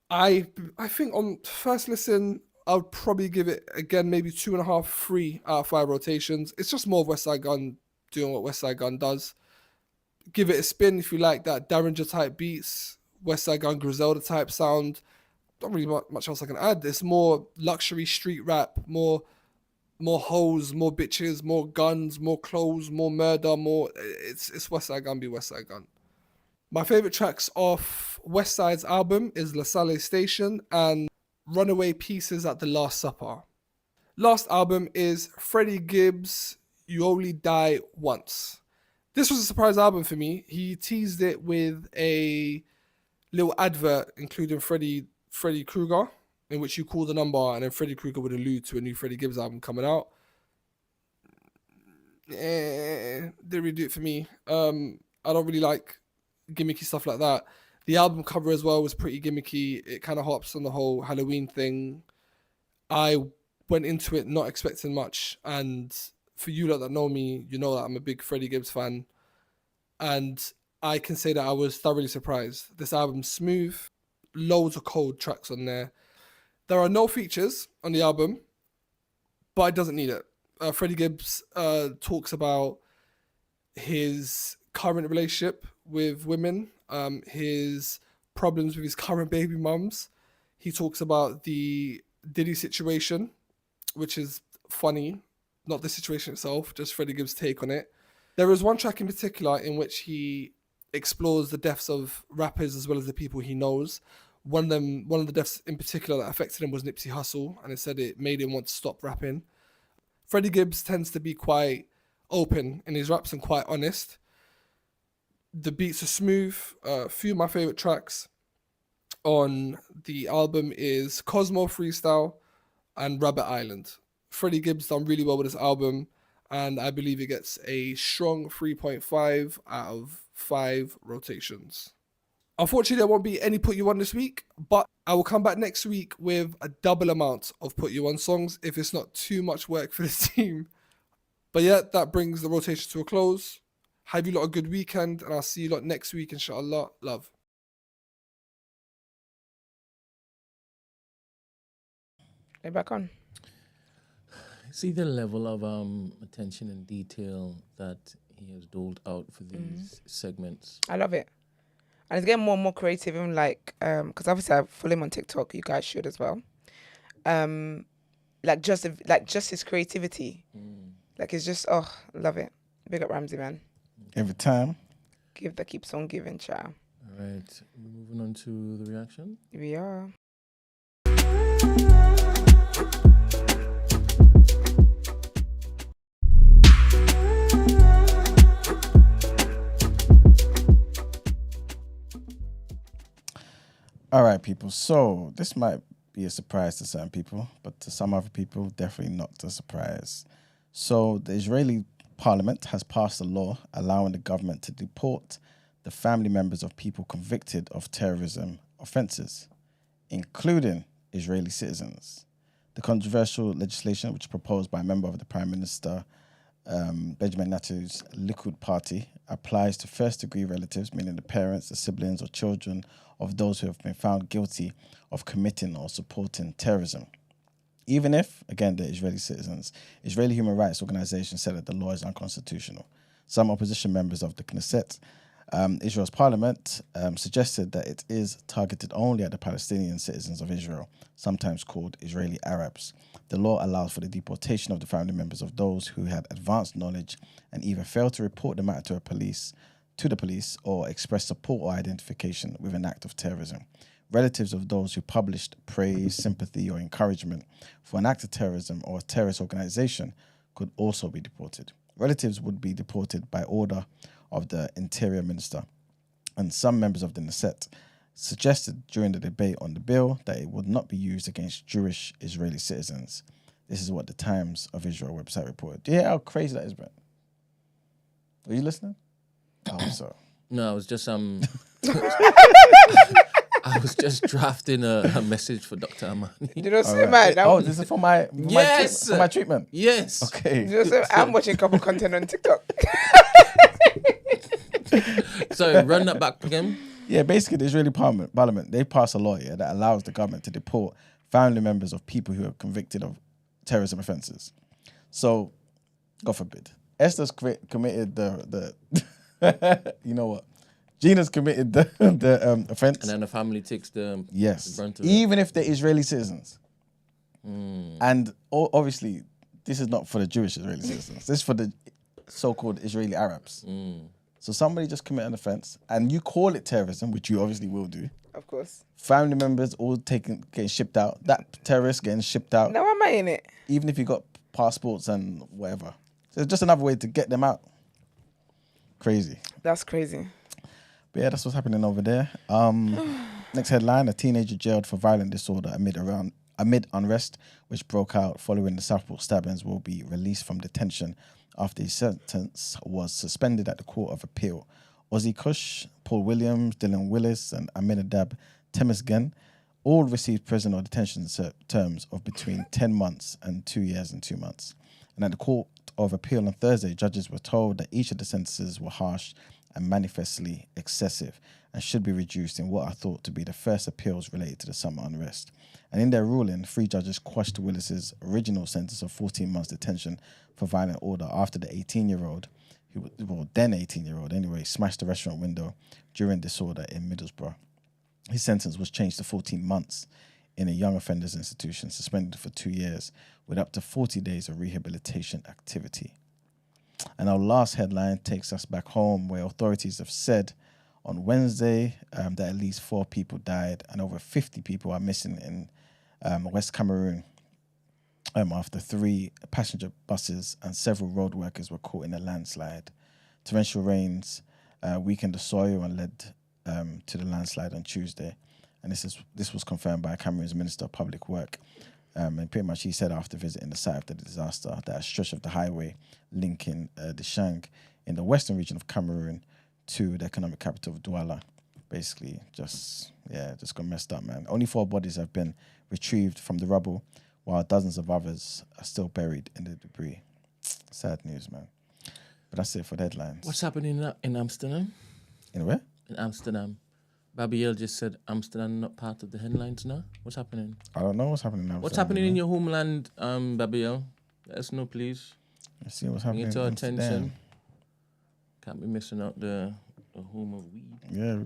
I think on first listen, I would probably give it, again, maybe 2.5, 3 out of 5 rotations. It's just more of West Side Gun doing what West Side Gun does. Give it a spin if you like that Derringer type beats, West Side Gun Griselda type sound. Not really much else I can add. There's more luxury street rap, more hoes, more bitches, more guns, more clothes, more murder, more. It's West Side Gun be West Side Gun. My favorite tracks off West Side's album is La Salle Station and Runaway Pieces at the Last Supper. Last album is Freddie Gibbs' You Only Die Once. This was a surprise album for me. He teased it with a little advert including Freddy Krueger, in which you call the number and then Freddy Krueger would allude to a new Freddie Gibbs album coming out. Didn't really do it for me. I don't really like gimmicky stuff like that. The album cover as well was pretty gimmicky. It kind of hops on the whole Halloween thing. I went into it not expecting much, and for you that know me, you know that I'm a big Freddie Gibbs fan, and I can say that I was thoroughly surprised. This album's smooth, loads of cold tracks on there. There are no features on the album, but it doesn't need it. Freddie Gibbs talks about his current relationship with women, his problems with his current baby mums. He talks about the Diddy situation, which is funny, not the situation itself, just Freddie Gibbs' take on it. There is one track in particular in which he explores the deaths of rappers as well as the people he knows. One of the deaths in particular that affected him was Nipsey Hussle, and it said it made him want to stop rapping. Freddie Gibbs tends to be quite open in his raps and quite honest. The beats are smooth. A few of my favorite tracks on the album is Cosmo Freestyle and Rabbit Island. Freddie Gibbs done really well with this album, and I believe it gets a strong 3.5 out of 5 rotations. Unfortunately, there won't be any Put You On this week, but I will come back next week with a double amount of Put You On songs if it's not too much work for the team. But yeah, that brings the rotation to a close. Have you lot a good weekend, and I'll see you lot next week, inshallah. Love. They're back on. See the level of attention and detail that he has doled out for these segments. I love it. And it's getting more and more creative, even like, because obviously I follow him on TikTok. You guys should as well. Just his creativity. Like it's just, love it. Big up Ramsey, man. Every time. Give that keeps on giving, child. All right, moving on to the reaction. We are. All right, people. So this might be a surprise to some people, but to some other people, definitely not a surprise. So the Israeli parliament has passed a law allowing the government to deport the family members of people convicted of terrorism offences, including Israeli citizens. The controversial legislation, which is proposed by a member of the Prime Minister Benjamin Netanyahu's Likud party, applies to first-degree relatives, meaning the parents, the siblings, or children of those who have been found guilty of committing or supporting terrorism. Even if, again, they're Israeli citizens, Israeli human rights organizations said that the law is unconstitutional. Some opposition members of the Knesset, Israel's parliament, suggested that it is targeted only at the Palestinian citizens of Israel, sometimes called Israeli Arabs. The law allows for the deportation of the family members of those who had advanced knowledge and either failed to report the matter to the police or express support or identification with an act of terrorism. Relatives of those who published praise, sympathy, or encouragement for an act of terrorism or a terrorist organization could also be deported. Relatives would be deported by order of the Interior Minister, and some members of the Knesset suggested during the debate on the bill that it would not be used against Jewish Israeli citizens. This is what the Times of Israel website reported. Do you hear how crazy that is, Brent? Are you listening? Oh, so. No, I was just I was just drafting a message for Dr. Amani. You know, so mad. This is for my Yes. for my treatment. Yes. Okay. You know, so I'm watching a couple content on TikTok. So run that back again. Yeah, basically the Israeli parliament, they passed a law here that allows the government to deport family members of people who are convicted of terrorism offences. So, God forbid, Esther's committed the you know what? Gina's committed the offence. And then the family takes the Yes, brunt of it. even if they're Israeli citizens. And obviously, this is not for the Jewish Israeli citizens. This is for the so-called Israeli Arabs. So somebody just commit an offence, and you call it terrorism, which you obviously will do. Of course. Family members all getting shipped out. That terrorist getting shipped out. Now am I in it? Even if you got passports and whatever. So it's just another way to get them out. Crazy. That's crazy. But yeah, that's what's happening over there. Next headline, a teenager jailed for violent disorder amid unrest, which broke out following the Southport stabbings, will be released from detention after his sentence was suspended at the Court of Appeal. Ozzy Kush, Paul Williams, Dylan Willis, and Aminadab Temesgen all received prison or detention terms of between 10 months and 2 years and 2 months. And at the Court of Appeal on Thursday, judges were told that each of the sentences were harsh and manifestly excessive and should be reduced in what are thought to be the first appeals related to the summer unrest. And in their ruling, 3 judges quashed Willis's original sentence of 14 months detention for violent order after the 18-year-old, then 18-year-old anyway, smashed the restaurant window during disorder in Middlesbrough. His sentence was changed to 14 months in a young offenders institution, suspended for 2 years with up to 40 days of rehabilitation activity. And our last headline takes us back home, where authorities have said on Wednesday that at least 4 people died and over 50 people are missing in West Cameroon after 3 passenger buses and several road workers were caught in a landslide. Torrential rains weakened the soil and led to the landslide on Tuesday. And this was confirmed by Cameroon's Minister of Public Work. And pretty much he said after visiting the site of the disaster that a stretch of the highway linking Deshang in the western region of Cameroon to the economic capital of Douala basically just got messed up, man. Only 4 bodies have been retrieved from the rubble, while dozens of others are still buried in the debris. Sad news, man. But that's it for the headlines. What's happening in Amsterdam? In where? In Amsterdam. Babiel just said Amsterdam not part of the headlines now. What's happening? I don't know what's happening now. What's happening in your homeland, Babiel? Let us know, please. Let's see what's happening. Bring it to our attention. Can't be missing out the home of weed. Yeah.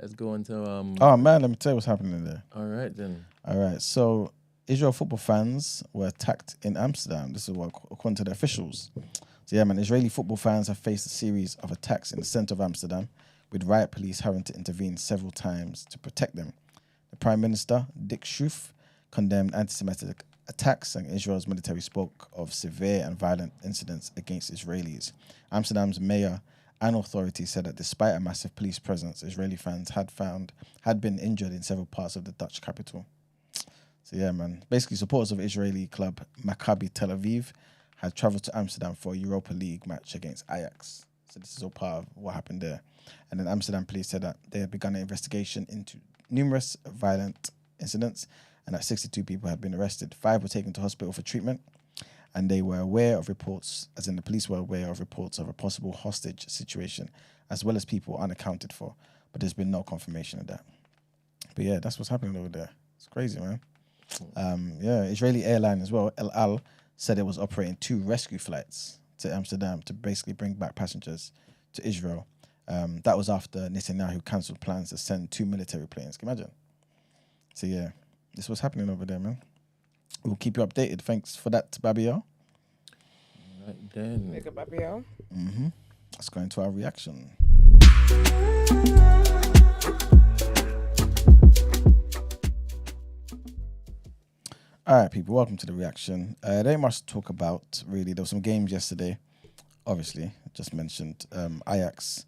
Let's go on to Oh man, let me tell you what's happening there. All right then. All right, so Israel football fans were attacked in Amsterdam. This is what according to the officials. So yeah, man, Israeli football fans have faced a series of attacks in the centre of Amsterdam, with riot police having to intervene several times to protect them. The Prime Minister, Dick Schoof, condemned anti-Semitic attacks, and Israel's military spoke of severe and violent incidents against Israelis. Amsterdam's mayor and authorities said that despite a massive police presence, Israeli fans had been injured in several parts of the Dutch capital. So yeah, man. Basically, supporters of Israeli club Maccabi Tel Aviv had travelled to Amsterdam for a Europa League match against Ajax. So this is all part of what happened there. And then Amsterdam police said that they had begun an investigation into numerous violent incidents and that 62 people had been arrested. 5 were taken to hospital for treatment, and they were aware of reports, as in the police were aware of reports of a possible hostage situation, as well as people unaccounted for. But there's been no confirmation of that. But yeah, that's what's happening over there. It's crazy, man. Israeli airline as well, El Al, said it was operating 2 rescue flights to Amsterdam to basically bring back passengers to Israel. That was after Netanyahu cancelled plans to send 2 military planes. Can you imagine? So yeah, this was happening over there, man. We'll keep you updated. Thanks for that, Babiel. Right then. Make a Babiel. Let's go into our reaction. All right, people, welcome to the reaction. There ain't much to talk about, really. There were some games yesterday, obviously, just mentioned. Ajax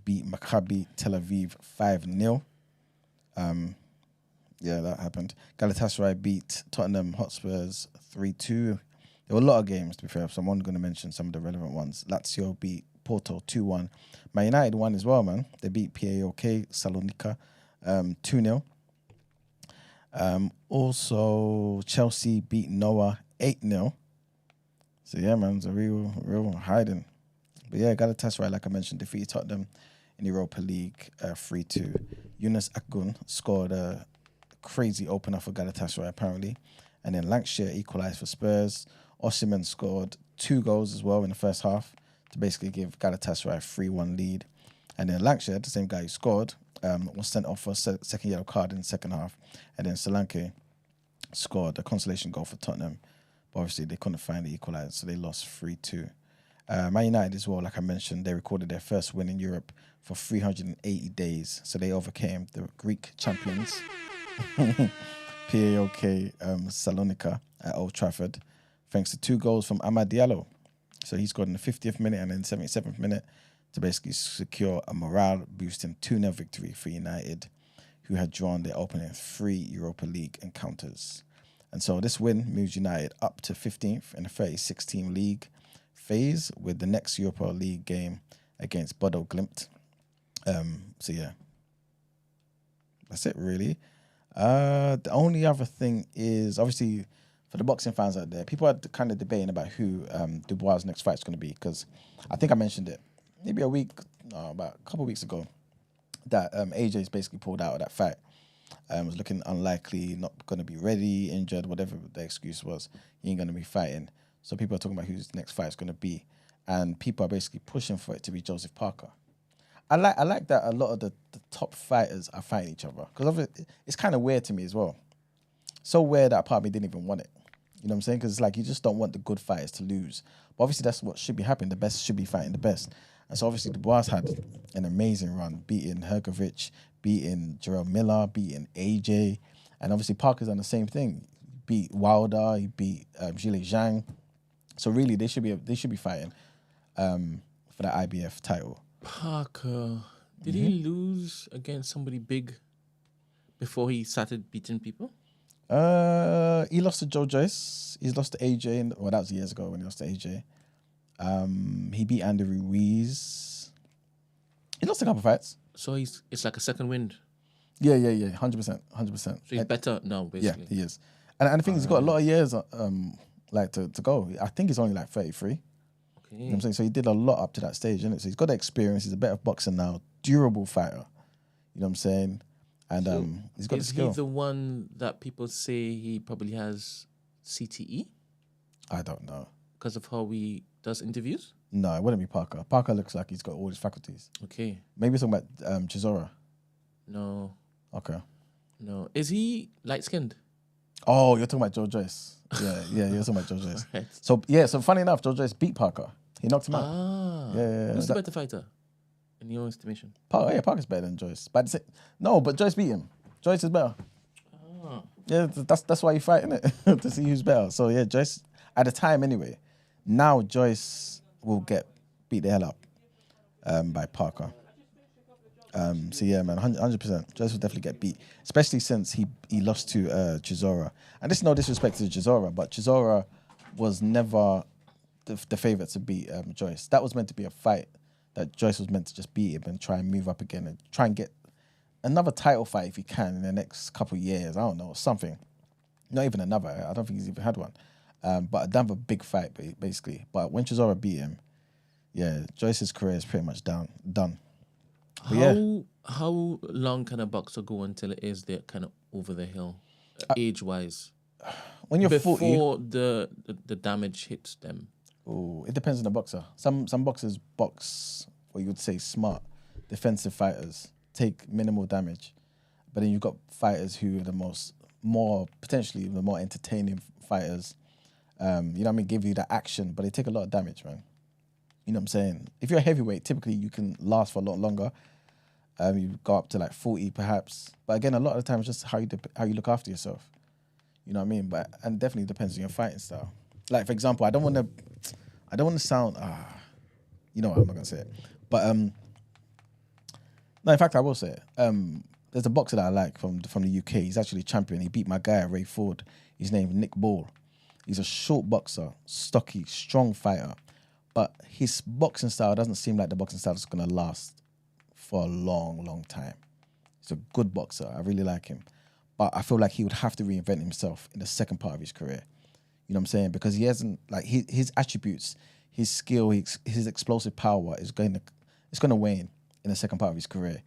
beat Maccabi Tel Aviv 5-0. Yeah, that happened. Galatasaray beat Tottenham Hotspurs 3-2. There were a lot of games, to be fair, so I'm only going to mention some of the relevant ones. Lazio beat Porto 2-1. Man United won as well, man. They beat PAOK Salonika 2-0. Also, Chelsea beat Noah 8-0. So, yeah, man, it's a real hiding. But, yeah, Galatasaray, like I mentioned, defeated Tottenham in the Europa League 3-2. Yunus Akgun scored a crazy opener for Galatasaray, apparently. And then Lancashire equalised for Spurs. Osimhen scored 2 goals as well in the first half to basically give Galatasaray a 3-1 lead. And then Lancashire, the same guy who scored, was sent off for a second yellow card in the second half. And then Solanke scored a consolation goal for Tottenham. But obviously, they couldn't find the equaliser, so they lost 3-2. Man United as well, like I mentioned, they recorded their first win in Europe for 380 days. So they overcame the Greek champions, PAOK Salonika at Old Trafford, thanks to 2 goals from Amad Diallo. So he scored in the 50th minute and then 77th minute to basically secure a morale-boosting 2-0 victory for United, who had drawn their opening 3 Europa League encounters. And so this win moves United up to 15th in the 36-team league phase with the next Europa League game against Bodo Glimt. So, yeah. That's it, really. The only other thing is, obviously, for the boxing fans out there, people are kind of debating about who Dubois' next fight is going to be, because I think I mentioned it maybe about a couple of weeks ago, that AJ's basically pulled out of that fight. Was looking unlikely, not going to be ready, injured, whatever the excuse was. He ain't going to be fighting. So people are talking about who his next fight is going to be, and people are basically pushing for it to be Joseph Parker. I like that a lot of the top fighters are fighting each other, because it's kind of weird to me as well. So weird that part of me didn't even want it. You know what I'm saying? Because it's like you just don't want the good fighters to lose. But obviously that's what should be happening. The best should be fighting the best. And so obviously Dubois had an amazing run, beating Hergovich, beating Jarrell Miller, beating AJ. And obviously Parker's done the same thing. He beat Wilder, he beat Zhile Zhang. So really they should be fighting for that IBF title. Parker, did he lose against somebody big before he started beating people? He lost to Joe Joyce. He's lost to AJ. Well, that was years ago when he lost to AJ. He beat Andy Ruiz. He lost a couple fights. So it's like a second wind. Yeah, 100%. So he's better now, basically. Yeah, he is. And the thing is, he's got a lot of years to go. I think he's only like 33. Okay. You know what I'm saying? So he did a lot up to that stage, innit? So he's got the experience. He's a better boxer now. Durable fighter. You know what I'm saying? And he's got the skill. Is he the one that people say he probably has CTE? I don't know. Because of how he does interviews? No, it wouldn't be Parker. Parker looks like he's got all his faculties. Okay. Maybe talking about Chisora. No. Okay. No. Is he light-skinned? Oh, you're talking about Joe Joyce. Yeah, you're talking about Joe Joyce. Right. So funny enough, Joe Joyce beat Parker. He knocked him out. Ah. Yeah. Who's the better fighter, in your estimation? Parker's better than Joyce. But but Joyce beat him. Joyce is better. Ah. Yeah, that's why you fight, innit? To see who's better. So yeah, Joyce, at the time anyway. Now Joyce will get beat the hell up by Parker. So yeah, man, 100%. Joyce will definitely get beat, especially since he lost to Chisora. And this is no disrespect to Chisora, but Chisora was never the favourite to beat Joyce. That was meant to be a fight that Joyce was meant to just beat him and try and move up again and try and get another title fight if he can in the next couple of years. I don't know, something. Not even another. I don't think he's even had one. But another big fight, basically. But when Chisora beat him, yeah, Joyce's career is pretty much done. How long can a boxer go until it is they're kind of over the hill, age-wise? When you're 40, before the damage hits them. Oh, it depends on the boxer. Some boxers box what you would say smart, defensive fighters, take minimal damage. But then you've got fighters who are potentially the more entertaining fighters. You know what I mean? Give you that action, but they take a lot of damage, man. You know what I'm saying? If you're a heavyweight, typically you can last for a lot longer. You go up to like 40 perhaps. But again, a lot of the time it's just how you look after yourself. You know what I mean? And definitely depends on your fighting style. Like, for example, I don't want to sound, you know what, I'm not going to say it. But, no, in fact, I will say it. There's a boxer that I like from the UK. He's actually champion. He beat my guy at Ray Ford. His name is Nick Ball. He's a short boxer, stocky, strong fighter. But his boxing style doesn't seem like the boxing style that's going to last for a long, long time. He's a good boxer. I really like him. But I feel like he would have to reinvent himself in the second part of his career. You know what I'm saying? Because he hasn't, like, his attributes, his skill, his explosive power is going to wane in the second part of his career.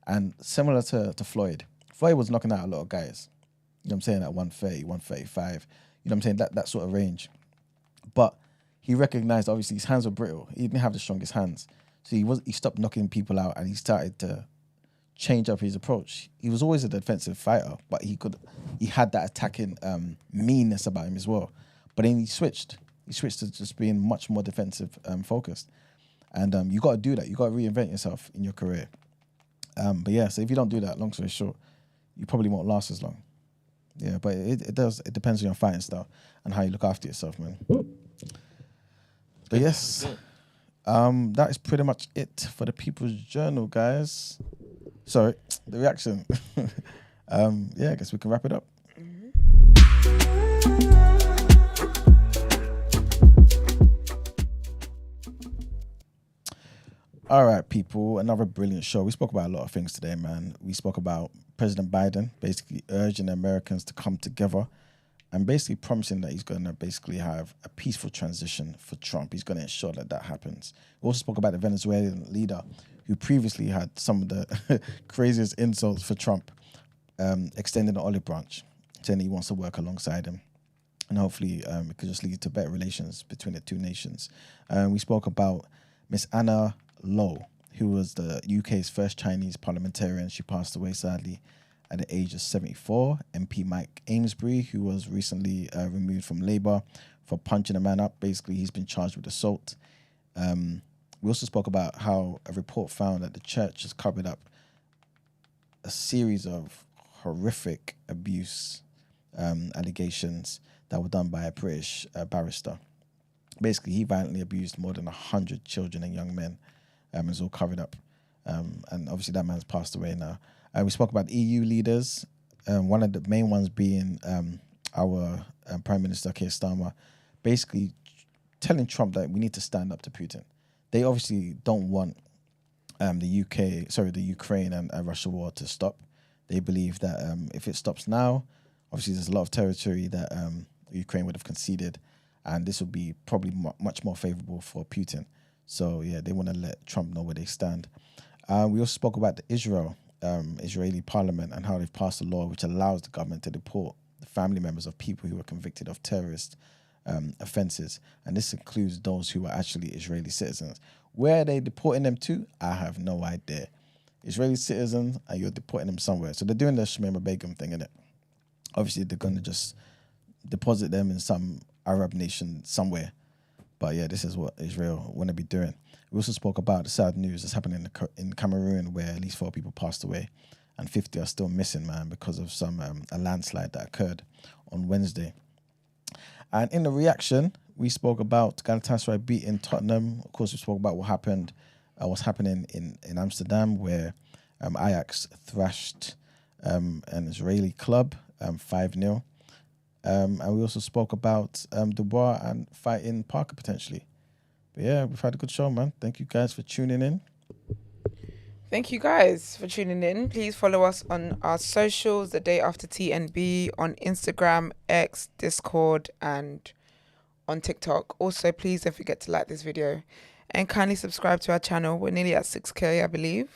And similar to Floyd was knocking out a lot of guys. You know what I'm saying? At 130, 135. You know what I'm saying? That sort of range. But he recognized, obviously, his hands were brittle. He didn't have the strongest hands. So he stopped knocking people out and he started to change up his approach. He was always a defensive fighter, but he had that attacking meanness about him as well. But then he switched. He switched to just being much more defensive focused. And you got to do that. You got to reinvent yourself in your career. But yeah, so if you don't do that, long story short, you probably won't last as long. Yeah, but it depends on your fighting style and how you look after yourself, man. But yes, that is pretty much it for the People's Journal, guys. Sorry, the reaction. Yeah, I guess we can wrap it up. All right, people, another brilliant show. We spoke about a lot of things today, man. We spoke about President Biden basically urging Americans to come together and basically promising that he's going to basically have a peaceful transition for Trump. He's going to ensure that happens. We also spoke about the Venezuelan leader who previously had some of the craziest insults for Trump, extending the olive branch, saying he wants to work alongside him. And hopefully it could just lead to better relations between the two nations. We spoke about Miss Anna Lowe, who was the UK's first Chinese parliamentarian. She passed away, sadly, at the age of 74. MP Mike Amesbury, who was recently removed from Labour for punching a man up. Basically, he's been charged with assault. We also spoke about how a report found that the church has covered up a series of horrific abuse allegations that were done by a British barrister. Basically, he violently abused more than 100 children and young men. It's all covered up. And obviously that man's passed away now. We spoke about EU leaders, one of the main ones being our Prime Minister, Keir Starmer, basically telling Trump that we need to stand up to Putin. They obviously don't want the Ukraine and Russia war to stop. They believe that if it stops now, obviously there's a lot of territory that Ukraine would have conceded, and this would be probably much more favorable for Putin. So yeah, they want to let Trump know where they stand. We also spoke about the Israeli parliament and how they've passed a law which allows the government to deport the family members of people who were convicted of terrorist offences. And this includes those who are actually Israeli citizens. Where are they deporting them to? I have no idea. Israeli citizens, and you're deporting them somewhere. So they're doing the Shemima Begum thing, innit? Obviously, they're going to just deposit them in some Arab nation somewhere. But yeah, this is what Israel want to be doing. We also spoke about the sad news that's happening in Cameroon, where at least 4 people passed away and 50 are still missing, man, because of a landslide that occurred on Wednesday. And in the reaction, we spoke about Galatasaray beating Tottenham. Of course, we spoke about what's happening in Amsterdam, where Ajax thrashed an Israeli club 5-0. And we also spoke about Dubois and fighting Parker potentially. But yeah, we've had a good show, man. Thank you guys for tuning in. Thank you guys for tuning in. Please follow us on our socials, The Day After TNB, on Instagram, X, Discord, and on TikTok. Also, please don't forget to like this video and kindly subscribe to our channel. We're nearly at 6K, I believe.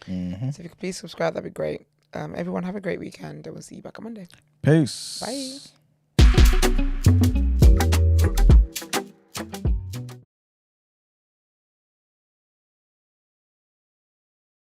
Mm-hmm. So if you could please subscribe, that'd be great. Everyone have a great weekend, and we'll see you back on Monday. Peace. Bye.